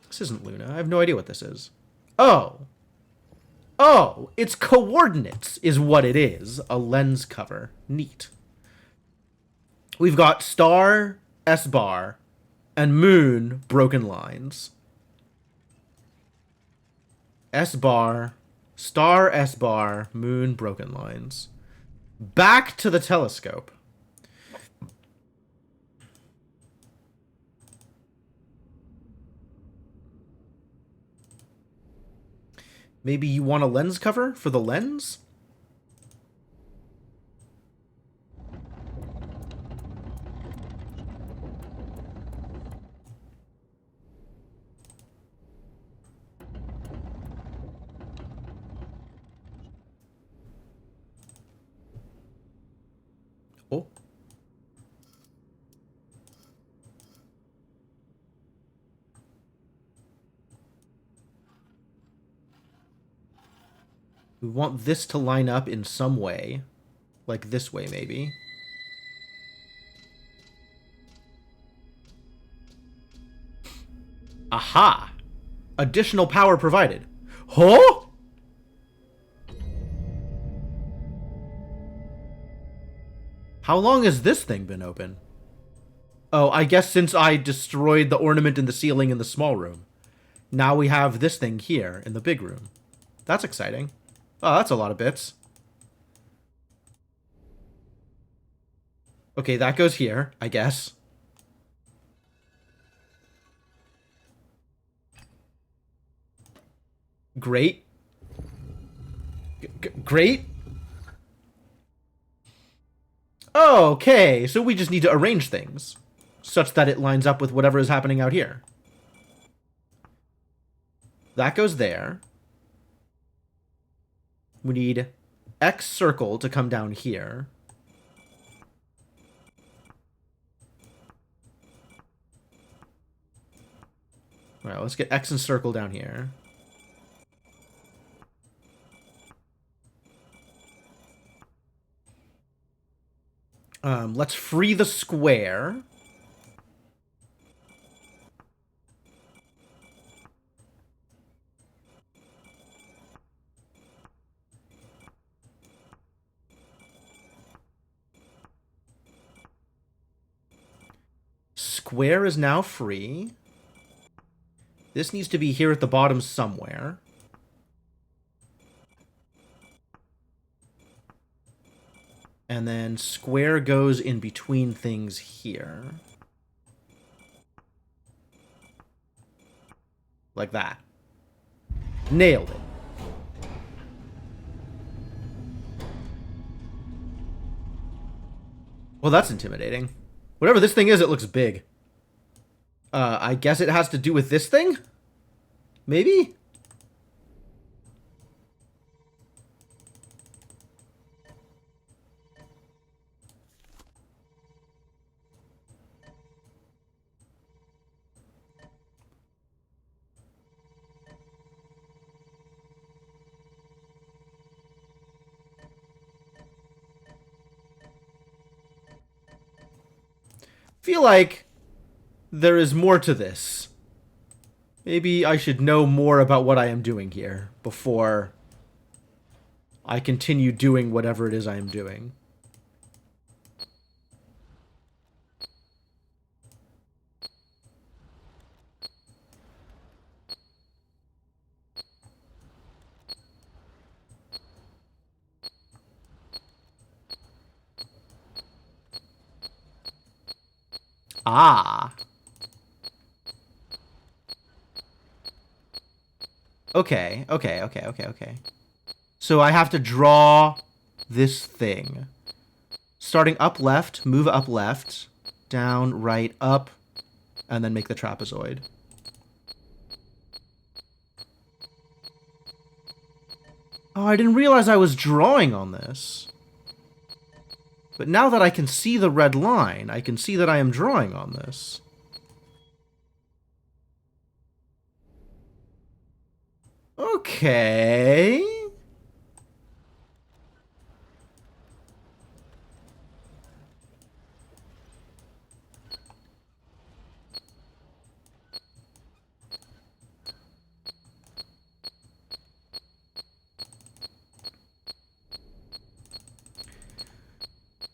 [SPEAKER 1] This isn't Luna. I have no idea what this is. Oh. Oh, it's coordinates is what it is. A lens cover. Neat. We've got star, S-bar, and moon broken lines. S-bar, star, S-bar, moon broken lines. Back to the telescope. Maybe you want a lens cover for the lens? Oh. We want this to line up in some way. Like this way, maybe. Aha! Additional power provided. Huh? How long has this thing been open? Oh, I guess since I destroyed the ornament in the ceiling in the small room. Now we have this thing here in the big room. That's exciting. Oh, that's a lot of bits. Okay, that goes here, I guess. Great. Great. Okay, so we just need to arrange things such that it lines up with whatever is happening out here. That goes there. We need X circle to come down here. All right, let's get X and circle down here. Let's free the square. Square is now free. This needs to be here at the bottom somewhere. And then square goes in between things here. Like that. Nailed it. Well, that's intimidating. Whatever this thing is, it looks big. I guess it has to do with this thing? Maybe? Feel like there is more to this. Maybe I should know more about what I am doing here before I continue doing whatever it is I am doing. Ah. Okay. So I have to draw this thing. Starting up left, move up left, down, right, up, and then make the trapezoid. Oh, I didn't realize I was drawing on this. But now that I can see the red line, I can see that I am drawing on this. Okay.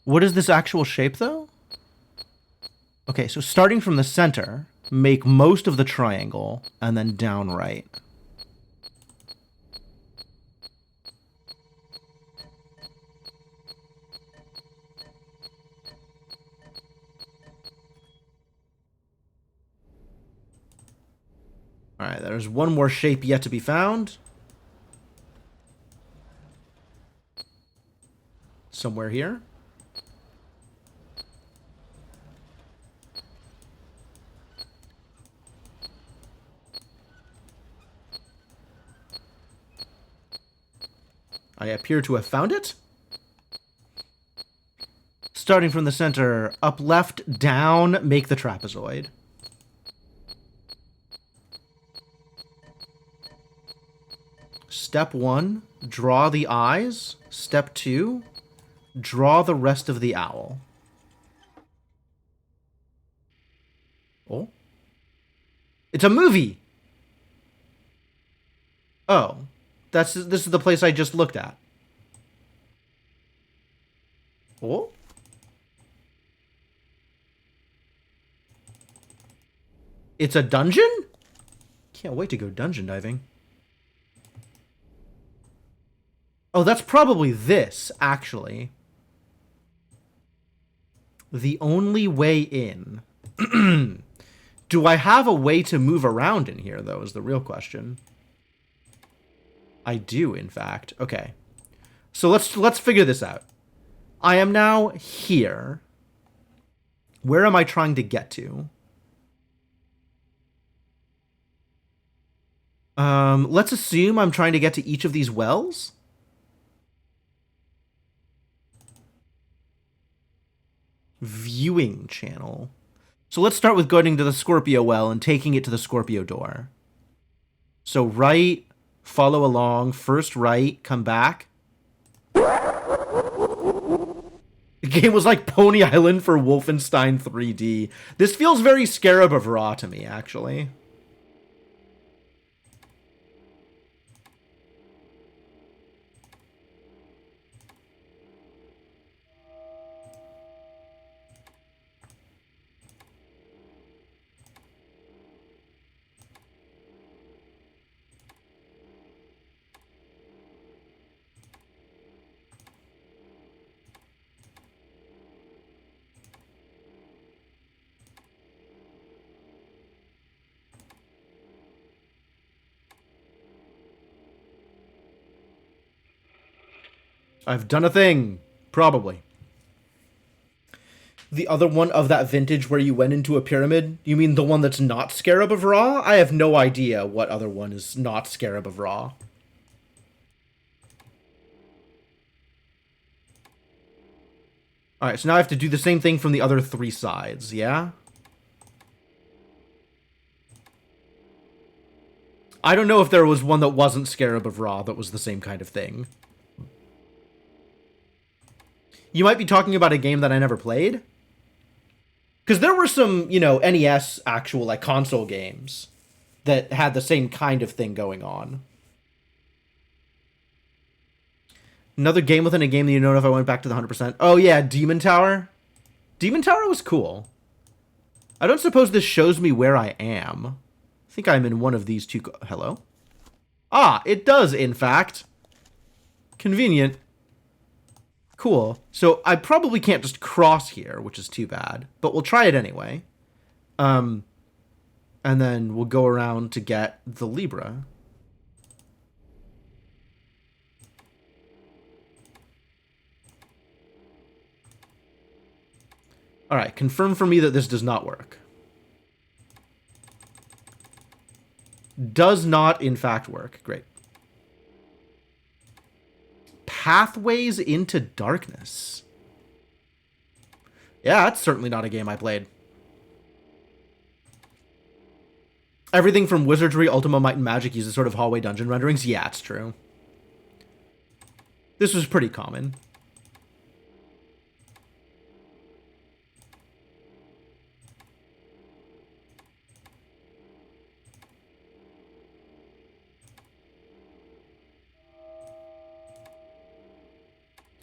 [SPEAKER 1] What is this actual shape, though? Okay, so starting from the center, make most of the triangle, and then down right. Alright, there's one more shape yet to be found. Somewhere here. I appear to have found it. Starting from the center, up, left, down, make the trapezoid. Step 1, draw the eyes. Step 2, draw the rest of the owl. Oh. It's a movie! Oh. This is the place I just looked at. Oh? It's a dungeon? Can't wait to go dungeon diving. Oh, that's probably this, actually. The only way in. Do I have a way to move around in here, though, is the real question. I do, in fact. Okay. So let's figure this out. I am now here. Where am I trying to get to? Let's assume I'm trying to get to each of these wells. Viewing channel. So let's start with going to the Scorpio well and taking it to the Scorpio door. So right... Follow along. First right. Come back. The game was like Pony Island for Wolfenstein 3D. This feels very Scarab of Ra to me, actually. I've done a thing. Probably. The other one of that vintage where you went into a pyramid? You mean the one that's not Scarab of Ra? I have no idea what other one is not Scarab of Ra. Alright, so now I have to do the same thing from the other 3 sides, yeah? I don't know if there was one that wasn't Scarab of Ra that was the same kind of thing. You might be talking about a game that I never played? Because there were some, you know, NES actual, like, console games that had the same kind of thing going on. Another game within a game that you know if I went back to the 100%. Oh, yeah, Demon Tower. Demon Tower was cool. I don't suppose this shows me where I am. I think I'm in one of these two... Hello? Ah, it does, in fact. Convenient. Cool. So I probably can't just cross here, which is too bad. But we'll try it anyway. And then we'll go around to get the Libra. Alright, confirm for me that this does not work. Does not, in fact, work. Great. Pathways into Darkness. Yeah, that's certainly not a game I played. Everything from Wizardry, Ultima, Might, and Magic uses sort of hallway dungeon renderings. Yeah, it's true. This was pretty common.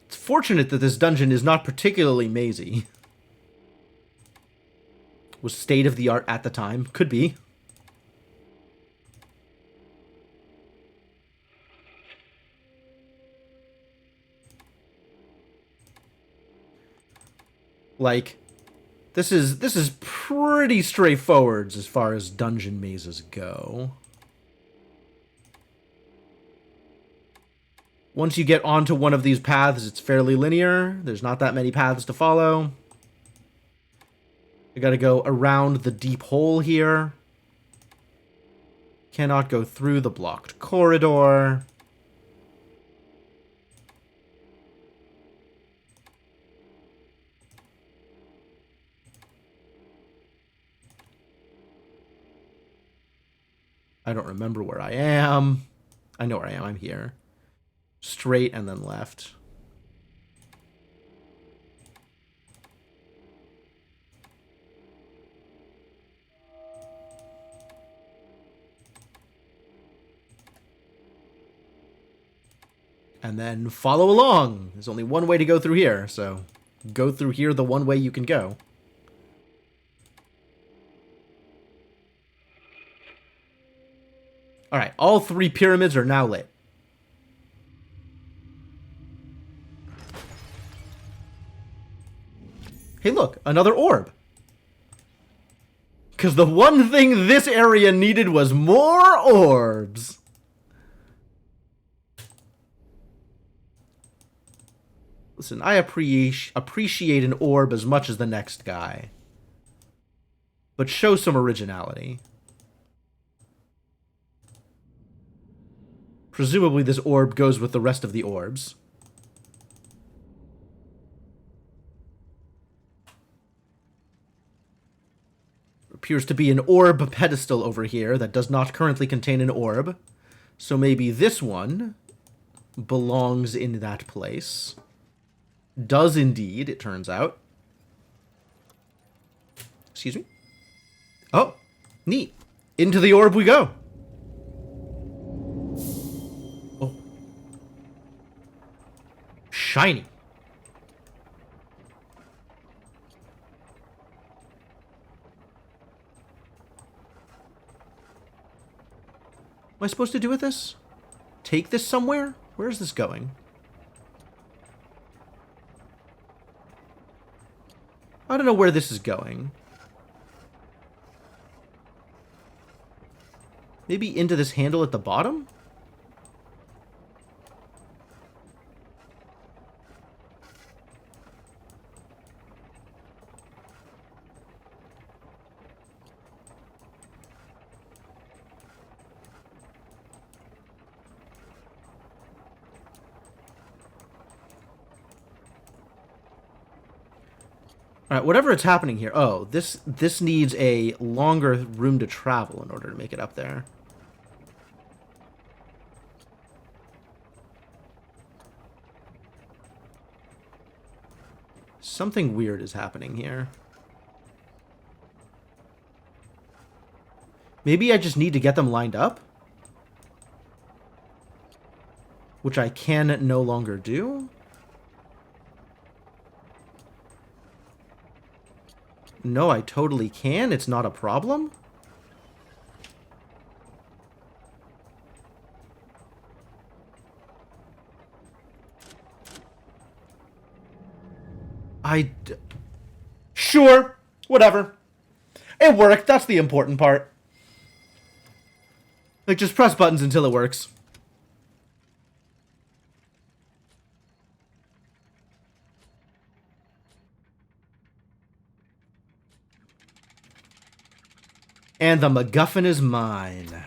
[SPEAKER 1] It's fortunate that this dungeon is not particularly mazy. Was state of the art at the time. Could be. Like, this is pretty straightforward as far as dungeon mazes go. Once you get onto one of these paths, it's fairly linear. There's not that many paths to follow. I gotta go around the deep hole here. Cannot go through the blocked corridor. I don't remember where I am. I know where I am. I'm here. Straight and then left. And then follow along. There's only one way to go through here, so go through here the one way you can go. Alright, all 3 pyramids are now lit. Hey look, another orb. Because the one thing this area needed was more orbs. Listen, I appreciate an orb as much as the next guy. But show some originality. Presumably this orb goes with the rest of the orbs. Appears to be an orb pedestal over here that does not currently contain an orb. So maybe this one belongs in that place. Does indeed, it turns out. Excuse me? Oh, neat. Into the orb we go. Oh. Shiny. What am I supposed to do with this? Take this somewhere? Where is this going? I don't know where this is going. Maybe into this handle at the bottom? Alright, whatever it's happening here. Oh, this needs a longer room to travel in order to make it up there. Something weird is happening here. Maybe I just need to get them lined up? Which I can no longer do? No, I totally can. It's not a problem. Sure. Whatever. It worked. That's the important part. Like, just press buttons until it works. And the MacGuffin is mine.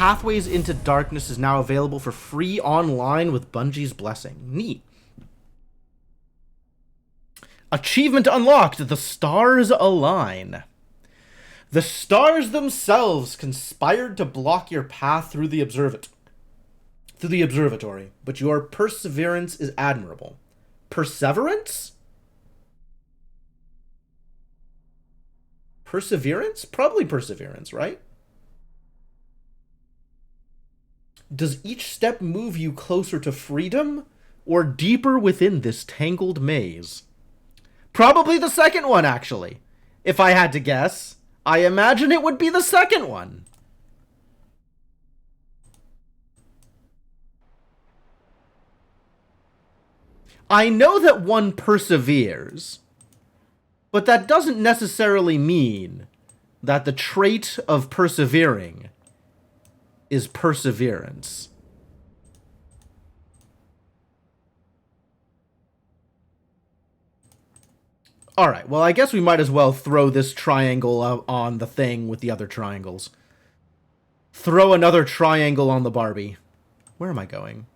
[SPEAKER 1] Pathways into Darkness is now available for free online with Bungie's blessing. Neat. Achievement unlocked. The stars align. The stars themselves conspired to block your path through the observatory, but your perseverance is admirable. Perseverance? Perseverance? Probably perseverance, right? Does each step move you closer to freedom or deeper within this tangled maze? Probably the second one, actually. If I had to guess, I imagine it would be the second one. I know that one perseveres, but that doesn't necessarily mean that the trait of persevering is perseverance. Alright, well, I guess we might as well throw this triangle on the thing with the other triangles. Throw another triangle on the Barbie. Where am I going?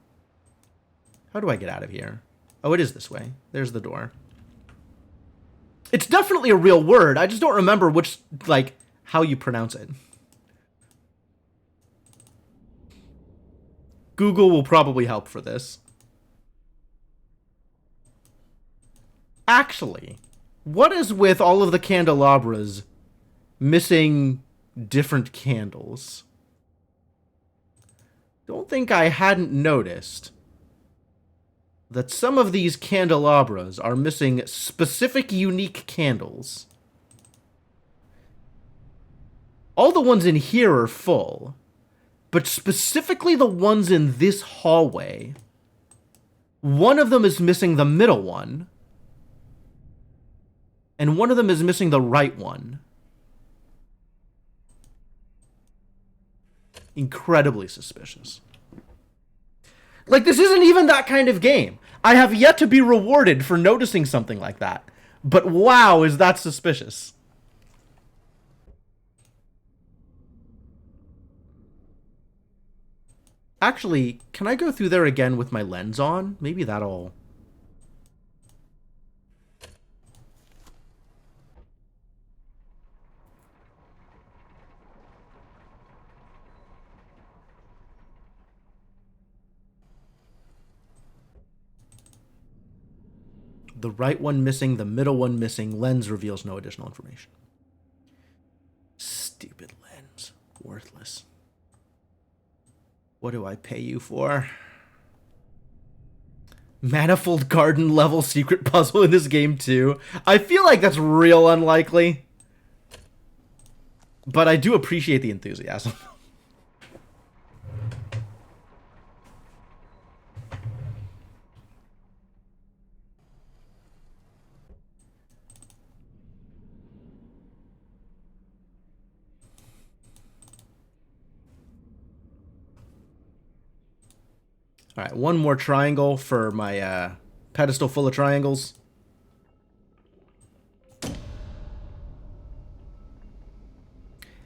[SPEAKER 1] How do I get out of here? Oh, it is this way. There's the door. It's definitely a real word. I just don't remember which, like, how you pronounce it. Google will probably help for this. Actually, what is with all of the candelabras missing different candles? Don't think I hadn't noticed that some of these candelabras are missing specific unique candles. All the ones in here are full, but specifically the ones in this hallway, one of them is missing the middle one, and one of them is missing the right one. Incredibly suspicious. Like, this isn't even that kind of game. I have yet to be rewarded for noticing something like that. But wow, is that suspicious. Actually, can I go through there again with my lens on? Maybe that'll... The right one missing, the middle one missing. Lens reveals no additional information. Stupid lens. Worthless. What do I pay you for? Manifold Garden level secret puzzle in this game too. I feel like that's real unlikely. But I do appreciate the enthusiasm. All right, one more triangle for my pedestal full of triangles.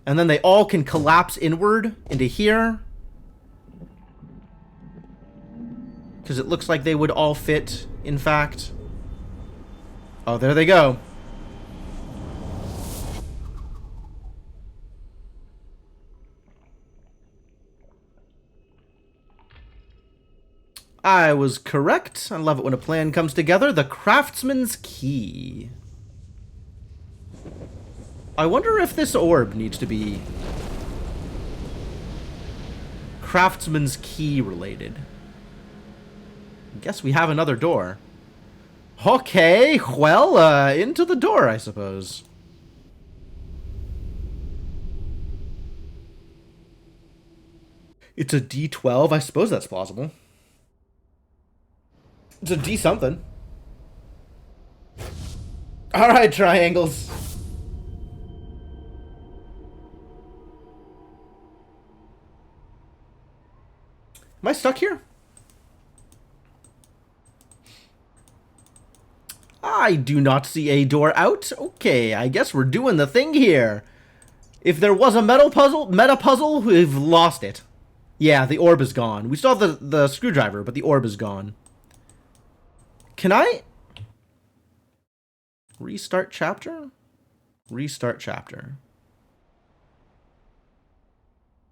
[SPEAKER 1] And then they all can collapse inward into here. Because it looks like they would all fit, in fact. Oh, there they go. I was correct. I love it when a plan comes together. The Craftsman's Key. I wonder if this orb needs to be Craftsman's Key related. I guess we have another door. Okay, well, into the door, I suppose. It's a D12. I suppose that's plausible. It's a D something. Alright, triangles. Am I stuck here? I do not see a door out. Okay, I guess we're doing the thing here. If there was a meta puzzle, we've lost it. Yeah, the orb is gone. We still have the screwdriver, but the orb is gone. Can I... Restart chapter? Restart chapter.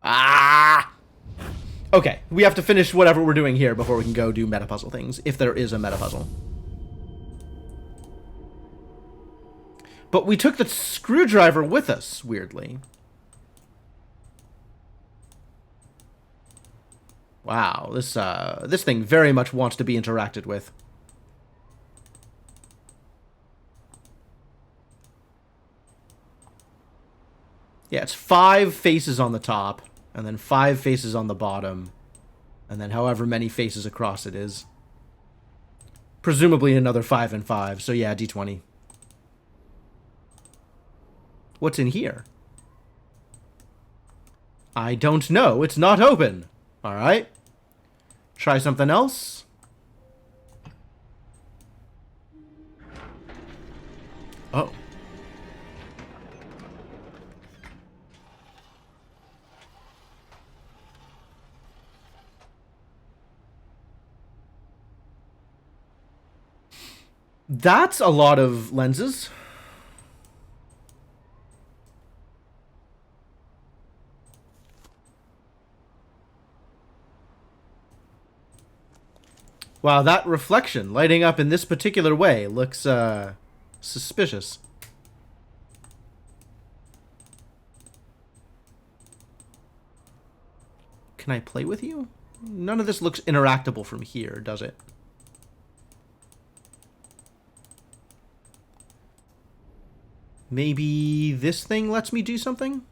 [SPEAKER 1] Ah! Okay, we have to finish whatever we're doing here before we can go do meta puzzle things, if there is a meta puzzle. But we took the screwdriver with us, weirdly. Wow, this thing very much wants to be interacted with. Yeah, it's 5 faces on the top, and then 5 faces on the bottom, and then however many faces across it is. Presumably another 5 and 5, so yeah, D20. What's in here? I don't know, it's not open. Alright. Try something else. Oh. That's a lot of lenses. Wow, that reflection lighting up in this particular way looks, suspicious. Can I play with you? None of this looks interactable from here, does it? Maybe this thing lets me do something?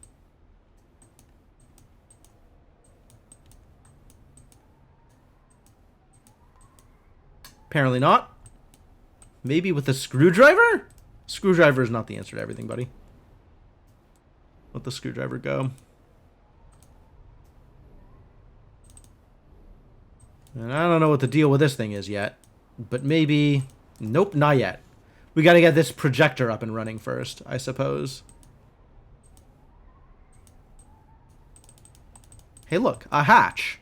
[SPEAKER 1] Apparently not. Maybe with a screwdriver? Screwdriver is not the answer to everything, buddy. Let the screwdriver go. And I don't know what the deal with this thing is yet. But maybe... Nope, not yet. We gotta get this projector up and running first, I suppose. Hey, look, a hatch.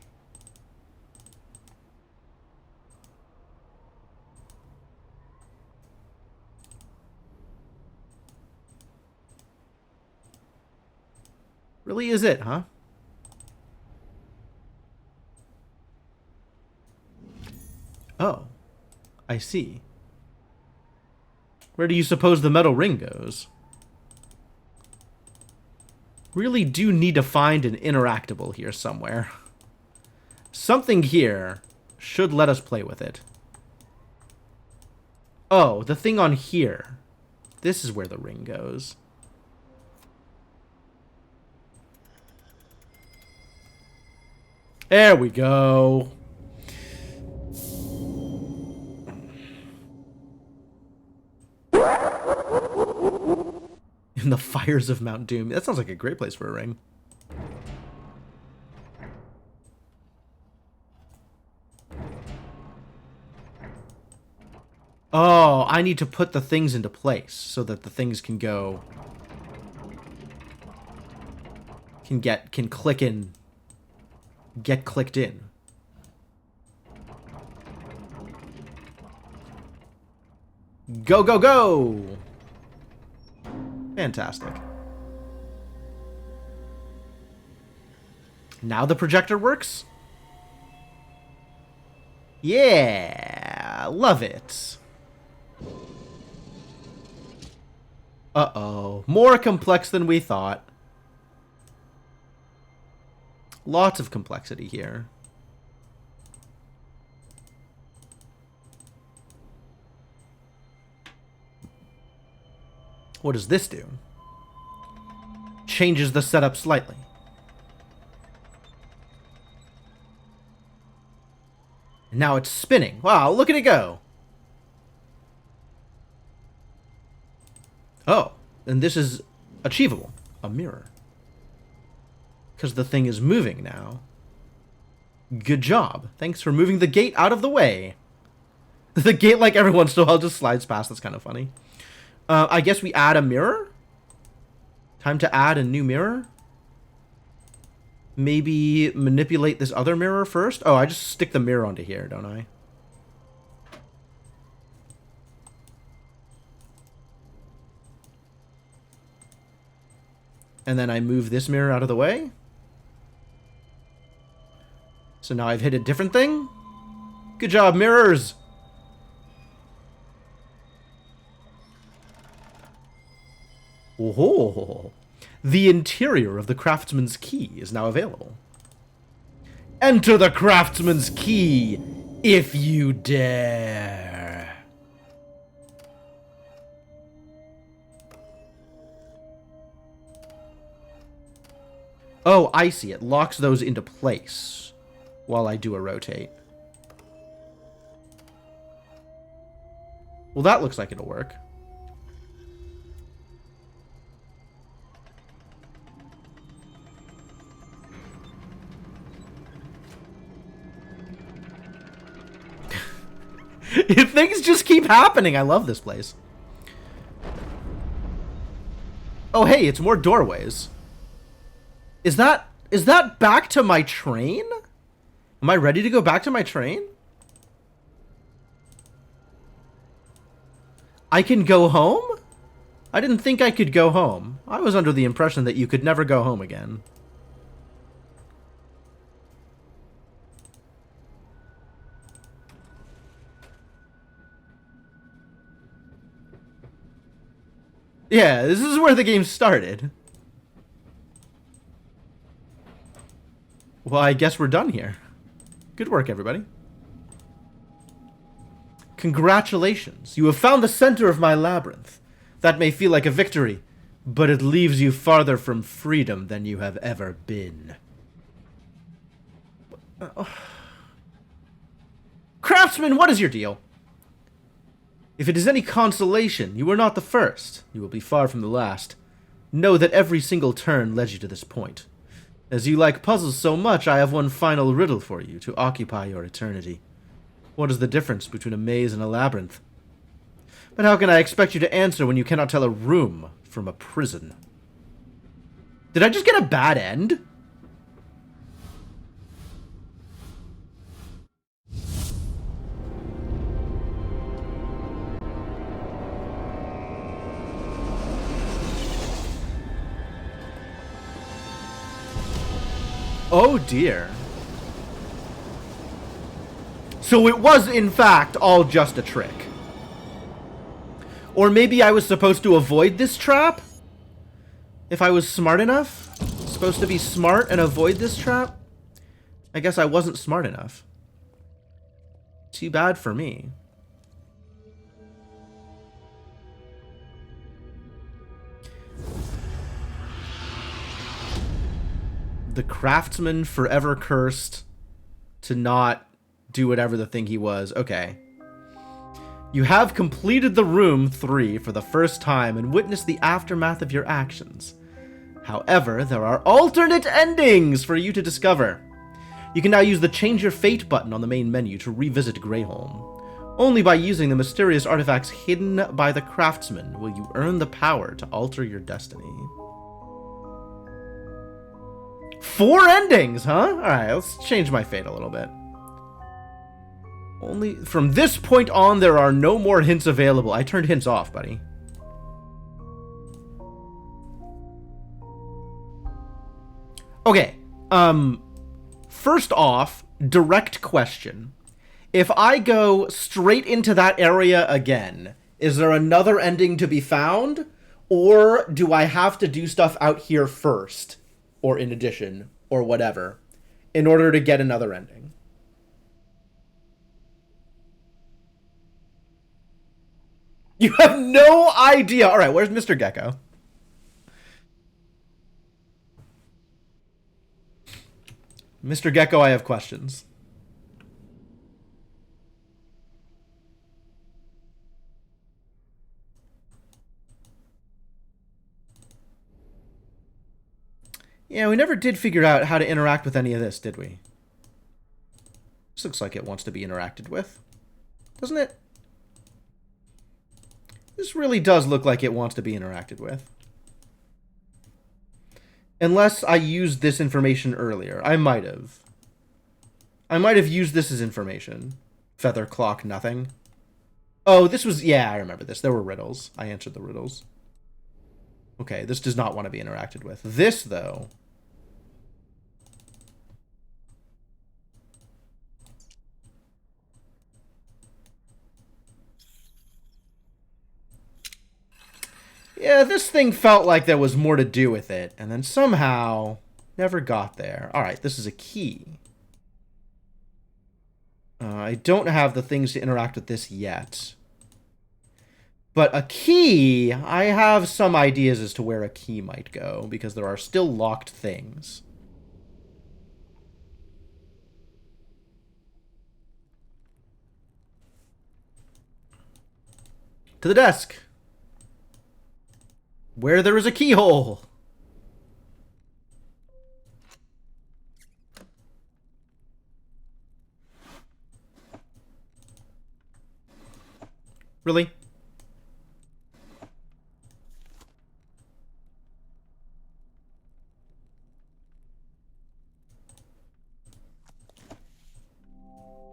[SPEAKER 1] Really is it, huh? Oh, I see. Where do you suppose the metal ring goes? Really do need to find an interactable here somewhere. Something here should let us play with it. Oh, the thing on here. This is where the ring goes. There we go. In the fires of Mount Doom. That sounds like a great place for a ring. Oh, I need to put the things into place so that the things can go... Can click in. Get clicked in. Go, go, go! Fantastic. Now the projector works? Yeah, love it. Uh-oh. More complex than we thought. Lots of complexity here. What does this do? Changes the setup slightly. And now it's spinning. Wow, look at it go. Oh, and this is achievable. A mirror. Because the thing is moving now. Good job. Thanks for moving the gate out of the way. The gate, like every once in a while, just slides past. That's kind of funny. I guess we add a mirror? Time to add a new mirror? Maybe manipulate this other mirror first? Oh, I just stick the mirror onto here, don't I? And then I move this mirror out of the way. So now I've hit a different thing. Good job, mirrors! Oh, the interior of the Craftsman's Key is now available. Enter the Craftsman's Key, if you dare. Oh, I see. It locks those into place while I do a rotate. Well, that looks like it'll work. Things just keep happening. I love this place. Oh, hey, it's more doorways. Is that back to my train? Am I ready to go back to my train? I can go home? I didn't think I could go home. I was under the impression that you could never go home again. Yeah, this is where the game started. Well, I guess we're done here. Good work, everybody. Congratulations. You have found the center of my labyrinth. That may feel like a victory, but it leaves you farther from freedom than you have ever been. Craftsman, what is your deal? If it is any consolation, you were not the first. You will be far from the last. Know that every single turn led you to this point. As you like puzzles so much, I have one final riddle for you to occupy your eternity. What is the difference between a maze and a labyrinth? But how can I expect you to answer when you cannot tell a room from a prison? Did I just get a bad end? Oh dear. So it was, in fact, all just a trick. Or maybe I was supposed to avoid this trap? If I was smart enough? Supposed to be smart and avoid this trap? I guess I wasn't smart enough. Too bad for me. The craftsman forever cursed to not do whatever the thing he was. Okay. You have completed the room 3 for the first time and witnessed the aftermath of your actions. However, there are alternate endings for you to discover. You can now use the Change Your Fate button on the main menu to revisit Greyholm. Only by using the mysterious artifacts hidden by the craftsman will you earn the power to alter your destiny. 4 endings, huh? Alright, let's change my fate a little bit. Only from this point on, there are no more hints available. I turned hints off, buddy. Okay, first off, direct question. If I go straight into that area again, is there another ending to be found? Or do I have to do stuff out here first? Or in addition, or whatever, in order to get another ending? You have no idea. All right, where's Mr. Gecko? Mr. Gecko, I have questions. Yeah, we never did figure out how to interact with any of this, did we? This looks like it wants to be interacted with. Doesn't it? This really does look like it wants to be interacted with. Unless I used this information earlier. I might have. I might have used this as information. Feather clock, nothing. Oh, this was... Yeah, I remember this. There were riddles. I answered the riddles. Okay, this does not want to be interacted with. This, though... Yeah, this thing felt like there was more to do with it, and then somehow never got there. Alright, this is a key. I don't have the things to interact with this yet. But a key, I have some ideas as to where a key might go, because there are still locked things. To the desk! Where there is a keyhole! Really?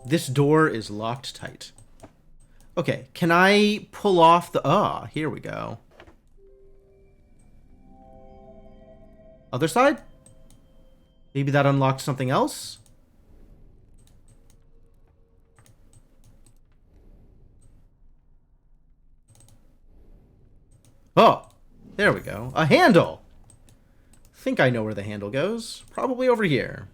[SPEAKER 1] This door is locked tight. Okay, can I pull off the... Ah, here we go. Other side? Maybe that unlocked something else? Oh, there we go. A handle! Think I know where the handle goes. Probably over here.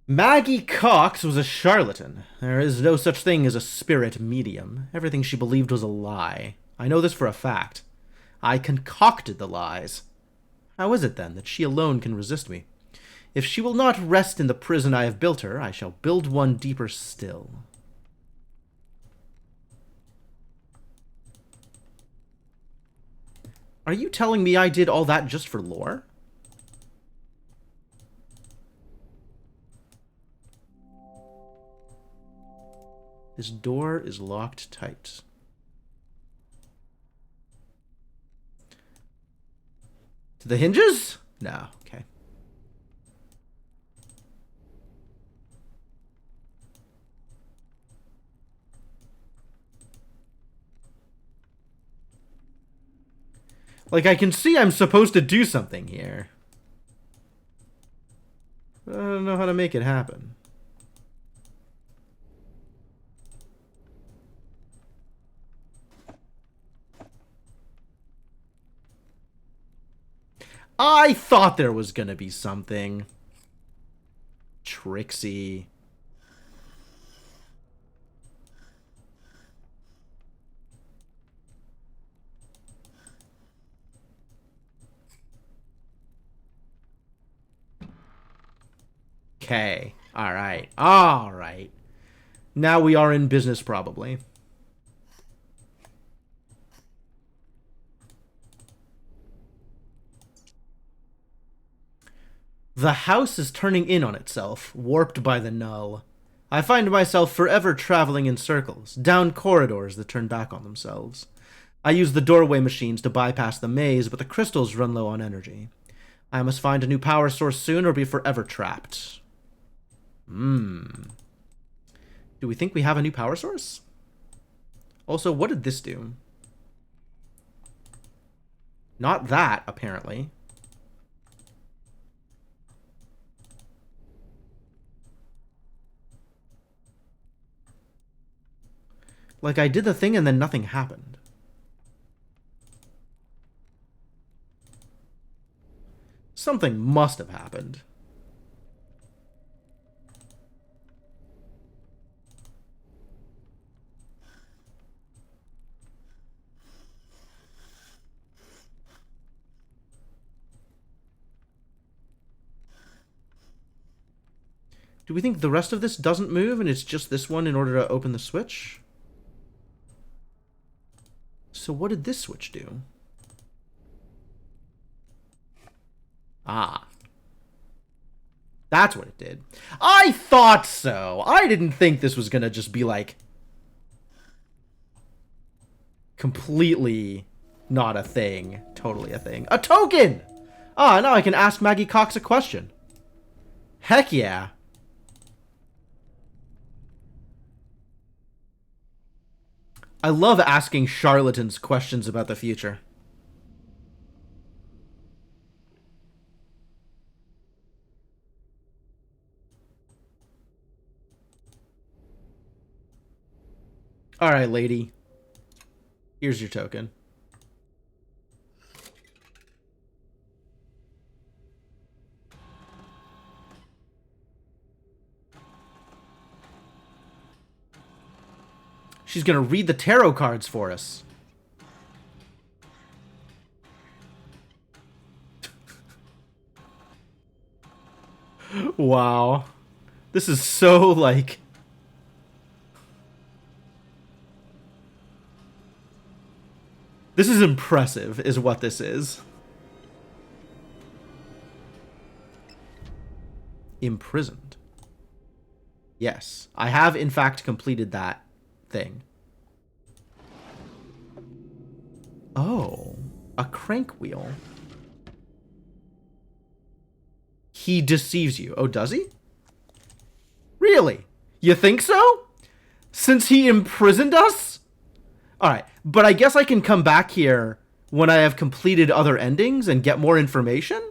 [SPEAKER 1] Maggie Cox was a charlatan. There is no such thing as a spirit medium. Everything she believed was a lie. I know this for a fact. I concocted the lies. How is it, then, that she alone can resist me? If she will not rest in the prison I have built her, I shall build one deeper still. Are you telling me I did all that just for lore? This door is locked tight. To the hinges? No, okay. Like, I can see I'm supposed to do something here. I don't know how to make it happen. I thought there was gonna be something. Trixie. Okay. Alright. Alright. Now we are in business, probably. The house is turning in on itself, warped by the null. I find myself forever traveling in circles, down corridors that turn back on themselves. I use the doorway machines to bypass the maze, but the crystals run low on energy. I must find a new power source soon or be forever trapped. Do we think we have a new power source? Also, what did this do? Not that, apparently. Like, I did the thing and then nothing happened. Something must have happened. Do we think the rest of this doesn't move and it's just this one in order to open the switch? So what did this switch do? Ah. That's what it did. I thought so. I didn't think this was gonna just be like... Completely not a thing. Totally a thing. A token! Ah, now I can ask Maggie Cox a question. Heck yeah. I love asking charlatans questions about the future. Alright, lady. Here's your token. She's gonna read the tarot cards for us. Wow. This is so, like... This is impressive, is what this is. Imprisoned. Yes, I have, in fact, completed that thing. Oh, a crank wheel. He deceives you. Oh, does he? Really? You think so? Since he imprisoned us? Alright, but I guess I can come back here when I have completed other endings and get more information?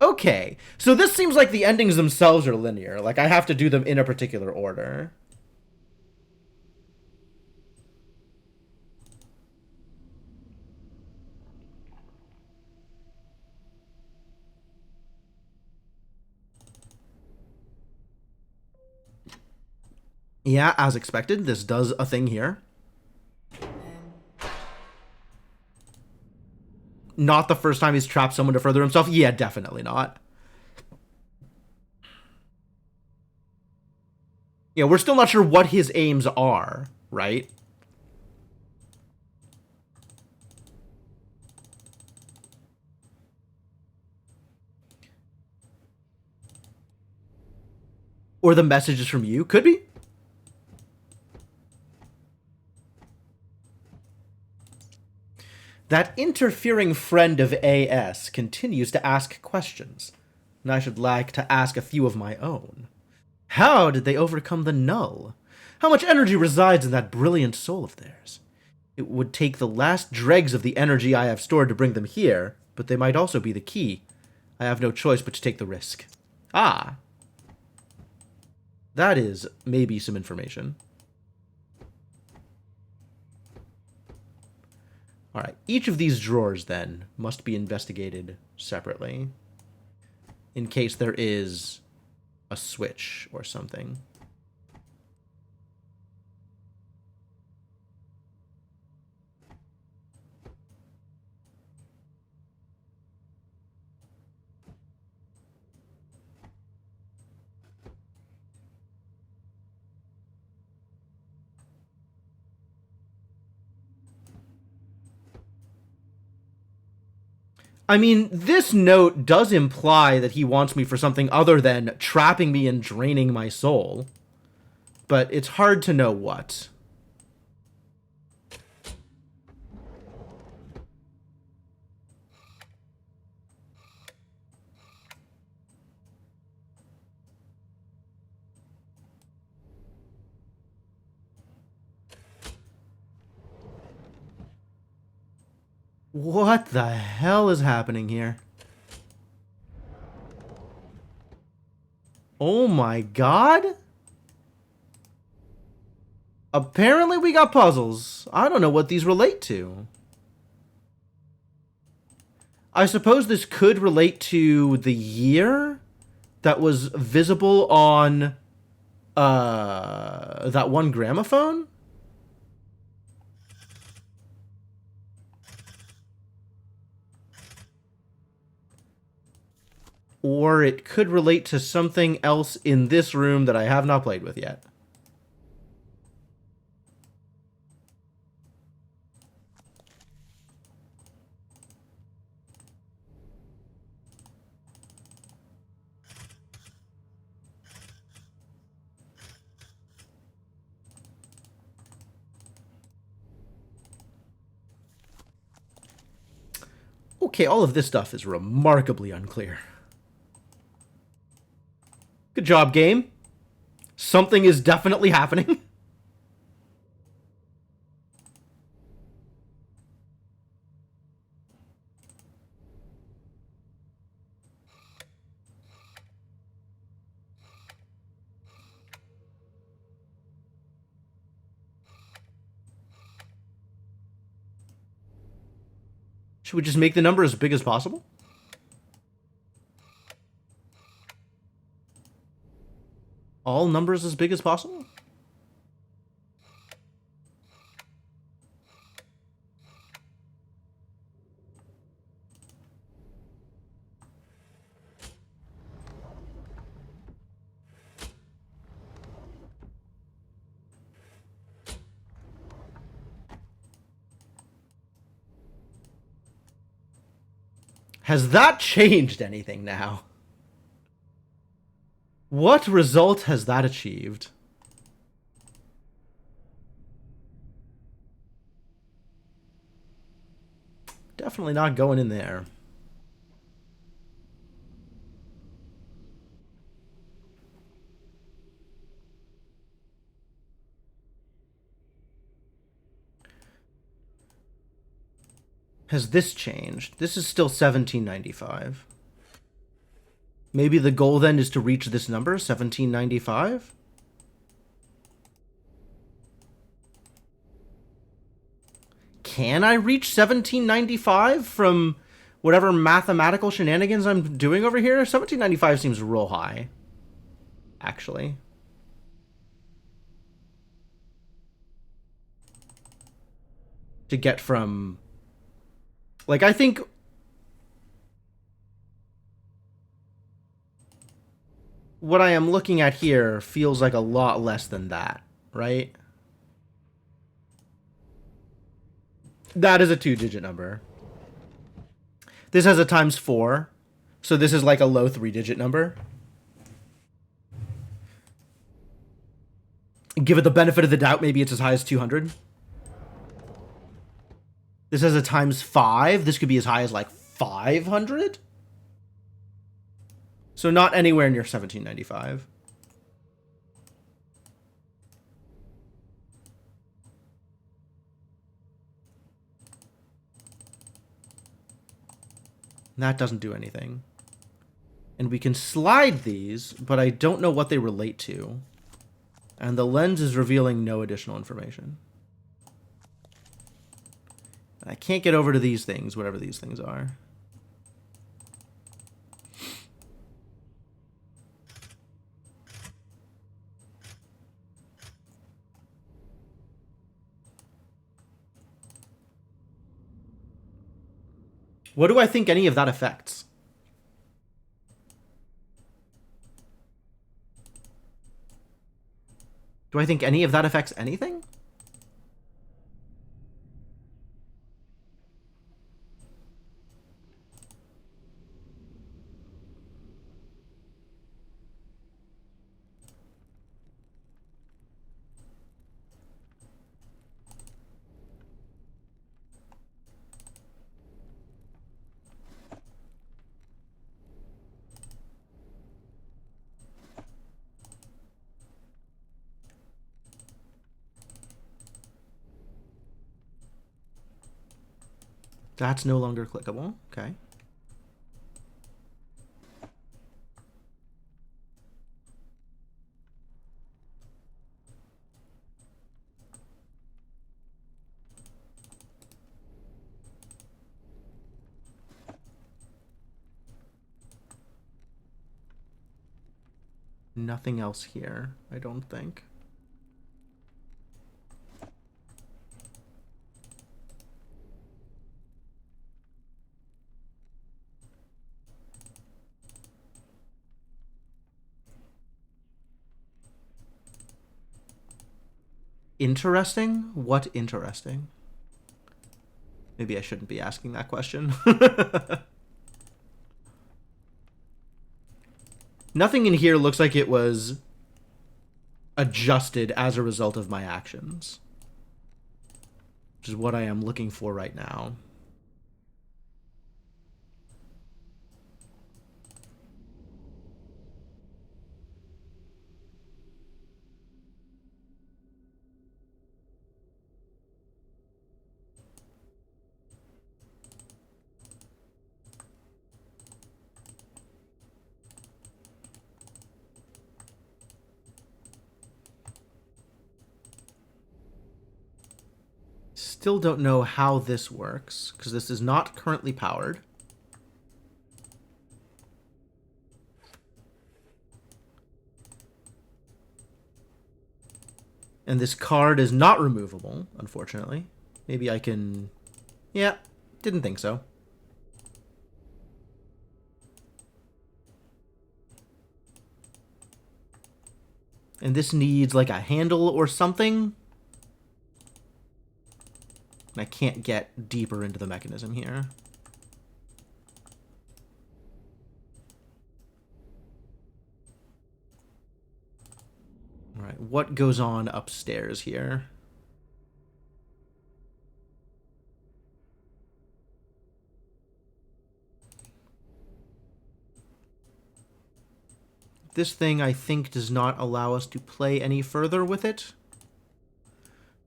[SPEAKER 1] Okay, so this seems like the endings themselves are linear. Like, I have to do them in a particular order. Yeah, as expected, this does a thing here. Not the first time he's trapped someone to further himself? Yeah, definitely not. Yeah, we're still not sure what his aims are, right? Or the message is from you? Could be. That interfering friend of AS continues to ask questions, and I should like to ask a few of my own. How did they overcome the null? How much energy resides in that brilliant soul of theirs? It would take the last dregs of the energy I have stored to bring them here, but they might also be the key. I have no choice but to take the risk. Ah. That is maybe some information. Alright, each of these drawers, then, must be investigated separately. In case there is a switch or something. I mean, this note does imply that he wants me for something other than trapping me and draining my soul. But it's hard to know what. What the hell is happening here? Oh my god? Apparently we got puzzles. I don't know what these relate to. I suppose this could relate to the year that was visible on that one gramophone? Or it could relate to something else in this room that I have not played with yet. Okay, all of this stuff is remarkably unclear. Good job, game. Something is definitely happening. Should we just make the number as big as possible? All numbers as big as possible? Has that changed anything now? What result has that achieved? Definitely not going in there. Has this changed? This is still 1795. Maybe the goal then is to reach this number, 1795? Can I reach 1795 from whatever mathematical shenanigans I'm doing over here? 1795 seems real high, actually. To get from... Like, I think... What I am looking at here feels like a lot less than that, right? That is a 2-digit number. This has a times 4, so this is like a low 3-digit number. Give it the benefit of the doubt, maybe it's as high as 200. This has a times 5. This could be as high as like 500. So not anywhere near 1795. That doesn't do anything. And we can slide these, but I don't know what they relate to. And the lens is revealing no additional information. I can't get over to these things, whatever these things are. What do I think any of that affects? Do I think any of that affects anything? That's no longer clickable. Okay. Nothing else here, I don't think. Interesting? What interesting? Maybe I shouldn't be asking that question. Nothing in here looks like it was adjusted as a result of my actions, which is what I am looking for right now. Still don't know how this works, because this is not currently powered. And this card is not removable, unfortunately. Maybe I can... Yeah, didn't think so. And this needs like a handle or something. I can't get deeper into the mechanism here. All right, what goes on upstairs here? This thing, I think, does not allow us to play any further with it.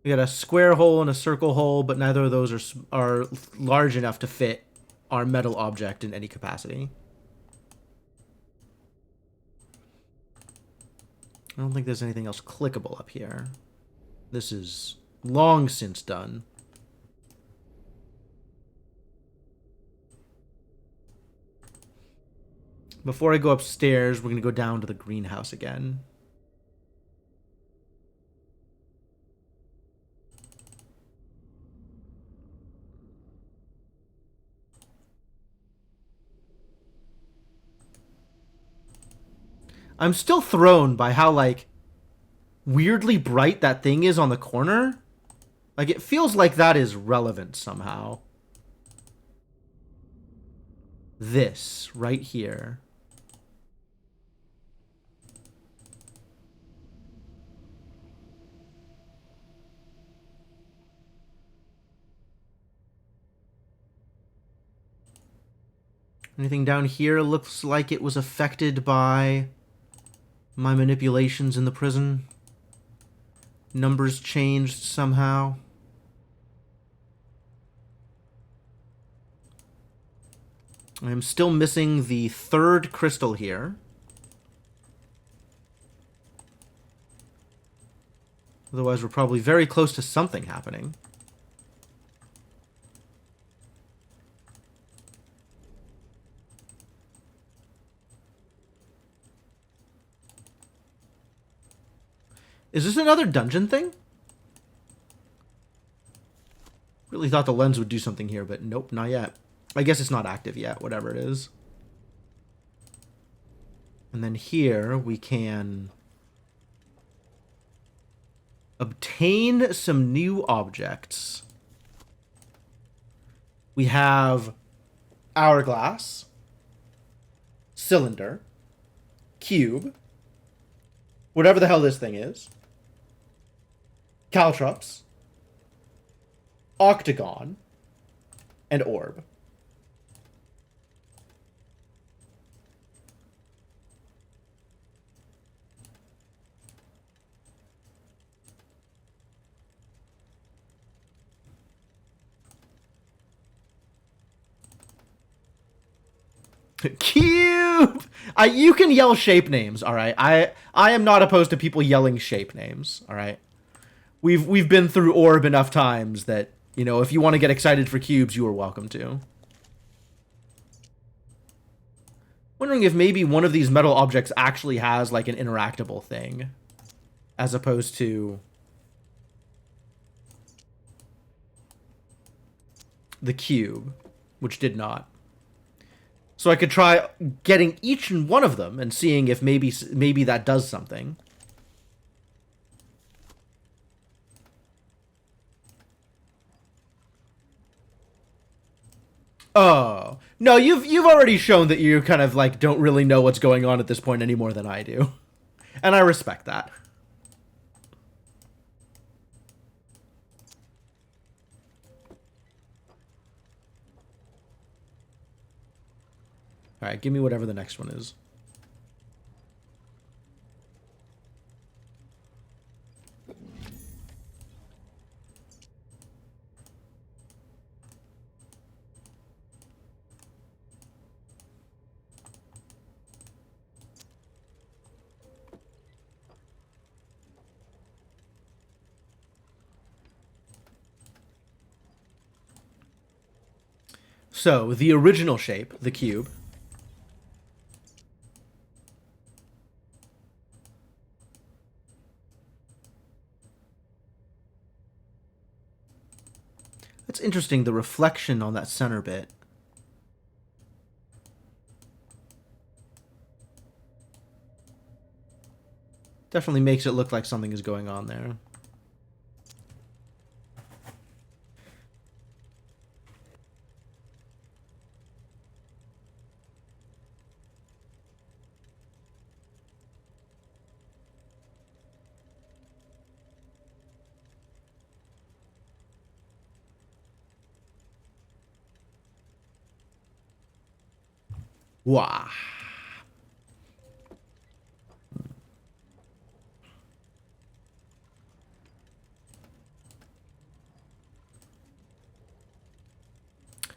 [SPEAKER 1] We got a square hole and a circle hole, but neither of those are large enough to fit our metal object in any capacity. I don't think there's anything else clickable up here. This is long since done. Before I go upstairs, we're going to go down to the greenhouse again. I'm still thrown by how, like, weirdly bright that thing is on the corner. Like, it feels like that is relevant somehow. This, right here. Anything down here looks like it was affected by my manipulations in the prison. Numbers changed somehow. I'm still missing the third crystal here. Otherwise, we're probably very close to something happening. Is this another dungeon thing? Really thought the lens would do something here, but nope, not yet. I guess it's not active yet, whatever it is. And then here we can obtain some new objects. We have hourglass, cylinder, cube, whatever the hell this thing is, caltrops, octagon, and orb. Cube! You can yell shape names, all right? I am not opposed to people yelling shape names, all right? We've been through orb enough times that, you know, if you want to get excited for cubes, you are welcome to. Wondering if maybe one of these metal objects actually has like an interactable thing, as opposed to the cube, which did not. So I could try getting each one of them and seeing if maybe that does something. Oh. No, you've already shown that you kind of like don't really know what's going on at this point any more than I do. And I respect that. All right, give me whatever the next one is. So, the original shape, the cube. That's interesting, the reflection on that center bit. Definitely makes it look like something is going on there. Wow.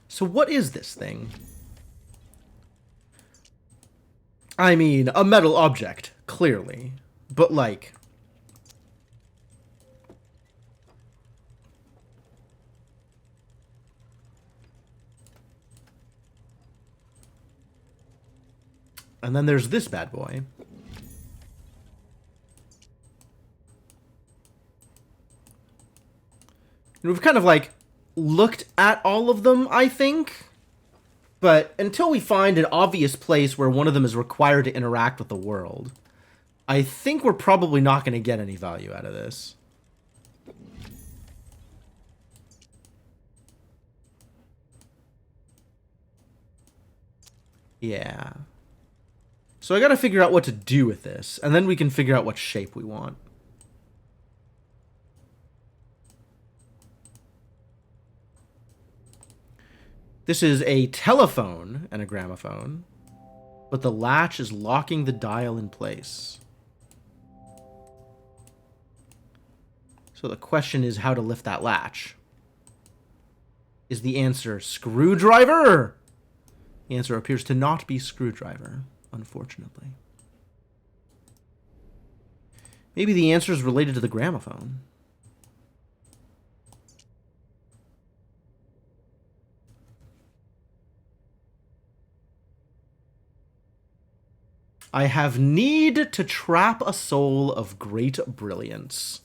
[SPEAKER 1] So what is this thing? I mean, a metal object, clearly. But like... And then there's this bad boy. And we've kind of like looked at all of them, I think. But until we find an obvious place where one of them is required to interact with the world, I think we're probably not going to get any value out of this. Yeah. So I gotta figure out what to do with this, and then we can figure out what shape we want. This is a telephone and a gramophone, but the latch is locking the dial in place. So the question is how to lift that latch. Is the answer screwdriver? The answer appears to not be screwdriver, unfortunately. Maybe the answer is related to the gramophone. I have need to trap a soul of great brilliance.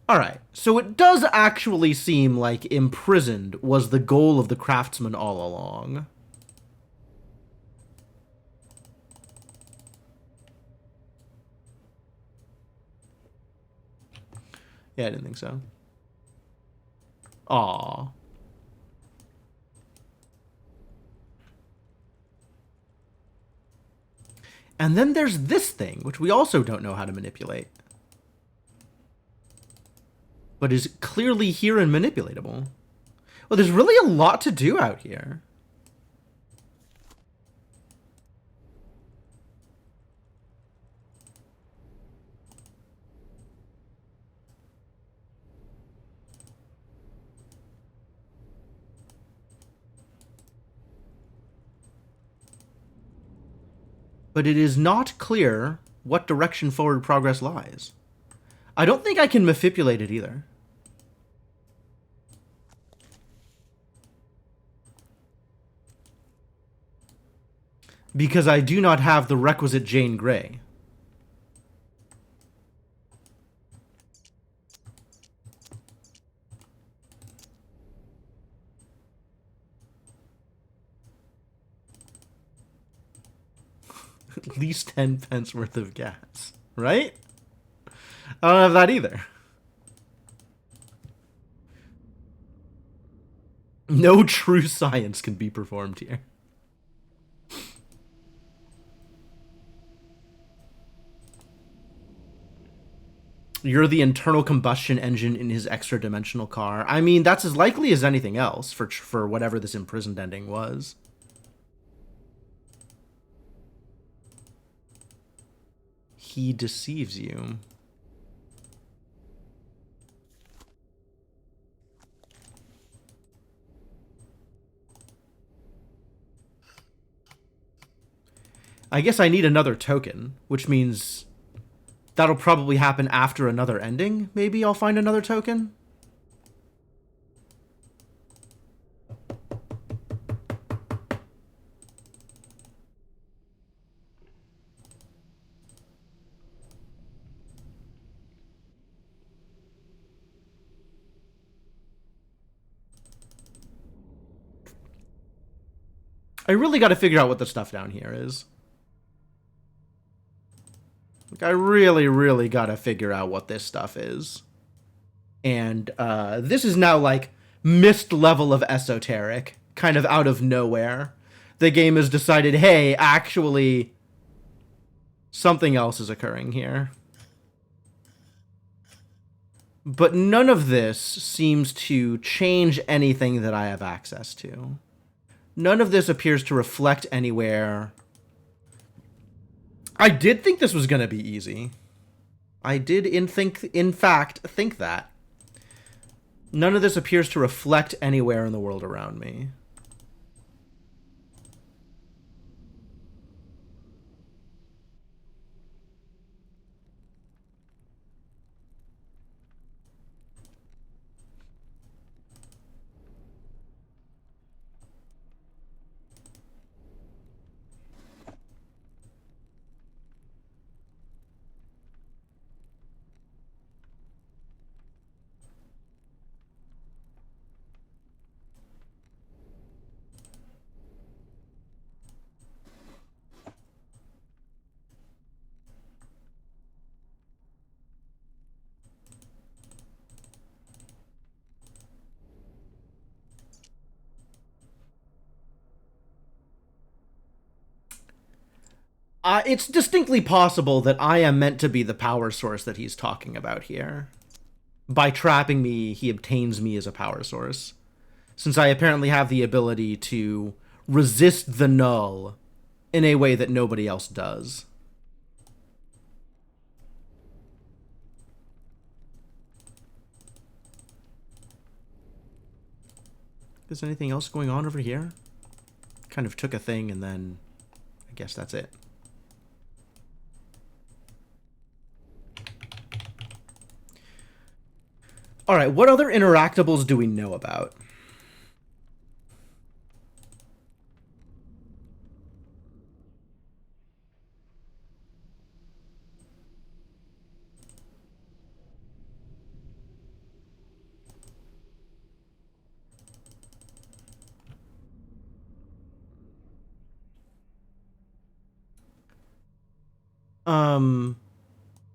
[SPEAKER 1] Alright, so it does actually seem like imprisoned was the goal of the craftsman all along. Yeah, I didn't think so. Aww. And then there's this thing, which we also don't know how to manipulate. But is clearly here and manipulatable. Well, there's really a lot to do out here. But it is not clear what direction forward progress lies. I don't think I can manipulate it either. Because I do not have the requisite Jane Grey. At least 10 pence worth of gas, right? I don't have that either. No true science can be performed here. You're the internal combustion engine in his extra-dimensional car. I mean, that's as likely as anything else for whatever this imprisoned ending was. He deceives you. I guess I need another token, which means that'll probably happen after another ending. Maybe I'll find another token. I really got to figure out what the stuff down here is. Like, I really, really got to figure out what this stuff is. And this is now, like, missed level of esoteric, kind of out of nowhere. The game has decided, hey, actually, something else is occurring here. But none of this seems to change anything that I have access to. None of this appears to reflect anywhere. I did think this was going to be easy. I did, in fact, think that. None of this appears to reflect anywhere in the world around me. It's distinctly possible that I am meant to be the power source that he's talking about here. By trapping me, he obtains me as a power source. Since I apparently have the ability to resist the null in a way that nobody else does. Is anything else going on over here? Kind of took a thing and then I guess that's it. All right, what other interactables do we know about?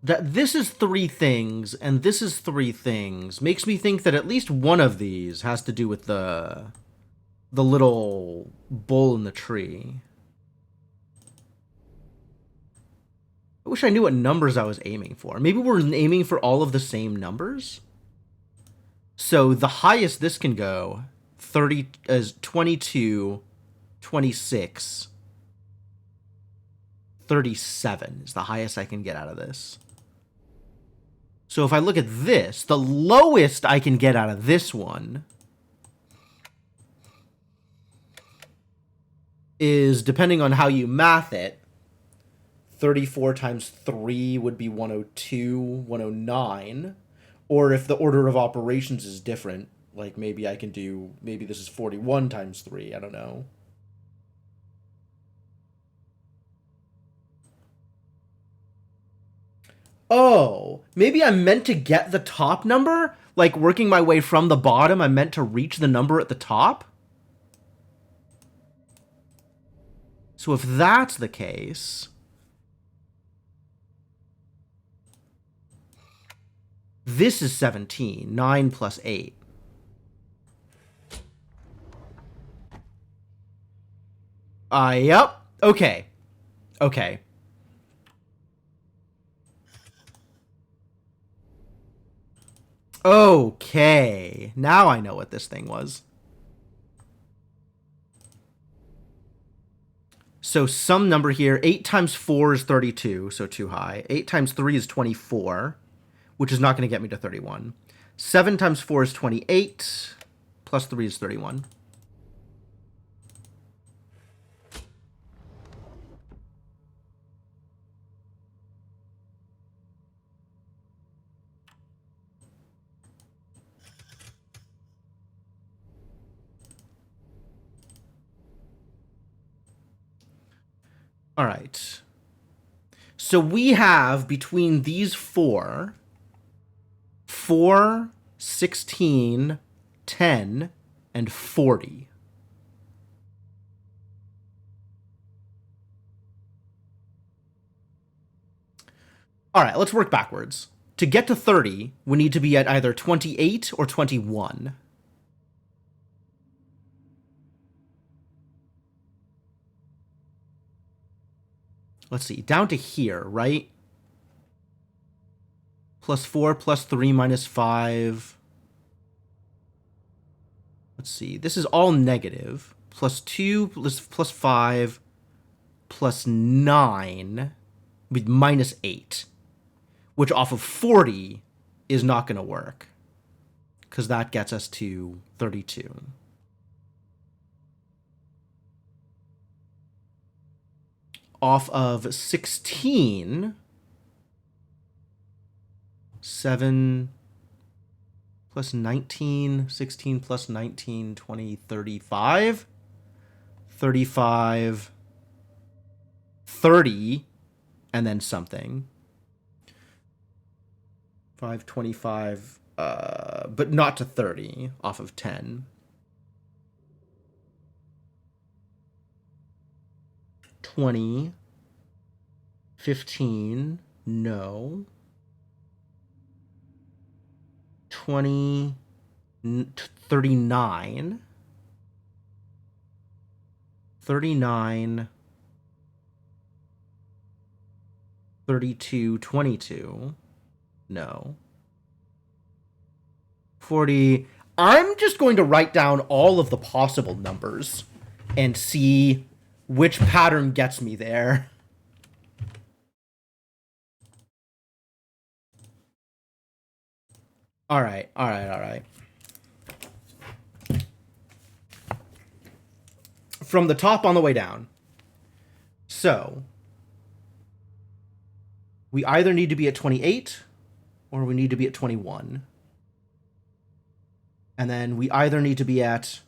[SPEAKER 1] That this is three things, and this is three things, makes me think that at least one of these has to do with the little bull in the tree. I wish I knew what numbers I was aiming for. Maybe we're aiming for all of the same numbers? So the highest this can go, 30 is 22, 26, 37 is the highest I can get out of this. So if I look at this, the lowest I can get out of this one is, depending on how you math it, 34 times 3 would be 102, 109. Or if the order of operations is different, like maybe I can do, maybe this is 41 times 3, I don't know. Oh, maybe I'm meant to get the top number? Like, working my way from the bottom, I'm meant to reach the number at the top? So if that's the case, this is 17. 9 plus 8. Yep. Okay. Okay. Okay. Now I know what this thing was. So some number here, 8 times 4 is 32, so too high. 8 times 3 is 24, which is not going to get me to 31. 7 times 4 is 28, plus 3 is 31. All right. So we have between these 4, 16, 10, and 40. All right, let's work backwards. To get to 30, we need to be at either 28 or 21. Let's see, down to here, right? Plus 4, plus 3, minus 5. Let's see, this is all negative. Plus 2, plus 5, plus 9, with minus 8. Which off of 40 is not going to work. Because that gets us to 32. Off of 16, 7 plus 19, 16 plus 19, 20, 35. 35, 30, and then something. 525, but not to 30 off of 10. 20, 15, no. 20, 39, 39, 32, 22, no. 40. I'm just going to write down all of the possible numbers and see which pattern gets me there. All right. From the top on the way down. So, we either need to be at 28 or we need to be at 21. And then we either need to be at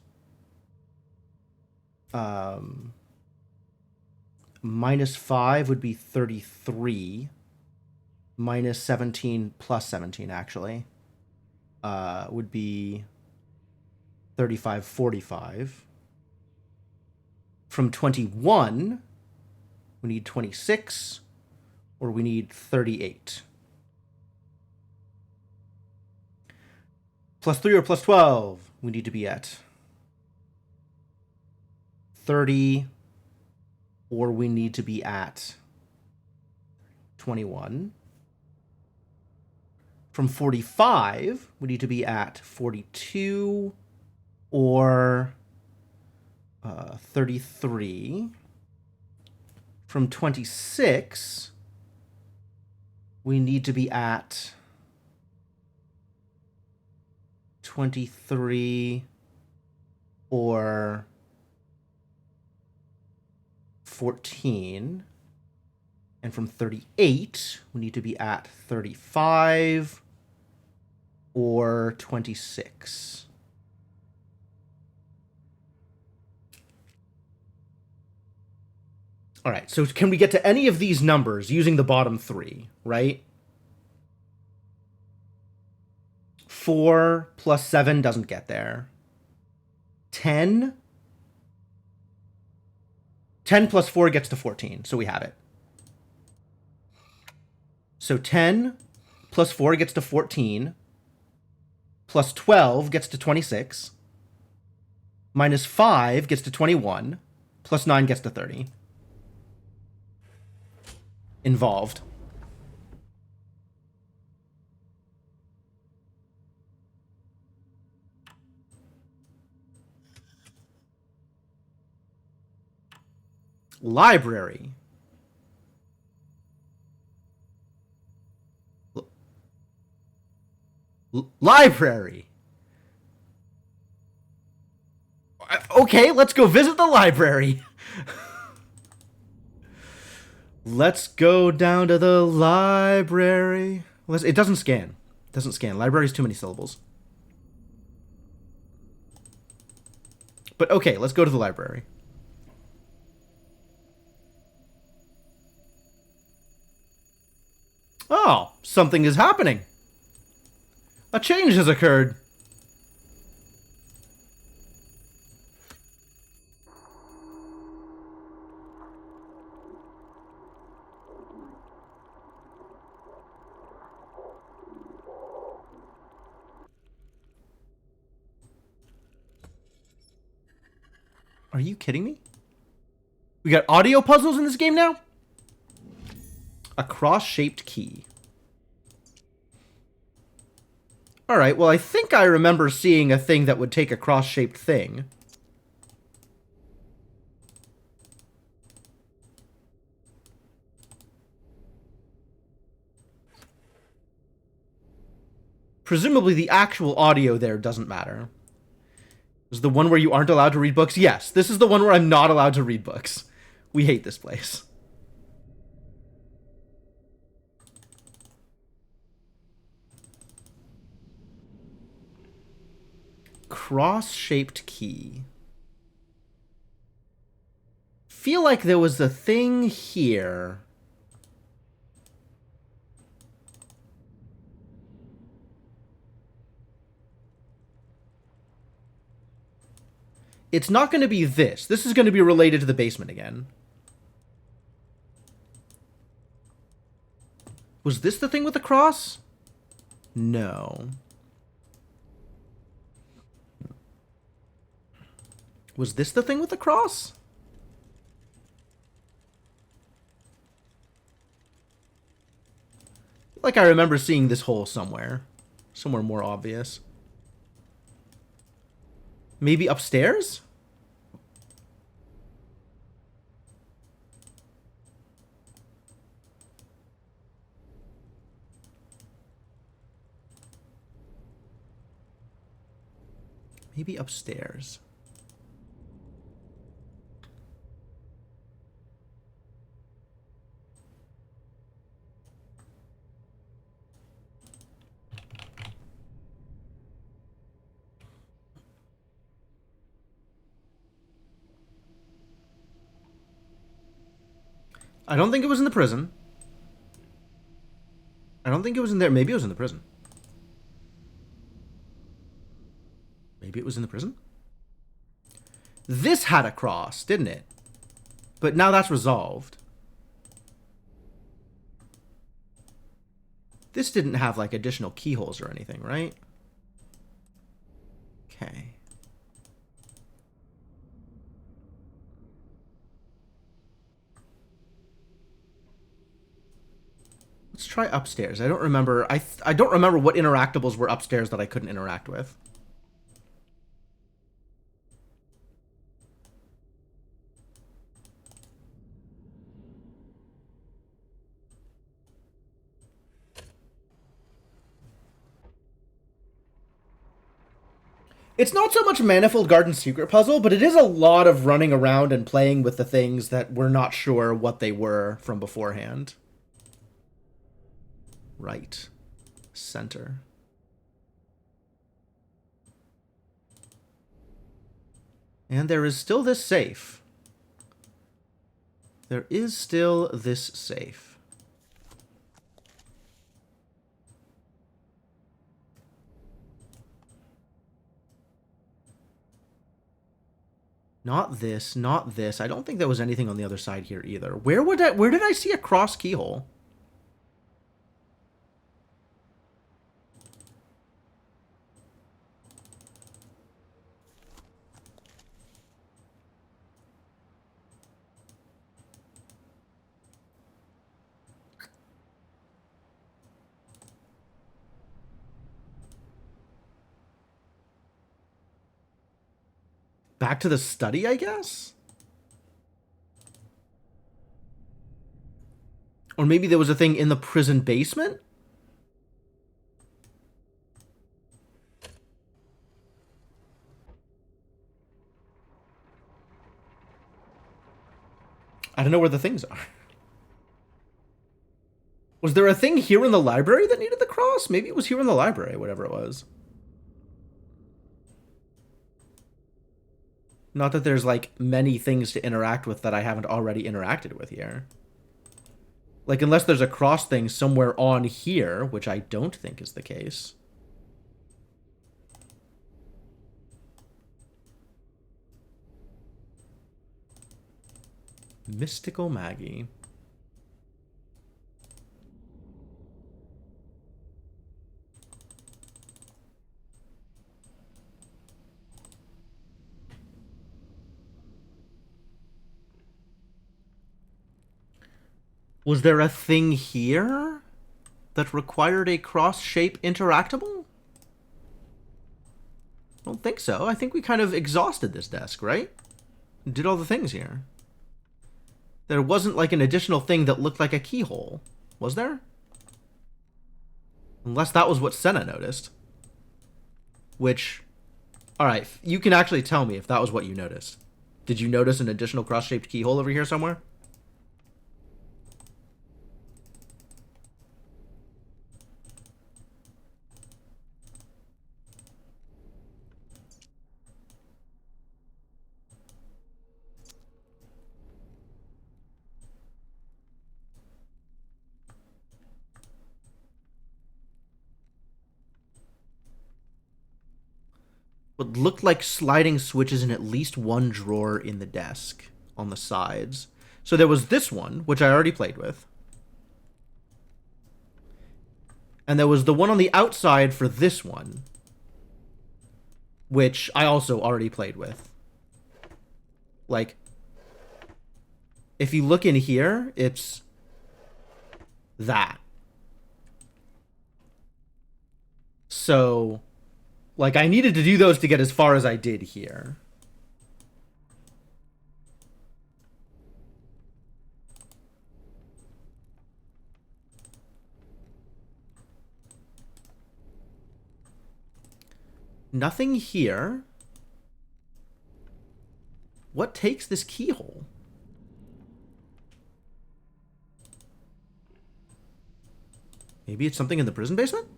[SPEAKER 1] minus 5 would be 33. Minus 17 plus 17, actually, would be 35, 45. From 21, we need 26, or we need 38. Plus 3 or plus 12, we need to be at 30, or we need to be at 21. From 45, we need to be at 42 or 33. From 26, we need to be at 23 or 14. And from 38, we need to be at 35 or 26. All right, so can we get to any of these numbers using the bottom three, right? 4 plus 7 doesn't get there. 10 plus 4 gets to 14, so we have it. So 10 plus 4 gets to 14, plus 12 gets to 26, minus 5 gets to 21, plus 9 gets to 30. Involved. Library. Library. Okay, let's go visit the library. Let's go down to the library. It doesn't scan. It doesn't scan. Library's too many syllables. But okay, let's go to the library. Oh, something is happening. A change has occurred. Are you kidding me? We got audio puzzles in this game now? A cross-shaped key. Alright, well, I think I remember seeing a thing that would take a cross-shaped thing. Presumably the actual audio there doesn't matter. Is the one where you aren't allowed to read books? Yes, this is the one where I'm not allowed to read books. We hate this place. Cross-shaped key. Feel like there was a thing here. It's not going to be this. This is going to be related to the basement again. Was this the thing with the cross? No. Was this the thing with the cross? Like I remember seeing this hole somewhere. Somewhere more obvious. Maybe upstairs? Maybe upstairs. I don't think it was in the prison. I don't think it was in there. Maybe it was in the prison. Maybe it was in the prison? This had a cross, didn't it? But now that's resolved. This didn't have, like, additional keyholes or anything, right? Okay. Let's try upstairs. I don't remember. I don't remember what interactables were upstairs that I couldn't interact with. It's not so much Manifold Garden Secret Puzzle, but it is a lot of running around and playing with the things that we're not sure what they were from beforehand. Right. Center. And there is still this safe. There is still this safe. Not this, not this. I don't think there was anything on the other side here either. Where did I see a cross keyhole? Back to the study, I guess? Or maybe there was a thing in the prison basement? I don't know where the things are. Was there a thing here in the library that needed the cross? Maybe it was here in the library, whatever it was. Not that there's, like, many things to interact with that I haven't already interacted with here. Like, unless there's a cross thing somewhere on here, which I don't think is the case. Mystical Maggie. Was there a thing here that required a cross-shape interactable? I don't think so. I think we kind of exhausted this desk, right? Did all the things here. There wasn't like an additional thing that looked like a keyhole, was there? Unless that was what Senna noticed. Which, alright, you can actually tell me if that was what you noticed. Did you notice an additional cross-shaped keyhole over here somewhere? What looked like sliding switches in at least one drawer in the desk on the sides. So there was this one, which I already played with. And there was the one on the outside for this one, which I also already played with. Like, if you look in here, it's that. So, like, I needed to do those to get as far as I did here. Nothing here. What takes this keyhole? Maybe it's something in the prison basement?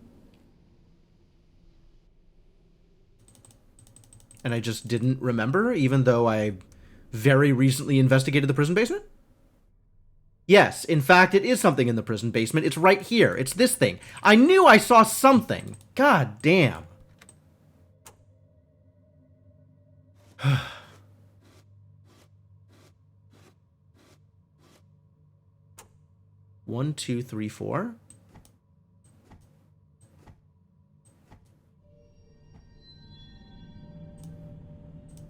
[SPEAKER 1] And I just didn't remember, even though I very recently investigated the prison basement? Yes, in fact, it is something in the prison basement. It's right here. It's this thing. I knew I saw something. God damn. 1, 2, 3, 4.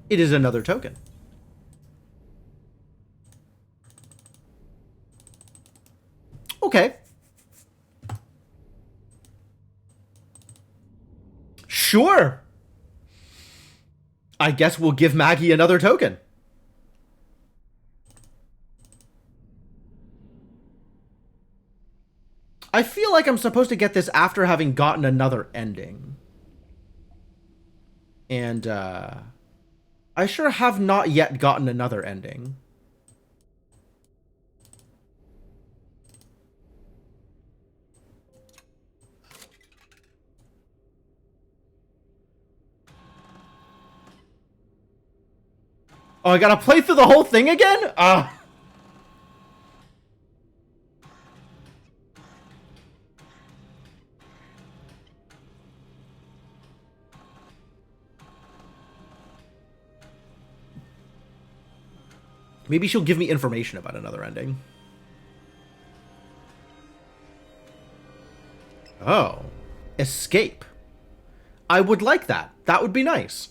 [SPEAKER 1] It is another token. Okay. Sure. I guess we'll give Maggie another token. I feel like I'm supposed to get this after having gotten another ending. And, I sure have not yet gotten another ending. Oh, I gotta play through the whole thing again? Maybe she'll give me information about another ending. Oh. Escape. I would like that. That would be nice.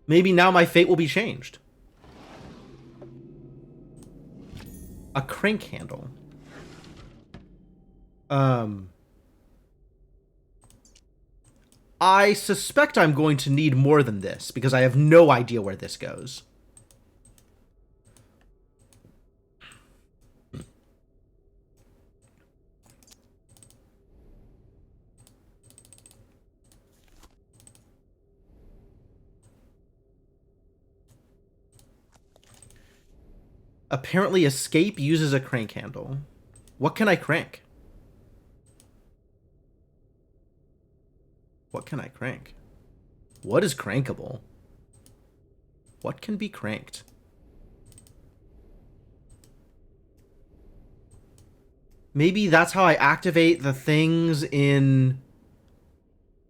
[SPEAKER 1] Maybe now my fate will be changed. A crank handle. I suspect I'm going to need more than this, because I have no idea where this goes. Apparently, escape uses a crank handle. What can I crank? What can I crank? What is crankable? What can be cranked? Maybe that's how I activate the things in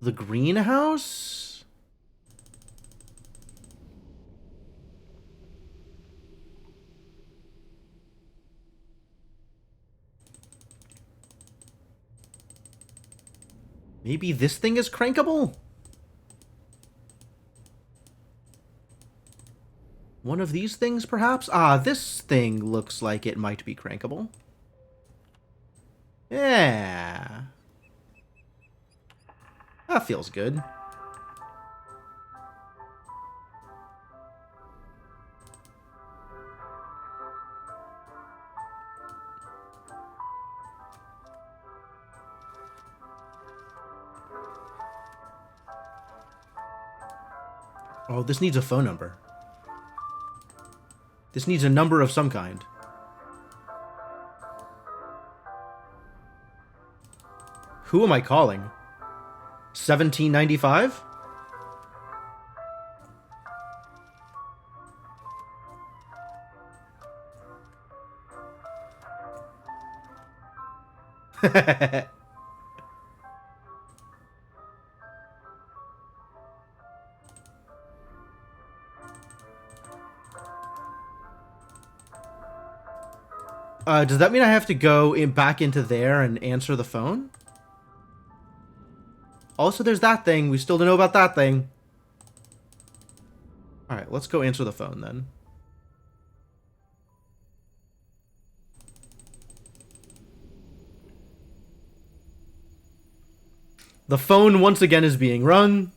[SPEAKER 1] the greenhouse? Maybe this thing is crankable? One of these things, perhaps? Ah, this thing looks like it might be crankable. Yeah. That feels good. Oh, this needs a phone number. This needs a number of some kind. Who am I calling? 1795? Does that mean I have to go back into there and answer the phone? Also, there's that thing. We still don't know about that thing. Alright, let's go answer the phone then. The phone once again is being rung.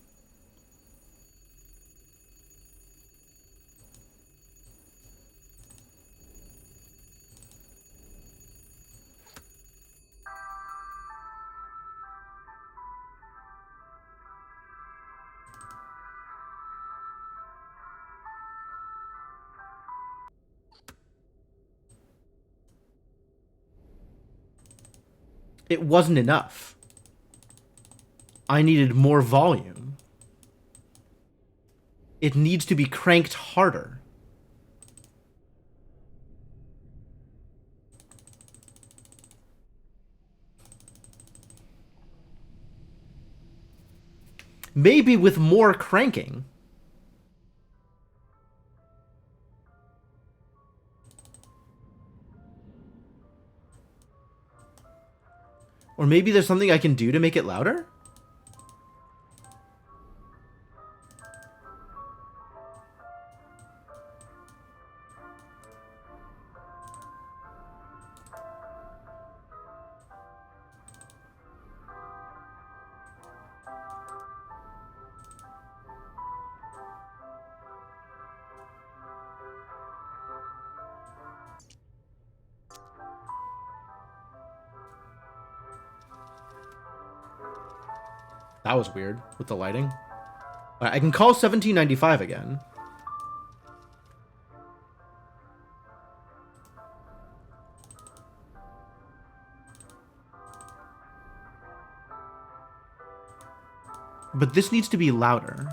[SPEAKER 1] It wasn't enough. I needed more volume. It needs to be cranked harder. Maybe with more cranking. Or maybe there's something I can do to make it louder? That was weird with the lighting. I can call 1795 again. But this needs to be louder.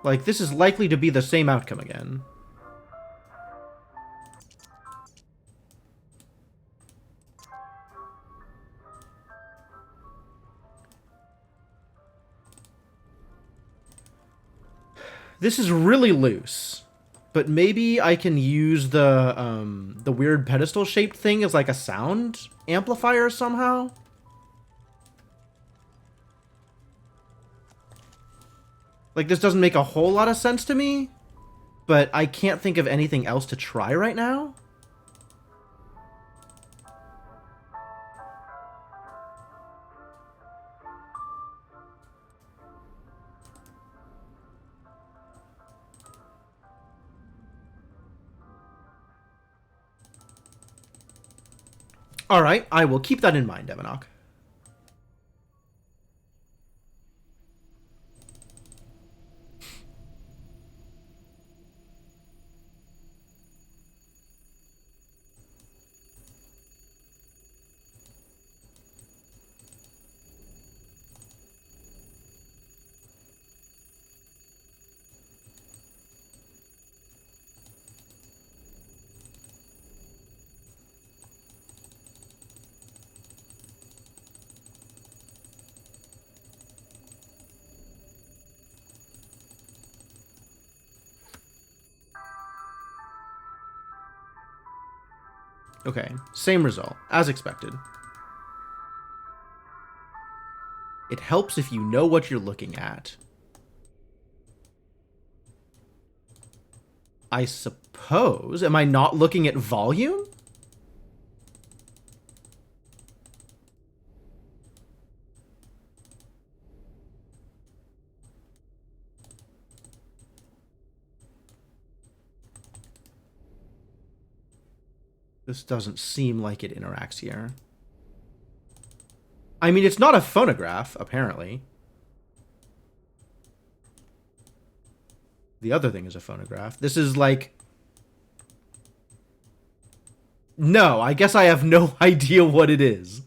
[SPEAKER 1] Like, this is likely to be the same outcome again. This is really loose, but maybe I can use the weird pedestal-shaped thing as like a sound amplifier somehow? Like, this doesn't make a whole lot of sense to me, but I can't think of anything else to try right now. All right, I will keep that in mind, Evanok. Okay, same result, as expected. It helps if you know what you're looking at. I suppose. Am I not looking at volume? This doesn't seem like it interacts here. I mean, it's not a phonograph, apparently. The other thing is a phonograph. This is like... No, I guess I have no idea what it is.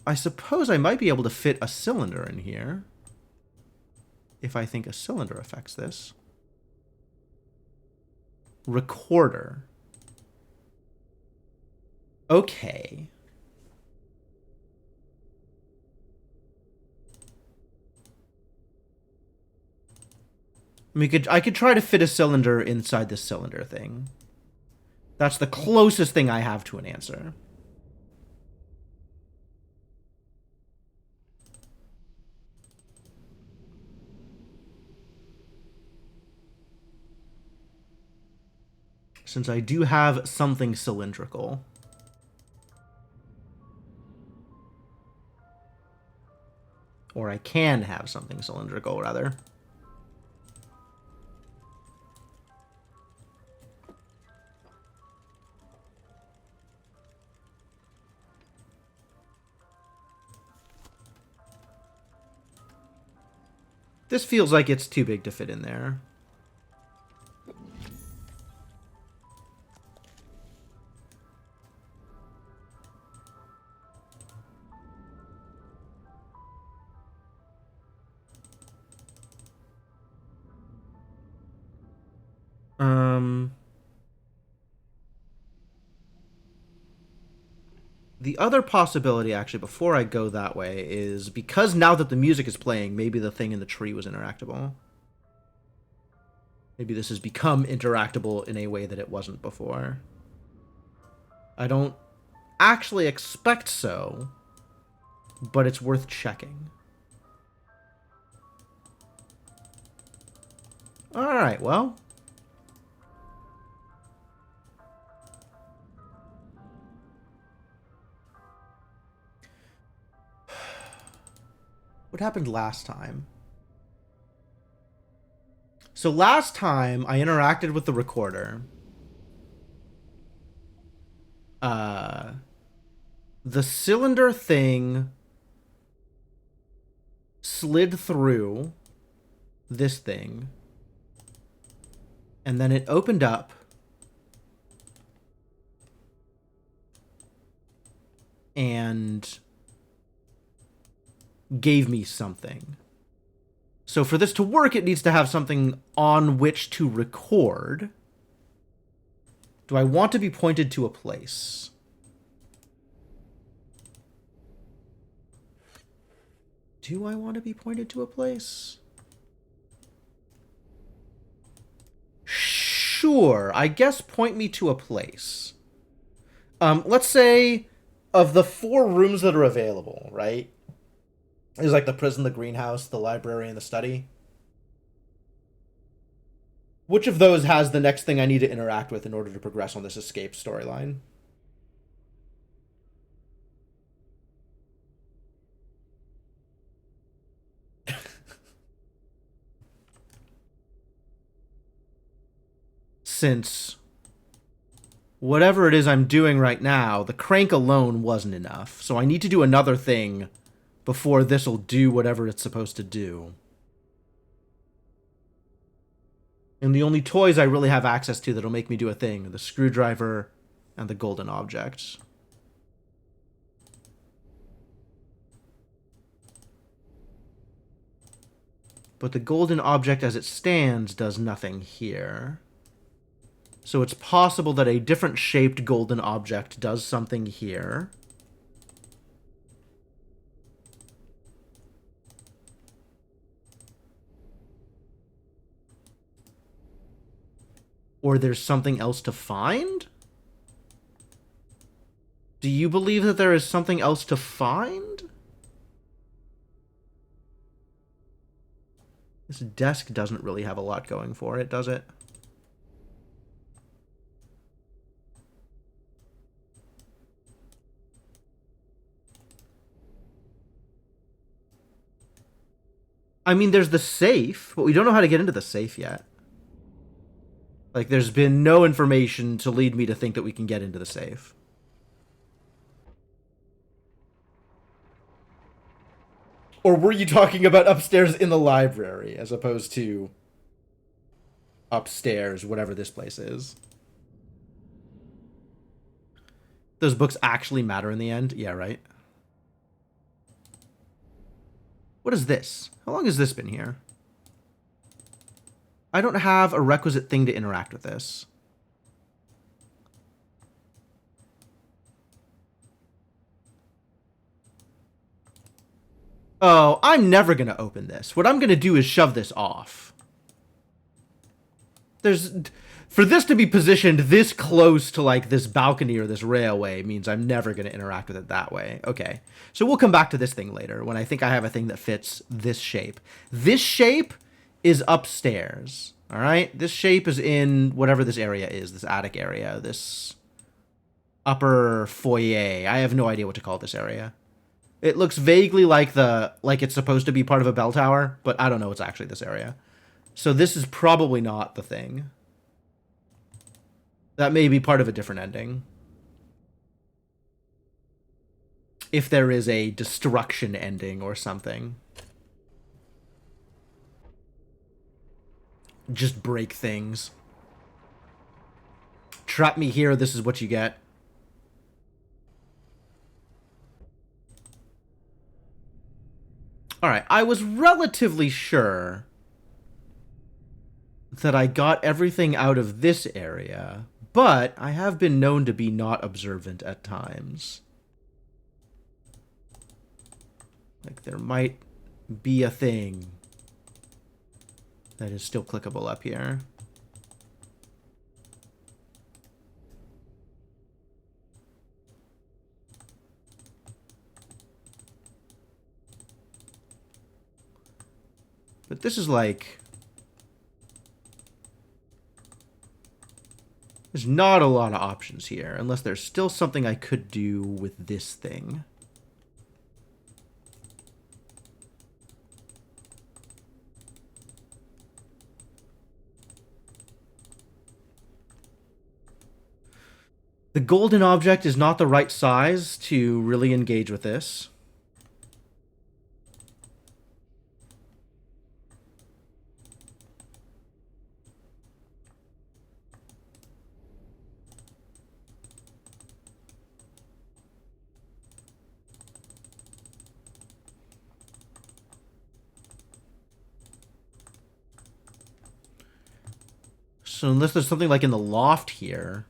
[SPEAKER 1] I suppose I might be able to fit a cylinder in here. If I think a cylinder affects this. Recorder. Okay. I mean, I could try to fit a cylinder inside this cylinder thing. That's the closest thing I have to an answer. Since I do have something cylindrical. Or I can have something cylindrical, rather. This feels like it's too big to fit in there. The other possibility, actually, before I go that way, is because now that the music is playing, maybe the thing in the tree was interactable. Maybe this has become interactable in a way that it wasn't before. I don't actually expect so, but it's worth checking. Alright, well... What happened last time? So last time, I interacted with the recorder. The cylinder thing slid through this thing. And then it opened up. And gave me something. So for this to work, it needs to have something on which to record. Do I want to be pointed to a place? Do I want to be pointed to a place? Sure, I guess point me to a place. Let's say of the 4 rooms that are available, right? There's like the prison, the greenhouse, the library, and the study. Which of those has the next thing I need to interact with in order to progress on this escape storyline? Since whatever it is I'm doing right now, the crank alone wasn't enough. So I need to do another thing before this will do whatever it's supposed to do. And the only toys I really have access to that'll make me do a thing are the screwdriver and the golden objects. But the golden object as it stands does nothing here. So it's possible that a different shaped golden object does something here. Or there's something else to find? Do you believe that there is something else to find? This desk doesn't really have a lot going for it, does it? I mean, there's the safe, but we don't know how to get into the safe yet. Like, there's been no information to lead me to think that we can get into the safe. Or were you talking about upstairs in the library as opposed to upstairs, whatever this place is? Those books actually matter in the end? Yeah, right? What is this? How long has this been here? I don't have a requisite thing to interact with this. Oh, I'm never going to open this. What I'm going to do is shove this off. For this to be positioned this close to, like, this balcony or this railway means I'm never going to interact with it that way. Okay. So we'll come back to this thing later when I think I have a thing that fits this shape. This shape is upstairs. All right? This shape is in whatever this area is, this attic area, this upper foyer. I have no idea what to call this area. It looks vaguely like it's supposed to be part of a bell tower, but I don't know it's actually this area. So this is probably not the thing. That may be part of a different ending. If there is a destruction ending or something. Just break things. Trap me here, this is what you get. Alright, I was relatively sure that I got everything out of this area, but I have been known to be not observant at times. Like, there might be a thing that is still clickable up here. But this is like... There's not a lot of options here, unless there's still something I could do with this thing. The golden object is not the right size to really engage with this. So unless there's something like in the loft here...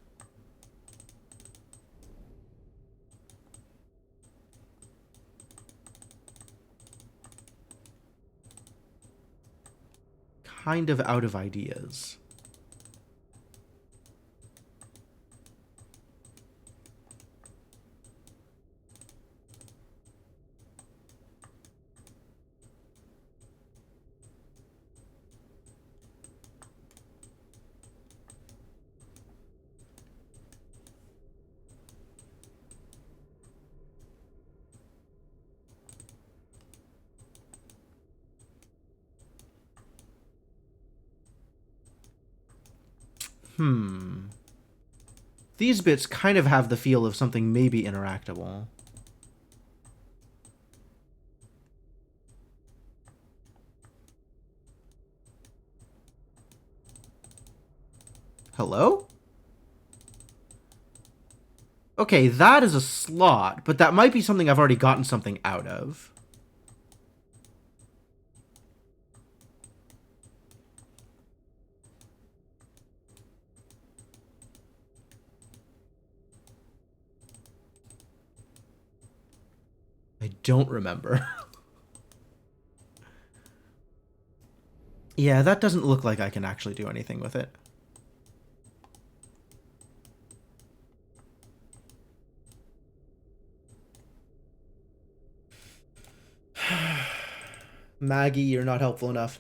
[SPEAKER 1] Kind of out of ideas. These bits kind of have the feel of something maybe interactable. Hello? Okay, that is a slot, but that might be something I've already gotten something out of. I don't remember. Yeah, that doesn't look like I can actually do anything with it. Maggie, you're not helpful enough.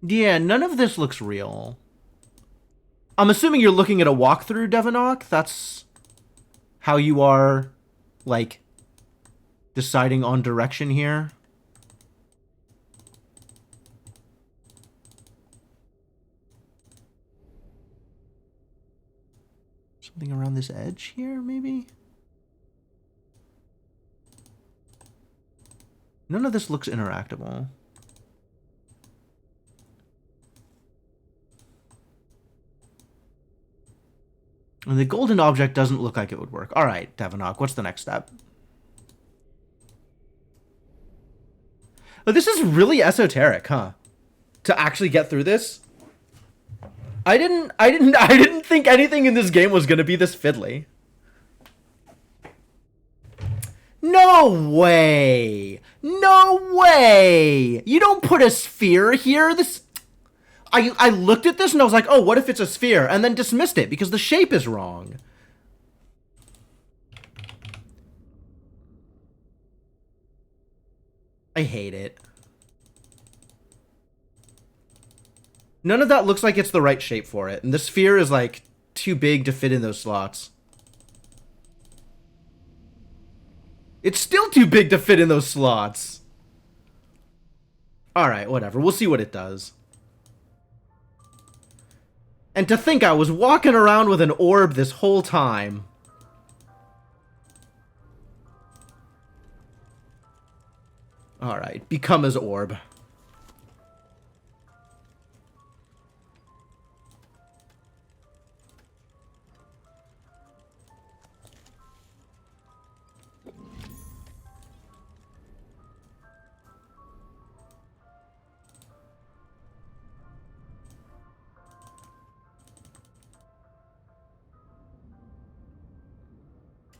[SPEAKER 1] Yeah, none of this looks real. I'm assuming you're looking at a walkthrough, Devonok. That's how you are, like, deciding on direction here. Something around this edge here, maybe? None of this looks interactable. And the golden object doesn't look like it would work. All right, Devonok, what's the next step? Oh, this is really esoteric, huh? To actually get through this? I didn't think anything in this game was gonna be this fiddly. No way! No way! You don't put a sphere here. I looked at this and I was like, oh, what if it's a sphere? And then dismissed it because the shape is wrong. I hate it. None of that looks like it's the right shape for it. And the sphere is, like, too big to fit in those slots. It's still too big to fit in those slots. Alright, whatever. We'll see what it does. And to think I was walking around with an orb this whole time. Alright, become his orb.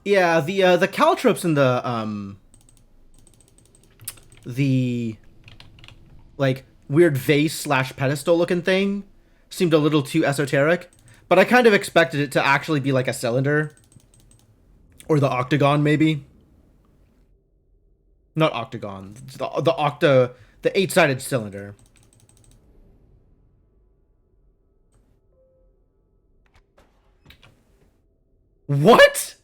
[SPEAKER 1] Yeah, the caltrops and the like weird vase slash pedestal looking thing seemed a little too esoteric, but I kind of expected it to actually be like a cylinder or the octagon, maybe. Not octagon, the 8-sided cylinder. What?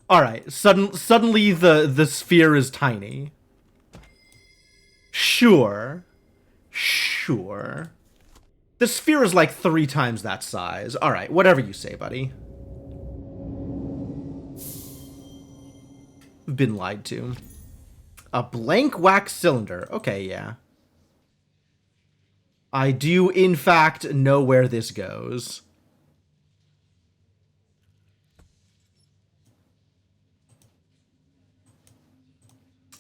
[SPEAKER 1] All right. Suddenly the sphere is tiny. Sure. Sure. The sphere is like 3 times that size. All right, whatever you say, buddy. We've been lied to. A blank wax cylinder. Okay, yeah. I do, in fact, know where this goes.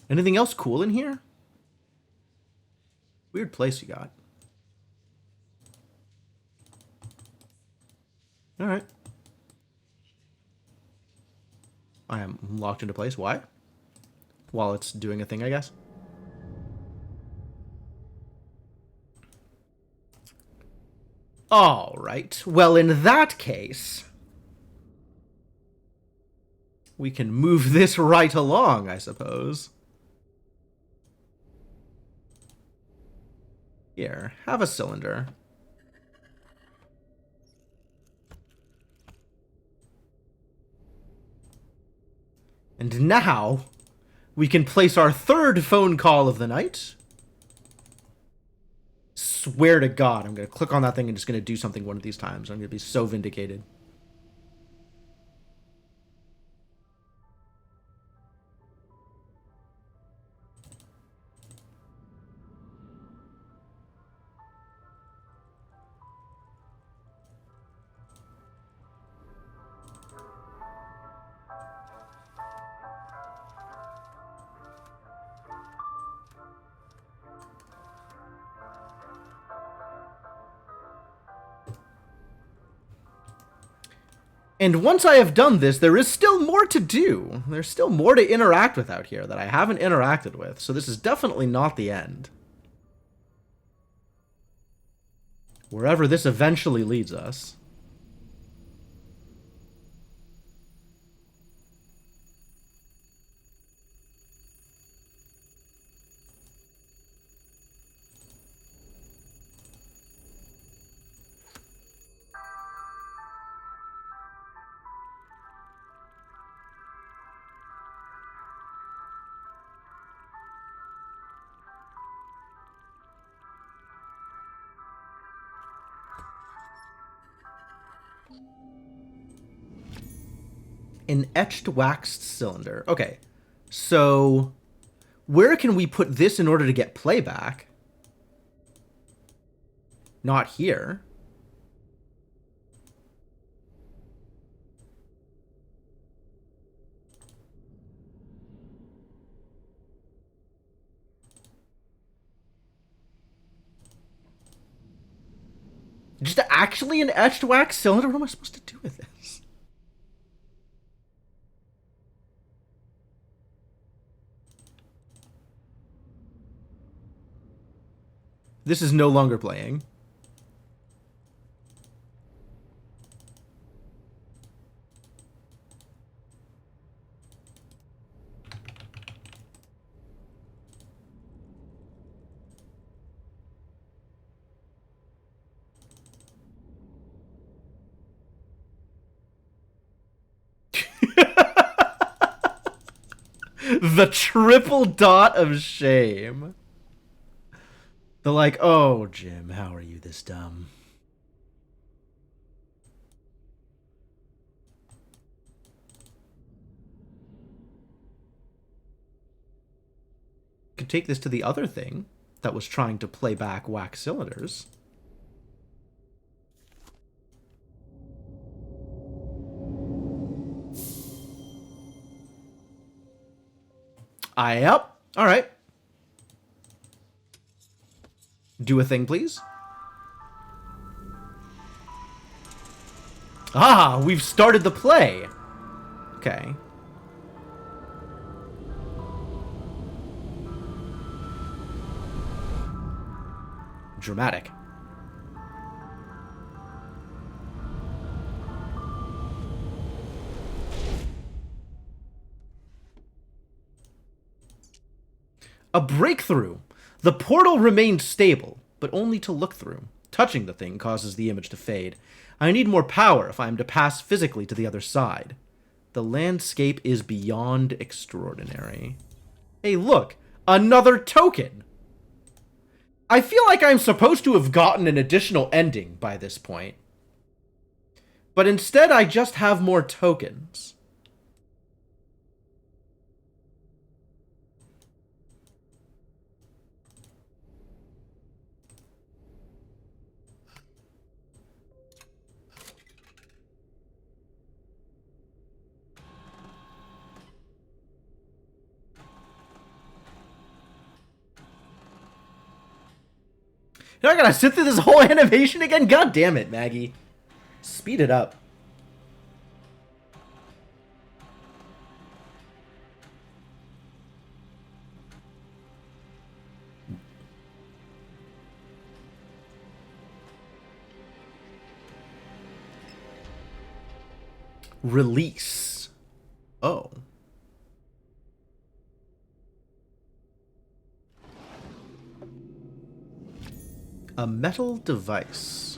[SPEAKER 1] Anything else cool in here? Weird place you got. Alright. I am locked into place. Why? While it's doing a thing, I guess. Alright. Well, in that case, we can move this right along, I suppose. Here, have a cylinder. And now, we can place our 3rd phone call of the night. Swear to God, I'm going to click on that thing and it's going to do something one of these times. I'm going to be so vindicated. And once I have done this, there is still more to do. There's still more to interact with out here that I haven't interacted with, so this is definitely not the end. Wherever this eventually leads us. An etched waxed cylinder. Okay. So, where can we put this in order to get playback? Not here. Just actually an etched wax cylinder? What am I supposed to do with this? This is no longer playing. The triple dot of shame. The like, oh, Jim, how are you this dumb? Could take this to the other thing that was trying to play back wax cylinders. Yep. All right. Do a thing, please. Ah, we've started the play. Okay. Dramatic. A breakthrough. The portal remained stable, but only to look through. Touching the thing causes the image to fade. I need more power if I am to pass physically to the other side. The landscape is beyond extraordinary. Hey, look! Another token! I feel like I'm supposed to have gotten an additional ending by this point. But instead, I just have more tokens. You're not gonna sit through this whole animation again? God damn it, Maggie. Speed it up. Release. Oh. A metal device.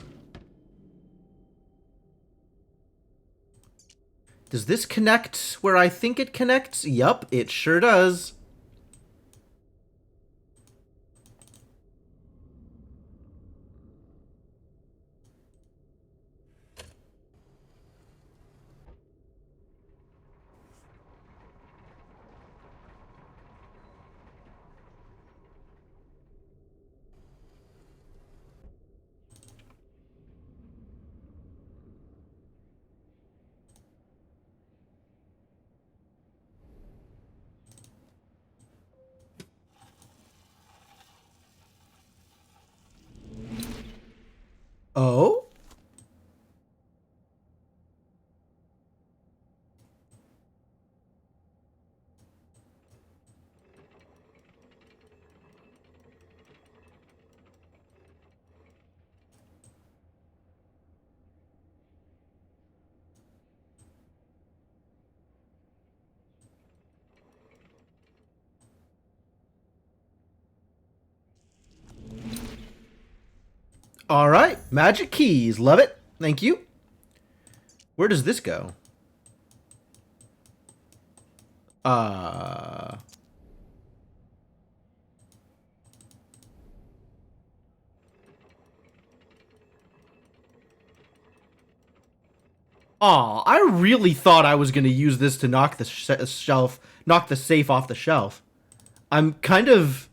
[SPEAKER 1] Does this connect where I think it connects? Yup, it sure does. Oh? All right, magic keys. Love it. Thank you. Where does this go? Aw, I really thought I was gonna use this to knock the knock the safe off the shelf. I'm kind of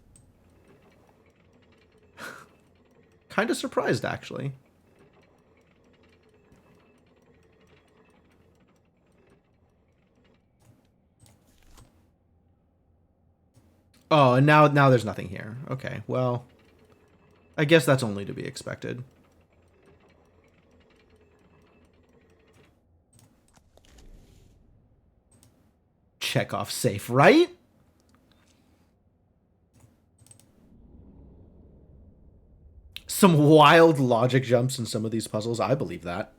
[SPEAKER 1] surprised, actually. Oh, and now there's nothing here. Okay, well, I guess that's only to be expected. Check off safe, right? Some wild logic jumps in some of these puzzles. I believe that.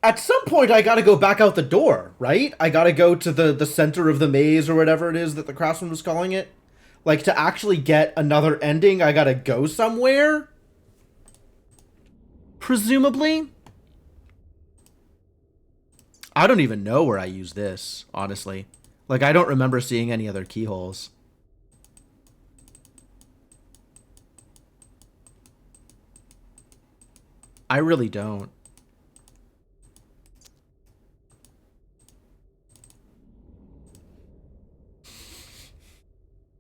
[SPEAKER 1] At some point, I gotta go back out the door, right? I gotta go to the center of the maze or whatever it is that the craftsman was calling it. Like, to actually get another ending, I gotta go somewhere? Presumably? I don't even know where I use this, honestly. Like, I don't remember seeing any other keyholes. I really don't.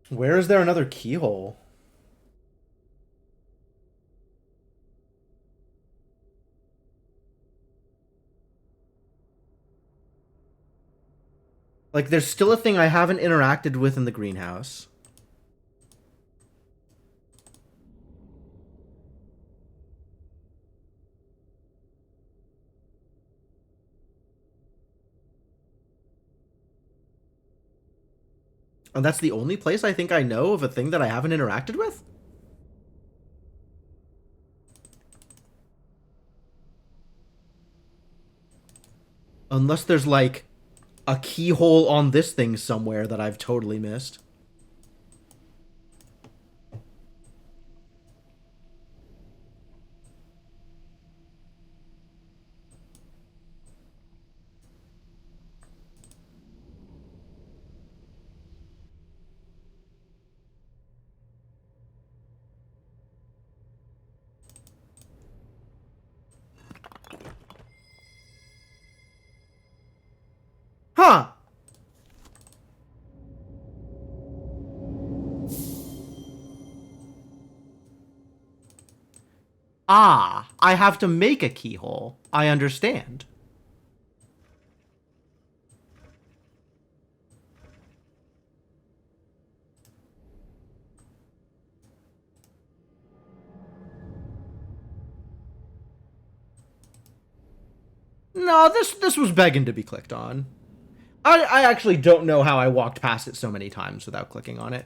[SPEAKER 1] Where is there another keyhole? Like, there's still a thing I haven't interacted with in the greenhouse. And that's the only place I think I know of a thing that I haven't interacted with? Unless there's, like, a keyhole on this thing somewhere that I've totally missed. Huh! Ah, I have to make a keyhole. I understand. No, this was begging to be clicked on. I actually don't know how I walked past it so many times without clicking on it.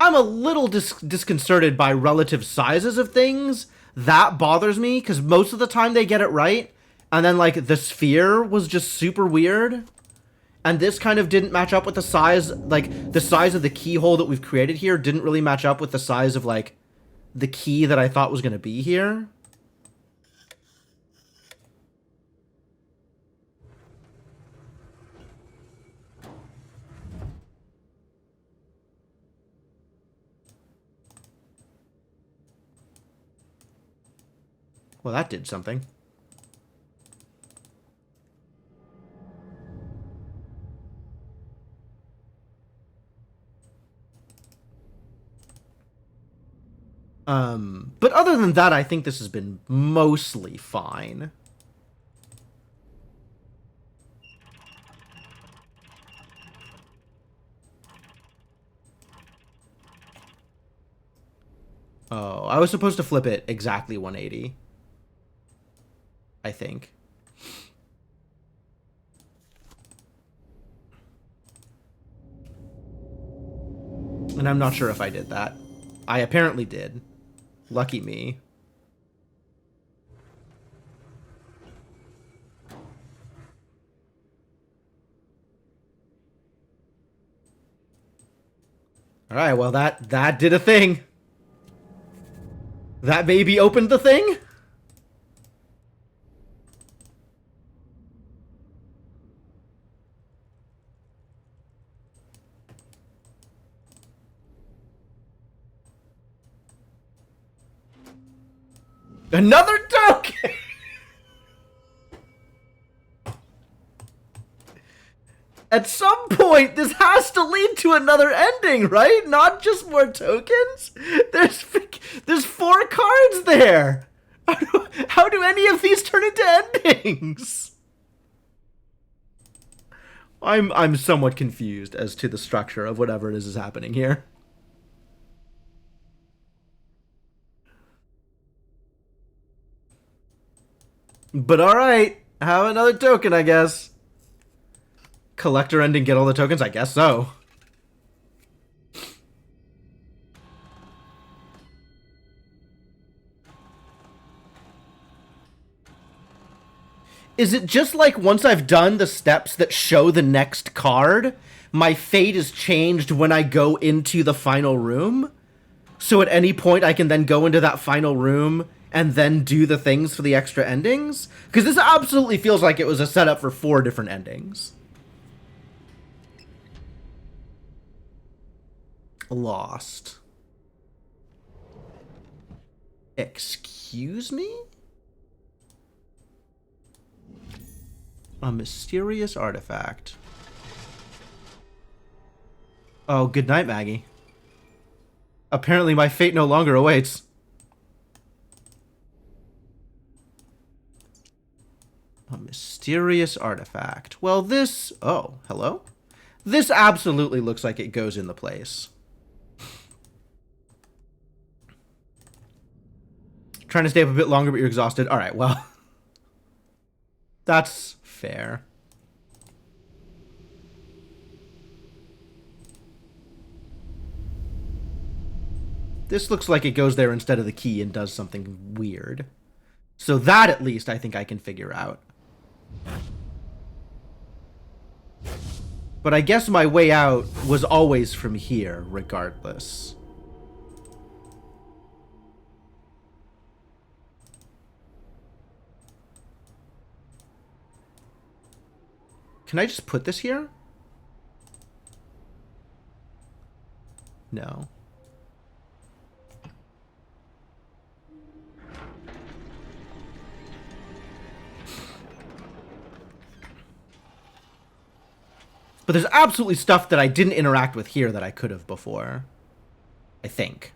[SPEAKER 1] I'm a little disconcerted by relative sizes of things. That bothers me, because most of the time they get it right. And then, like, the sphere was just super weird. And this kind of didn't match up with the size, like, the size of the keyhole that we've created here didn't really match up with the size of, like, the key that I thought was going to be here. Well, that did something. But other than that, I think this has been mostly fine. Oh, I was supposed to flip it exactly 180. I think. And I'm not sure if I did that. I apparently did. Lucky me. All right, well that did a thing. That maybe opened the thing? Another token! At some point, this has to lead to another ending, right? Not just more tokens? There's 4 cards there! How do any of these turn into endings? I'm somewhat confused as to the structure of whatever it is happening here. But alright, have another token, I guess. Collector ending, get all the tokens? I guess so. Is it just like once I've done the steps that show the next card, my fate is changed when I go into the final room? So at any point I can then go into that final room and then do the things for the extra endings? Because this absolutely feels like it was a setup for 4 different endings. Lost. Excuse me? A mysterious artifact. Oh, good night, Maggie. Apparently my fate no longer awaits. A mysterious artifact. Well, this... Oh, hello? This absolutely looks like it goes in the place. Trying to stay up a bit longer, but you're exhausted. All right, well... That's fair. This looks like it goes there instead of the key and does something weird. So that, at least, I think I can figure out. But I guess my way out was always from here, regardless. Can I just put this here? No. But there's absolutely stuff that I didn't interact with here that I could have before. I think.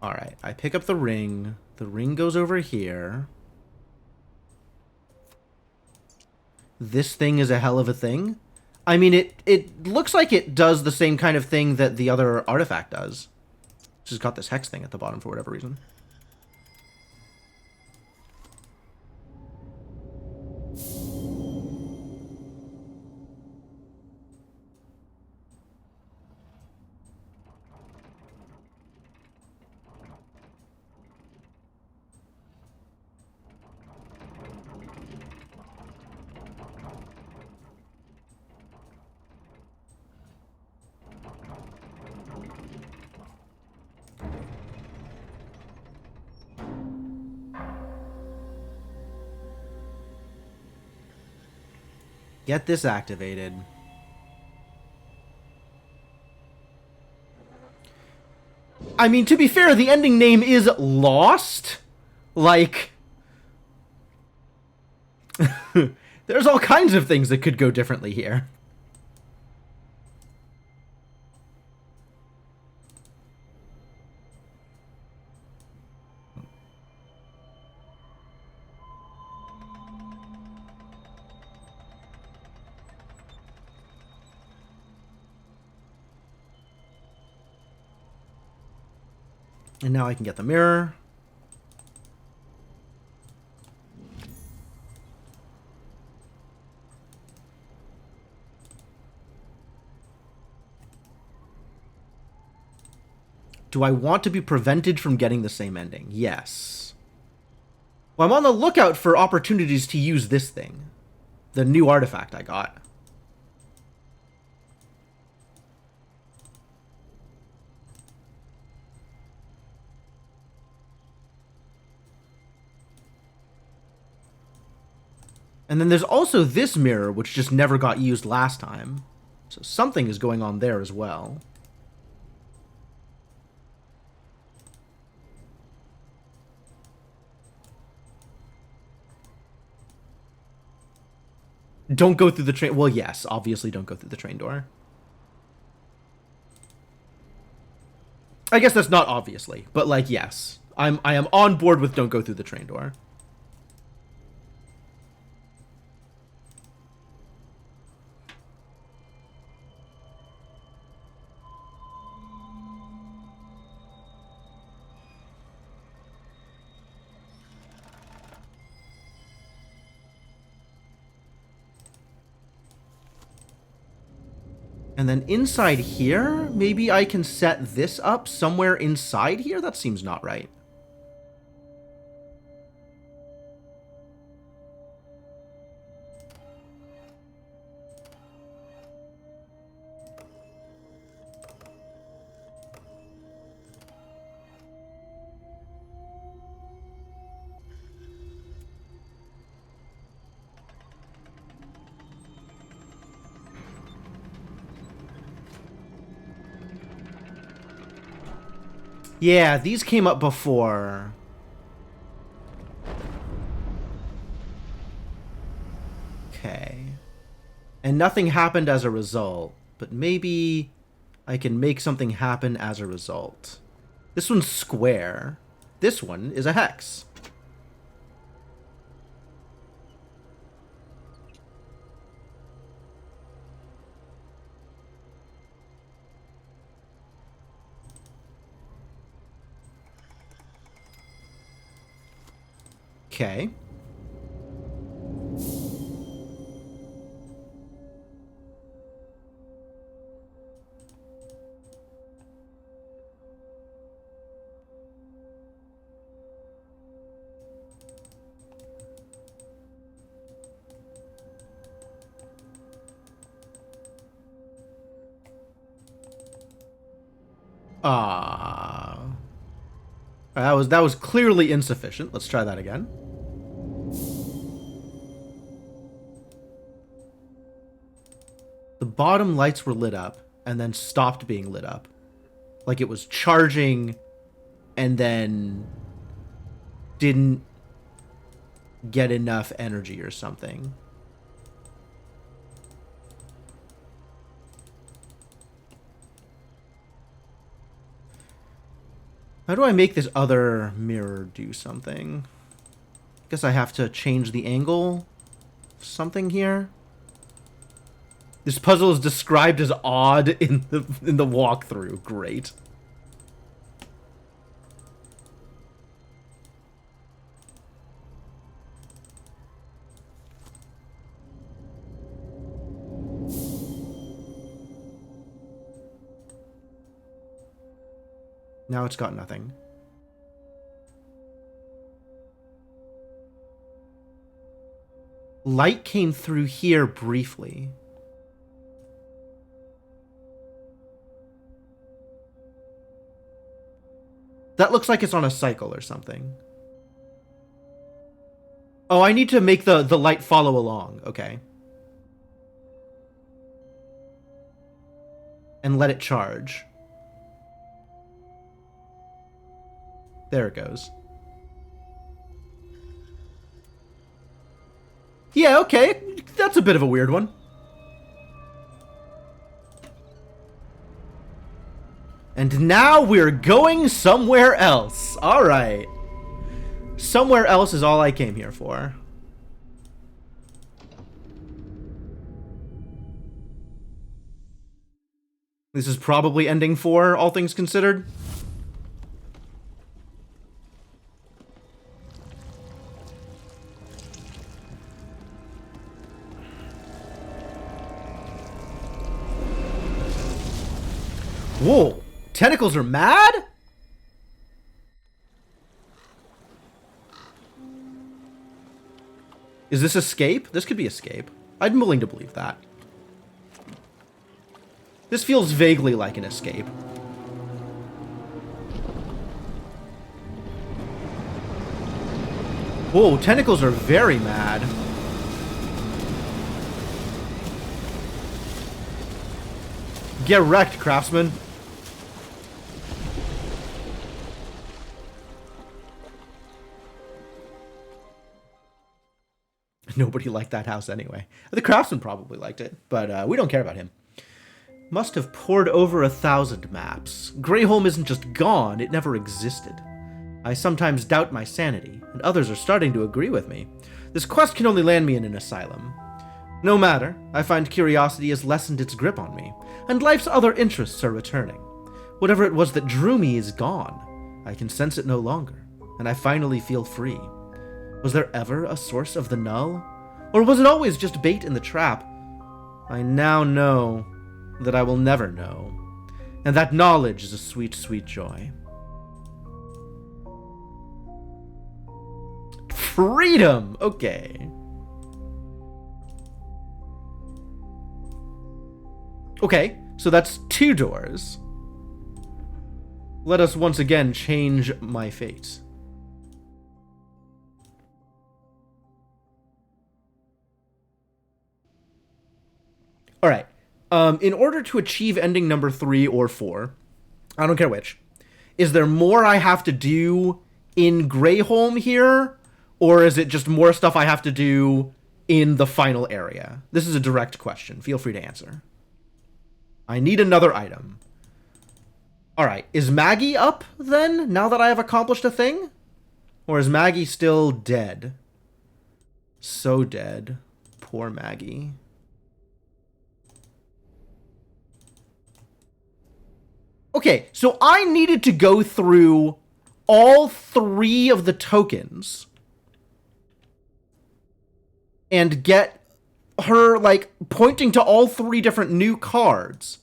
[SPEAKER 1] Alright, I pick up the ring. The ring goes over here. This thing is a hell of a thing. I mean, it looks like it does the same kind of thing that the other artifact does. It's just got this hex thing at the bottom for whatever reason. Get this activated. I mean, to be fair, the ending name is Lost. Like... There's all kinds of things that could go differently here. And now I can get the mirror. Do I want to be prevented from getting the same ending? Yes. Well, I'm on the lookout for opportunities to use this thing. the new artifact I got. And then there's also this mirror, which just never got used last time. So something is going on there as well. Don't go through the train. Well, yes, obviously don't go through the train door. I guess that's not obviously, but like, yes. I am on board with don't go through the train door. And then inside here, maybe I can set this up somewhere inside here? That seems not right. Yeah, these came up before. Okay. And nothing happened as a result, but maybe I can make something happen as a result. This one's square. This one is a hex. Okay. That was clearly insufficient. Let's try that again. The bottom lights were lit up and then stopped being lit up. Like it was charging and then didn't get enough energy or something. How do I make this other mirror do something? Guess I have to change the angle of something here. This puzzle is described as odd in the walkthrough. Great. Now it's got nothing. Light came through here briefly. That looks like it's on a cycle or something. Oh, I need to make the light follow along. Okay. And let it charge. There it goes. Yeah, okay. That's a bit of a weird one. And now we're going somewhere else. All right. Somewhere else is all I came here for. This is probably ending 4, all things considered. Whoa. Tentacles are mad? Is this escape? This could be escape. I'm willing to believe that. This feels vaguely like an escape. Whoa, tentacles are very mad. Get wrecked, craftsman. Nobody liked that house anyway. The craftsman probably liked it, but we don't care about him. Must have poured over 1,000 maps. Greyholm isn't just gone, it never existed. I sometimes doubt my sanity, and others are starting to agree with me. This quest can only land me in an asylum. No matter, I find curiosity has lessened its grip on me, and life's other interests are returning. Whatever it was that drew me is gone. I can sense it no longer, and I finally feel free. Was there ever a source of the null? Or was it always just bait in the trap? I now know that I will never know, and that knowledge is a sweet, sweet joy. Freedom! Okay. Okay, so that's 2 doors. Let us once again change my fate. Alright. In order to achieve ending number 3 or 4, I don't care which, is there more I have to do in Greyholm here? Or is it just more stuff I have to do in the final area? This is a direct question. Feel free to answer. I need another item. Alright, is Maggie up then, now that I have accomplished a thing? Or is Maggie still dead? So dead. Poor Maggie. Okay, so I needed to go through all 3 of the tokens and get her, like, pointing to all 3 different new cards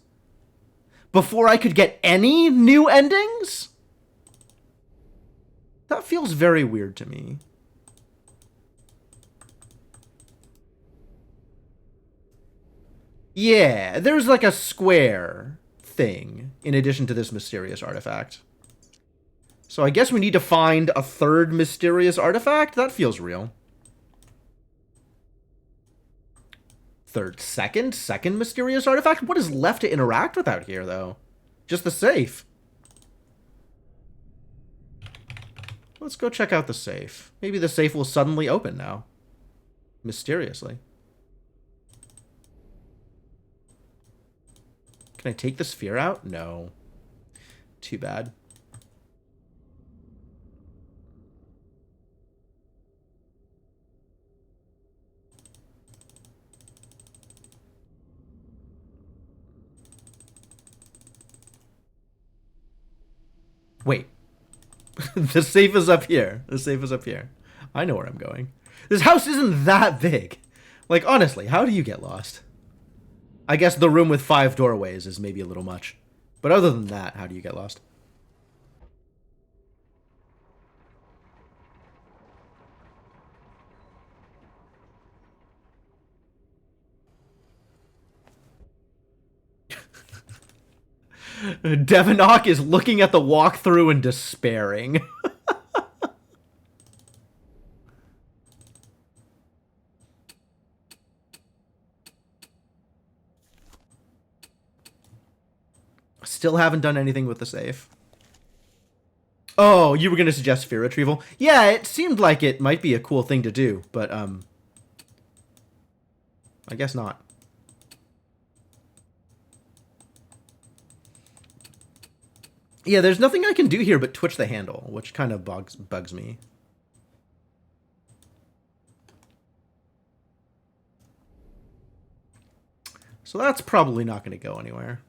[SPEAKER 1] before I could get any new endings? That feels very weird to me. Yeah, there's like a square thing in addition to this mysterious artifact. So I guess we need to find a 3rd mysterious artifact? That feels real. Second mysterious artifact? What is left to interact with out here, though? Just the safe. Let's go check out the safe. Maybe the safe will suddenly open now. Mysteriously. Can I take the sphere out? No. Too bad. Wait. The safe is up here. The safe is up here. I know where I'm going. This house isn't that big. Like, honestly, how do you get lost? I guess the room with 5 doorways is maybe a little much. But other than that, how do you get lost? Devonok is looking at the walkthrough and despairing. Still haven't done anything with the safe. Oh, you were going to suggest sphere retrieval? Yeah, it seemed like it might be a cool thing to do, but, I guess not. Yeah, there's nothing I can do here but twitch the handle, which kind of bugs me. So that's probably not going to go anywhere.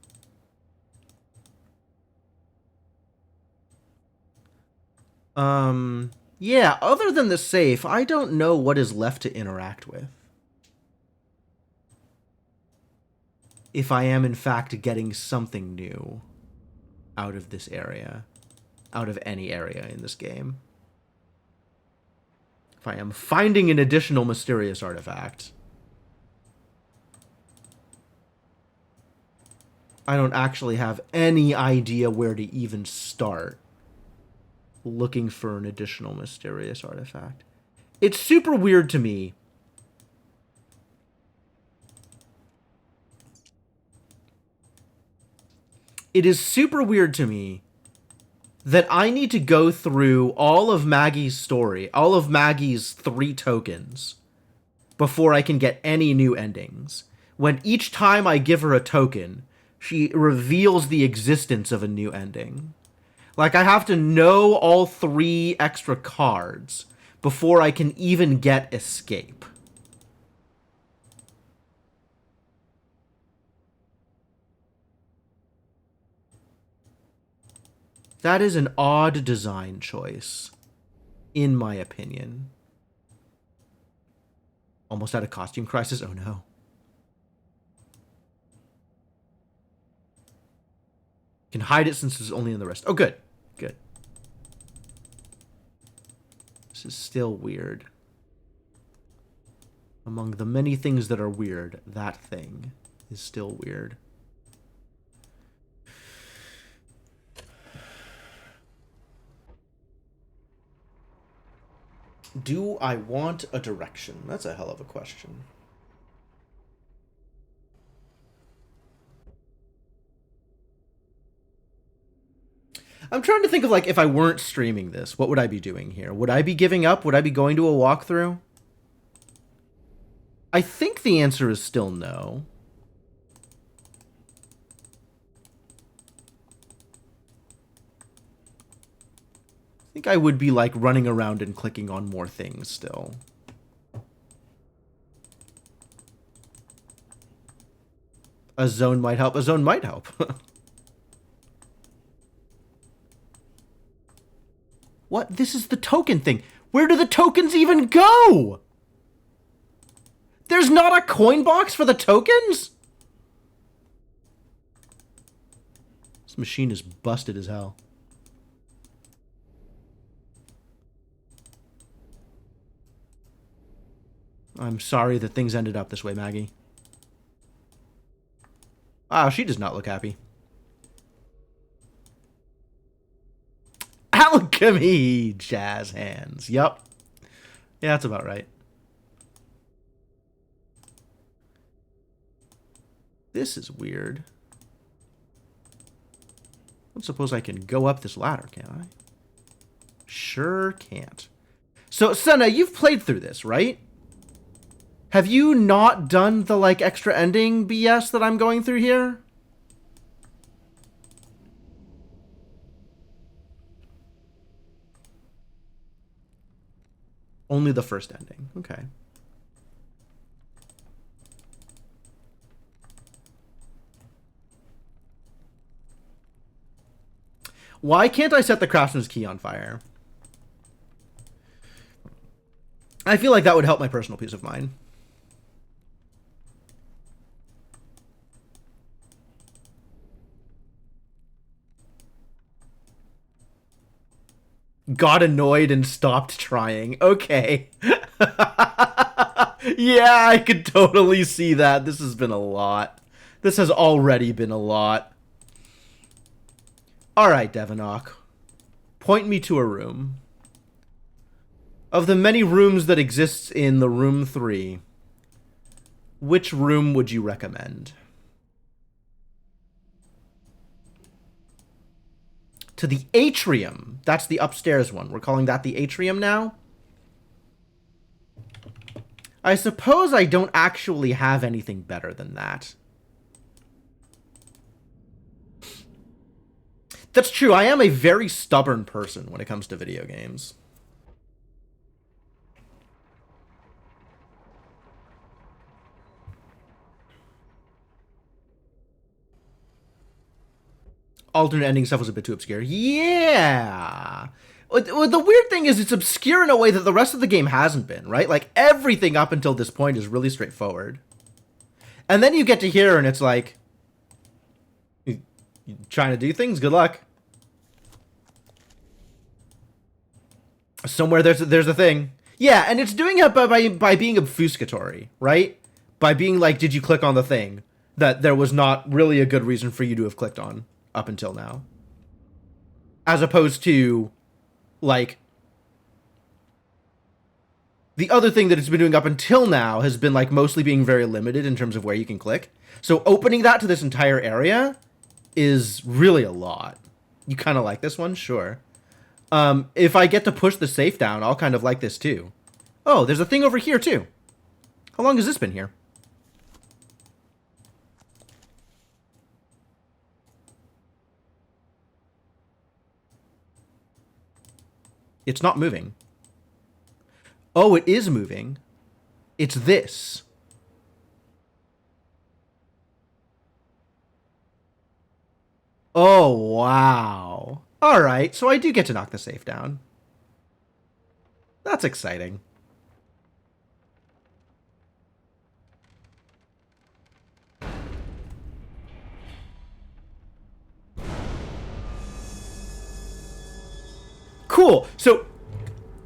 [SPEAKER 1] Yeah, other than the safe, I don't know what is left to interact with. If I am, in fact, getting something new out of this area. Out of any area in this game. If I am finding an additional mysterious artifact. I don't actually have any idea where to even start looking for an additional mysterious artifact. It's super weird to me. It is super weird to me that I need to go through all of Maggie's story, all of Maggie's 3 tokens, before I can get any new endings. When each time I give her a token, she reveals the existence of a new ending. Like, I have to know all 3 extra cards before I can even get escape. That is an odd design choice, in my opinion. Almost out of costume crisis? Oh no. Can hide it since it's only in the wrist. Oh, good. Good. This is still weird. Among the many things that are weird, that thing is still weird. Do I want a direction? That's a hell of a question. I'm trying to think of, like, if I weren't streaming this, what would I be doing here? Would I be giving up? Would I be going to a walkthrough? I think the answer is still no. I think I would be, like, running around and clicking on more things still. A zone might help. A zone might help. What? This is the token thing. Where do the tokens even go? There's not a coin box for the tokens? This machine is busted as hell. I'm sorry that things ended up this way, Maggie. Wow, she does not look happy. Alchemy jazz hands. Yup. Yeah, that's about right. This is weird. I don't suppose I can go up this ladder, can I? Sure can't. So, Senna, you've played through this, right? Have you not done the, like, extra ending BS that I'm going through here? Only the first ending. Okay. Why can't I set the craftsman's key on fire? I feel like that would help my personal peace of mind. Got annoyed and stopped trying. Okay. Yeah, I could totally see that. This has been a lot. This has already been a lot. Alright, Devonok. Point me to a room. Of the many rooms that exist in the room 3, which room would you recommend? To the atrium. That's the upstairs one. We're calling that the atrium now? I suppose I don't actually have anything better than that. That's true. I am a very stubborn person when it comes to video games. Alternate ending stuff was a bit too obscure. Yeah. The weird thing is it's obscure in a way that the rest of the game hasn't been, right? Like, everything up until this point is really straightforward. And then you get to here and it's like, you trying to do things? Good luck. Somewhere there's a thing. Yeah, and it's doing it by being obfuscatory, right? By being like, did you click on the thing? that there was not really a good reason for you to have clicked on up until now. As opposed to, like, the other thing that it's been doing up until now has been, like, mostly being very limited in terms of where you can click. So opening that to this entire area is really a lot. You kind of like this one? Sure. If I get to push the safe down, I'll kind of like this too. Oh, there's a thing over here too. How long has this been here? It's not moving. Oh, it is moving. It's this. Oh, wow. All right, so I do get to knock the safe down. That's exciting. Cool. So,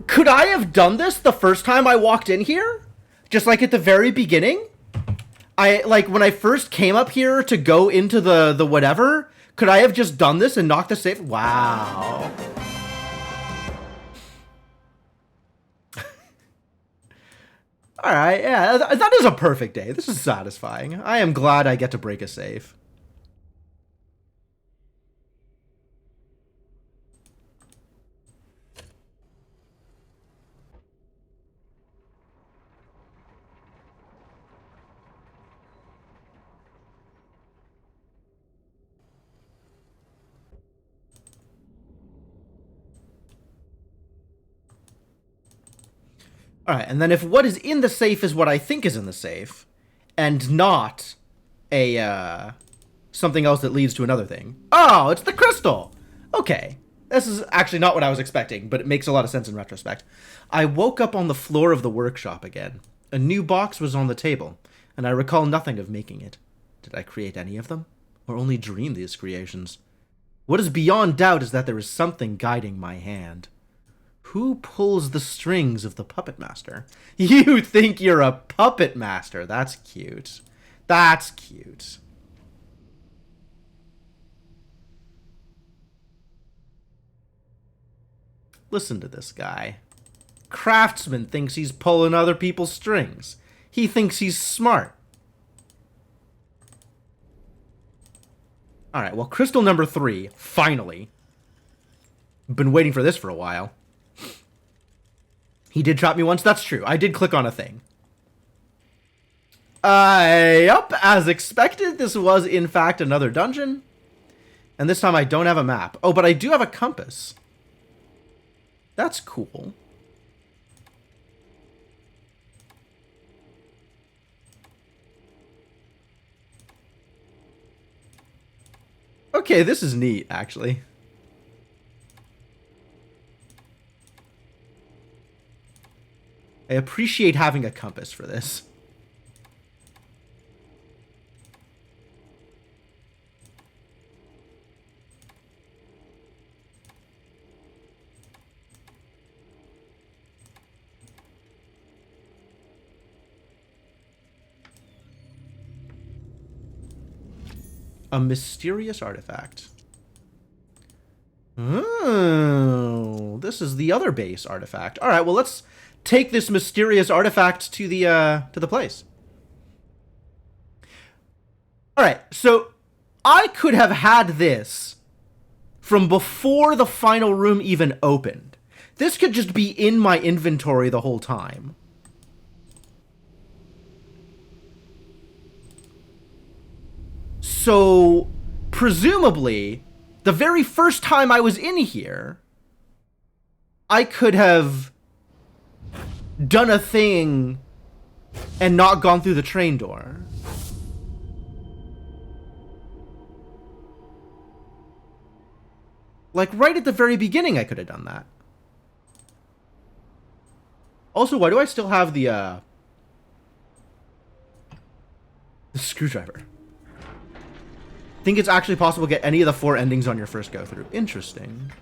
[SPEAKER 1] could I have done this the first time I walked in here? Just like at the very beginning? Like, when I first came up here to go into the whatever, could I have just done this and knocked the safe? Wow. Alright, yeah, that is a perfect day. This is satisfying. I am glad I get to break a safe. Alright, and then if what is in the safe is what I think is in the safe, and not a, something else that leads to another thing. Oh, it's the crystal! Okay. This is actually not what I was expecting, but it makes a lot of sense in retrospect. I woke up on the floor of the workshop again. A new box was on the table, and I recall nothing of making it. Did I create any of them? Or only dream these creations? What is beyond doubt is that there is something guiding my hand. Who pulls the strings of the puppet master? You think you're a puppet master. That's cute. That's cute. Listen to this guy. Craftsman thinks he's pulling other people's strings. He thinks he's smart. Alright, well, crystal number 3, finally. Been waiting for this for a while. He did trap me once, that's true. I did click on a thing. Yup, as expected, this was in fact another dungeon. And this time I don't have a map. Oh, but I do have a compass. That's cool. Okay, this is neat, actually. I appreciate having a compass for this. A mysterious artifact. Oh, this is the other base artifact. All right, well, let's take this mysterious artifact to the place. All right, so I could have had this from before the final room even opened. This could just be in my inventory the whole time. So, presumably, the very first time I was in here, I could have done a thing and not gone through the train door. Like, right at the very beginning, I could have done that. Also, why do I still have the screwdriver? Think it's actually possible to get any of the 4 endings on your first go-through. Interesting.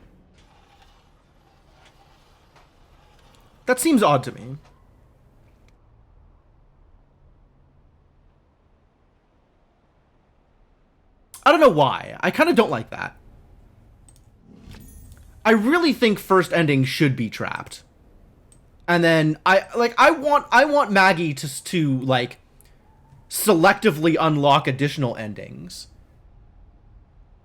[SPEAKER 1] That seems odd to me. I don't know why. I kind of don't like that. I really think first ending should be trapped. And then I want Maggie to like selectively unlock additional endings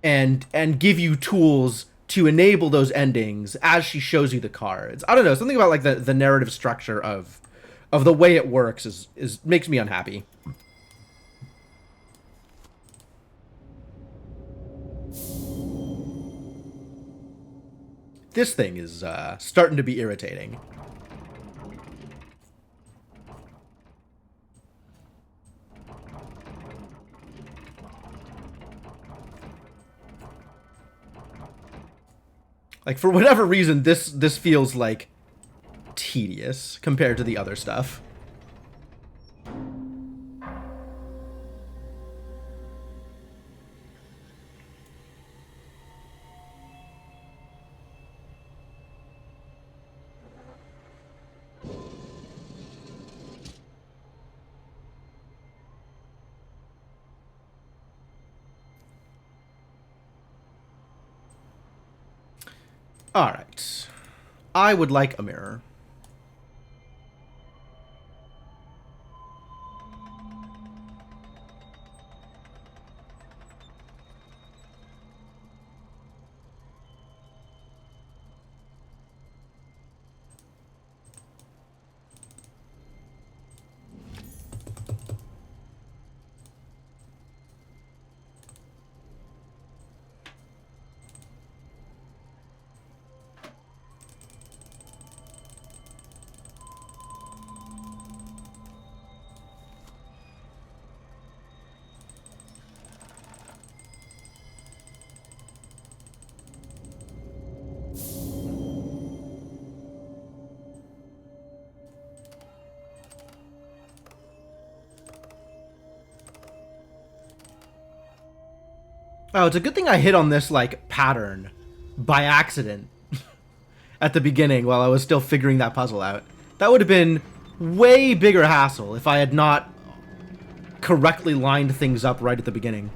[SPEAKER 1] and give you tools to enable those endings as she shows you the cards. I don't know, something about like the narrative structure of the way it works is makes me unhappy. This thing is starting to be irritating. Like, for whatever reason, this feels like tedious compared to the other stuff. Alright. I would like a mirror. Oh, it's a good thing I hit on this, like, pattern by accident at the beginning while I was still figuring that puzzle out. That would have been way bigger hassle if I had not correctly lined things up right at the beginning.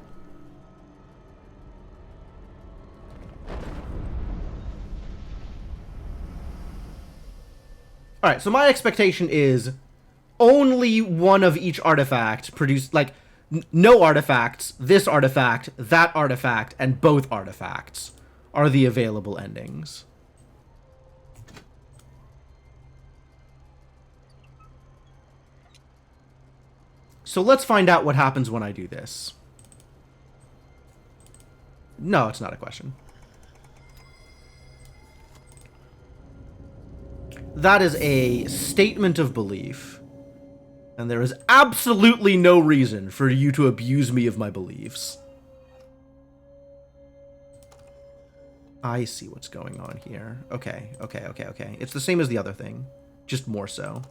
[SPEAKER 1] Alright, so my expectation is only one of each artifact produced, like, no artifacts, this artifact, that artifact, and both artifacts are the available endings. So let's find out what happens when I do this. No, it's not a question. That is a statement of belief. And there is absolutely no reason for you to abuse me of my beliefs. I see what's going on here. Okay. It's the same as the other thing, just more so.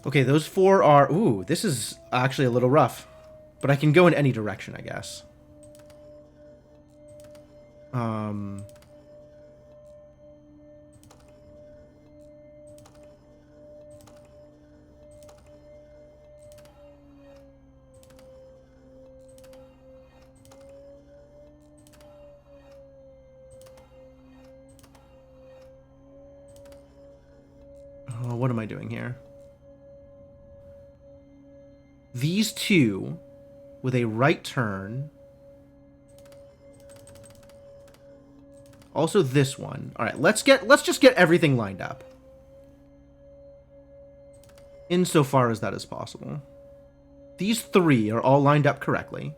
[SPEAKER 1] Okay, those four are... Ooh, this is actually a little rough. But I can go in any direction, I guess. What am I doing here? These two with a right turn. Also this one. All right, let's just get everything lined up. Insofar as that is possible. These three are all lined up correctly.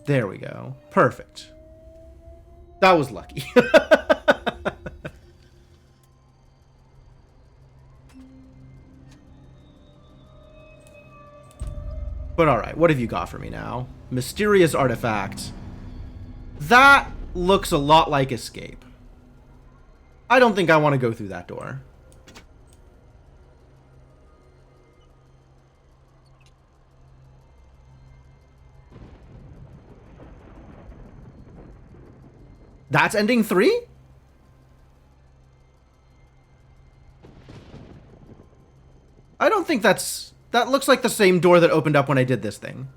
[SPEAKER 1] There we go. Perfect. That was lucky. But alright, what have you got for me now? Mysterious artifact. That looks a lot like escape. I don't think I want to go through that door. That's ending 3? I don't think that's... That looks like the same door that opened up when I did this thing.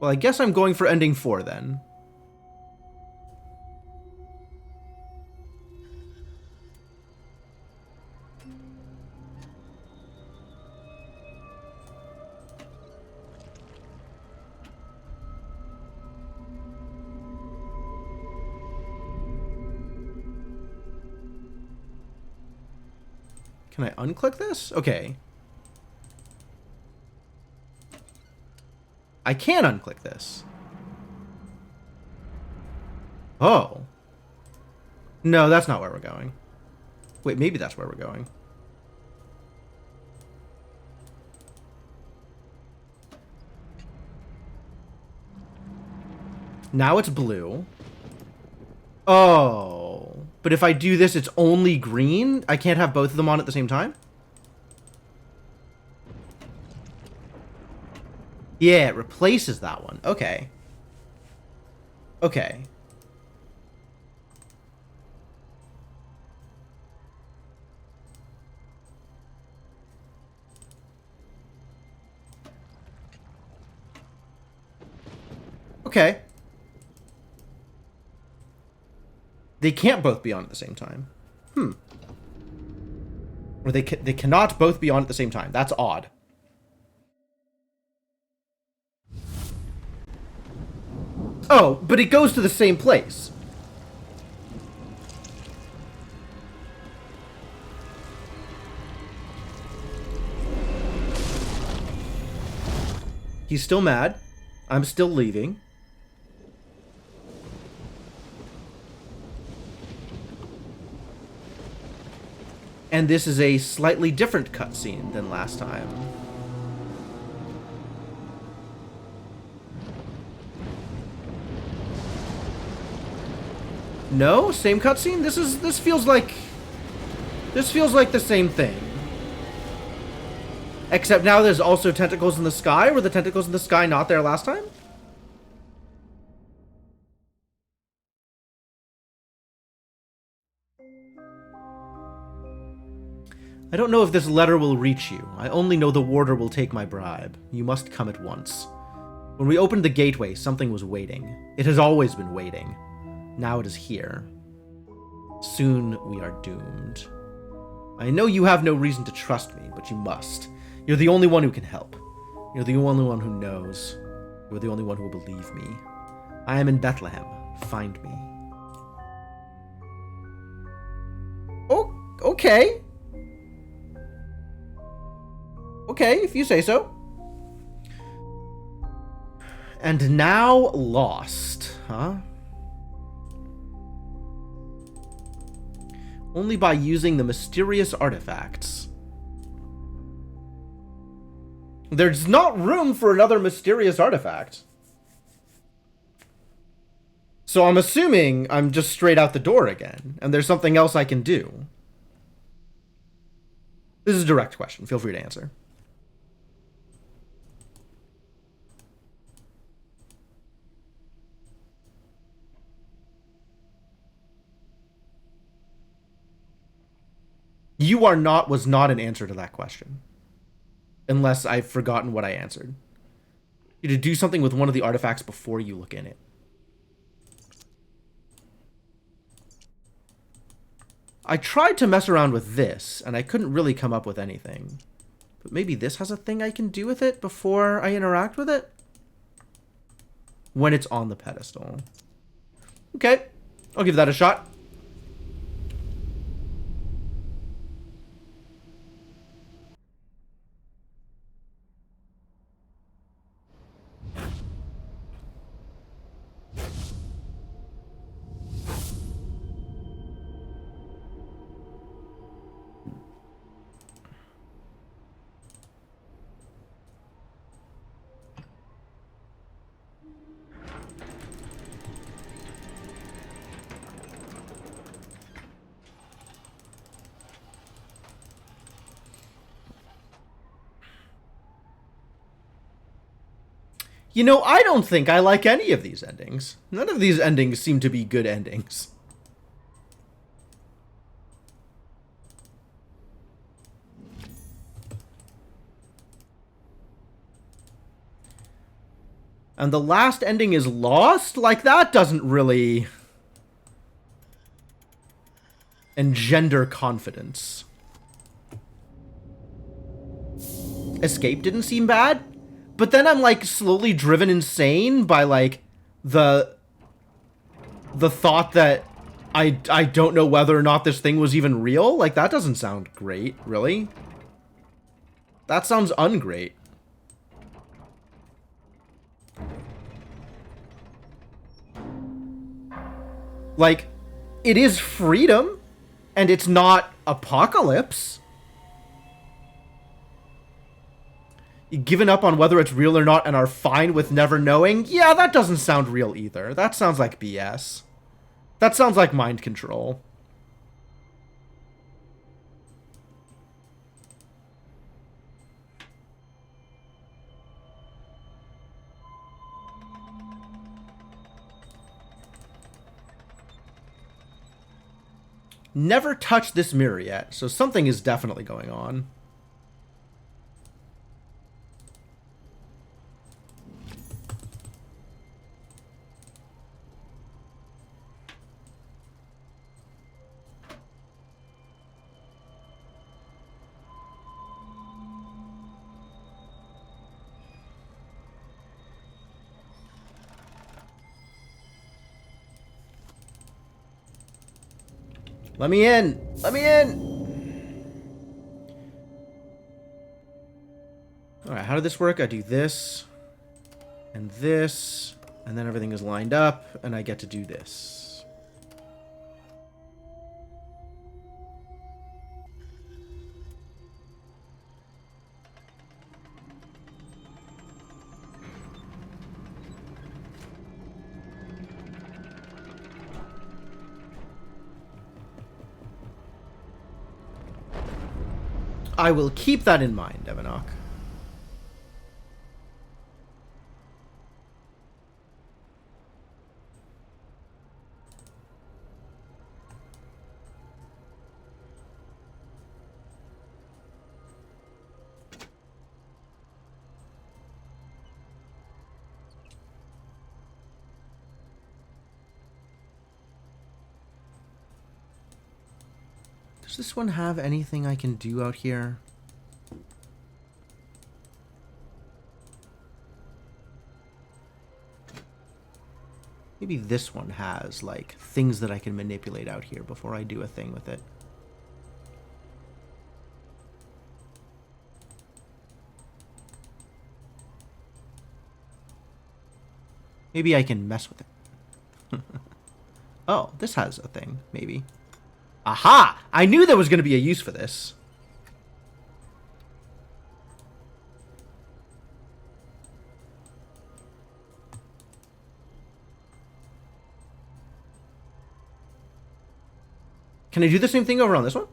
[SPEAKER 1] Well, I guess I'm going for ending 4 then. Can I unclick this? Okay. I can unclick this. Oh. No, that's not where we're going. Wait, maybe that's where we're going. Now it's blue. Oh. But if I do this, it's only green? I can't have both of them on at the same time? Yeah, it replaces that one. Okay. Okay. Okay. They can't both be on at the same time. Or they cannot both be on at the same time. That's odd. Oh, but it goes to the same place. He's still mad. I'm still leaving. And this is a slightly different cutscene than last time. No? Same cutscene? This feels like the same thing. Except now there's also tentacles in the sky. Were the tentacles in the sky not there last time? I don't know if this letter will reach you. I only know the warder will take my bribe. You must come at once. When we opened the gateway, something was waiting. It has always been waiting. Now it is here. Soon we are doomed. I know you have no reason to trust me, but you must. You're the only one who can help. You're the only one who knows. You're the only one who will believe me. I am in Bethlehem. Find me. Oh, okay. Okay, if you say so. And now lost, huh? Only by using the mysterious artifacts. There's not room for another mysterious artifact. So I'm assuming I'm just straight out the door again, and there's something else I can do. This is a direct question. Feel free to answer. You are not was not an answer to that question. Unless I've forgotten what I answered. You to do something with one of the artifacts before you look in it. I tried to mess around with this, and I couldn't really come up with anything. But maybe this has a thing I can do with it before I interact with it? When it's on the pedestal. Okay, I'll give that a shot. You know, I don't think I like any of these endings. None of these endings seem to be good endings. And the last ending is lost? Like, that doesn't really engender confidence. Escape didn't seem bad, but then I'm, like, slowly driven insane by, like, the thought that I don't know whether or not this thing was even real. Like, that doesn't sound great, really. That sounds ungreat. Like, it is freedom, and it's not apocalypse. You've given up on whether it's real or not and are fine with never knowing? Yeah, that doesn't sound real either. That sounds like BS. That sounds like mind control. Never touched this mirror yet, so something is definitely going on. Let me in! Let me in! Alright, how did this work? I do this, and then everything is lined up, and I get to do this. I will keep that in mind, Evanok. Does this one have anything I can do out here? Maybe this one has, like, things that I can manipulate out here before I do a thing with it. Maybe I can mess with it. Oh, this has a thing, maybe. Aha! I knew there was going to be a use for this. Can I do the same thing over on this one?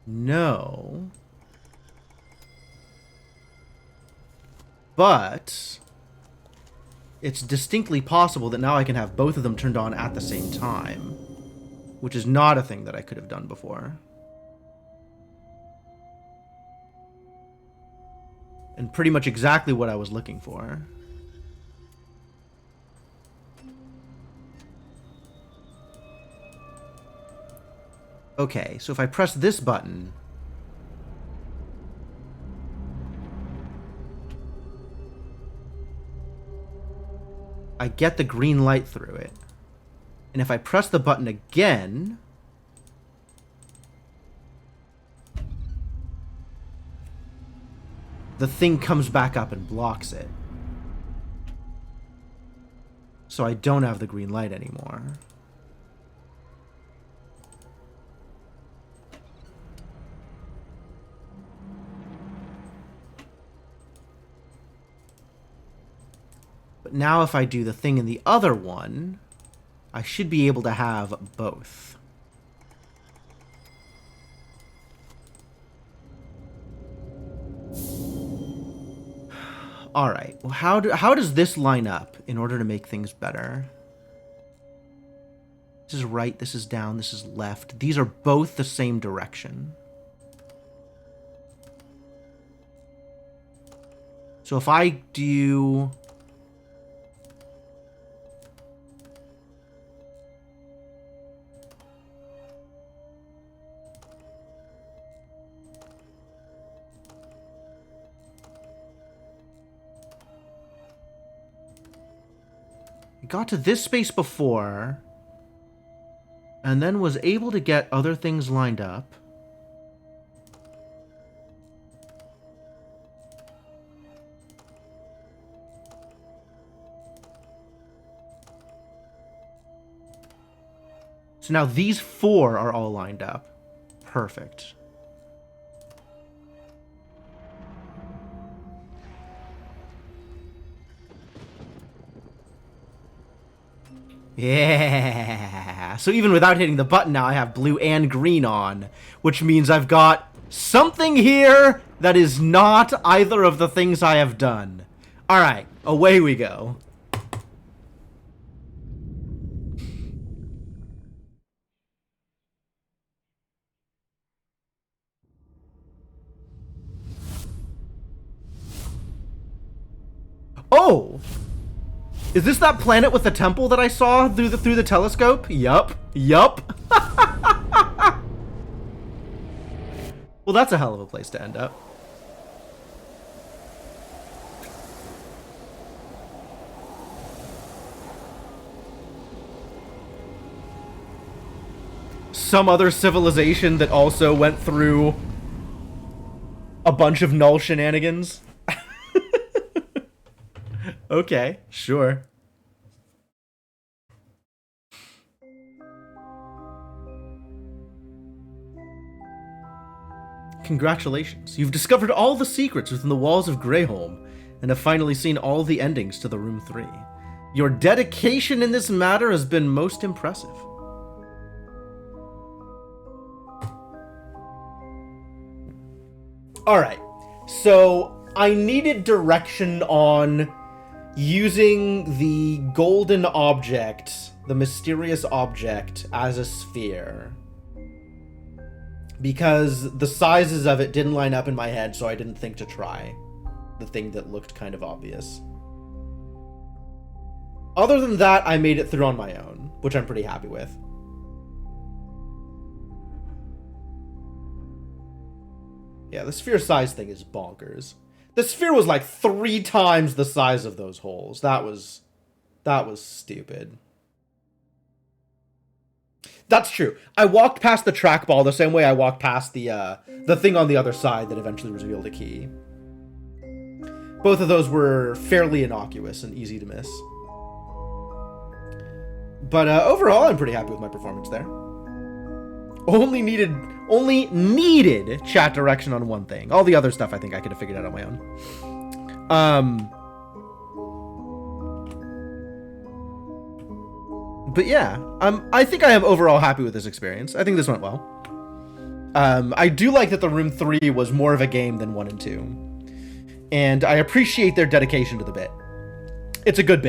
[SPEAKER 1] No. But it's distinctly possible that now I can have both of them turned on at the same time, which is not a thing that I could have done before. And pretty much exactly what I was looking for. Okay, so if I press this button, I get the green light through it. And if I press the button again, the thing comes back up and blocks it. So I don't have the green light anymore. But now if I do the thing in the other one, I should be able to have both. All right. Well, how does this line up in order to make things better? This is right, this is down, this is left. These are both the same direction. So if I do... got to this space before, and then was able to get other things lined up. So now these 4 are all lined up. Perfect. Yeah. So even without hitting the button now, I have blue and green on, which means I've got something here that is not either of the things I have done. All right, away we go. Oh! Is this that planet with the temple that I saw through the telescope? Yup. Well, that's a hell of a place to end up. Some other civilization that also went through a bunch of null shenanigans. Okay, sure. Congratulations. You've discovered all the secrets within the walls of Greyholm, and have finally seen all the endings to the Room 3. Your dedication in this matter has been most impressive. Alright, so I needed direction on using the golden object, the mysterious object, as a sphere. Because the sizes of it didn't line up in my head, so I didn't think to try the thing that looked kind of obvious. Other than that, I made it through on my own, which I'm pretty happy with. Yeah, the sphere size thing is bonkers. The sphere was like 3 times the size of those holes. That was stupid. That's true. I walked past the trackball the same way I walked past the thing on the other side that eventually revealed a key. Both of those were fairly innocuous and easy to miss. But overall, I'm pretty happy with my performance there. Only needed chat direction on one thing. All the other stuff I think I could have figured out on my own. But yeah, I think I am overall happy with this experience. I think this went well. I do like that the Room 3 was more of a game than 1 and 2. And I appreciate their dedication to the bit. It's a good bit.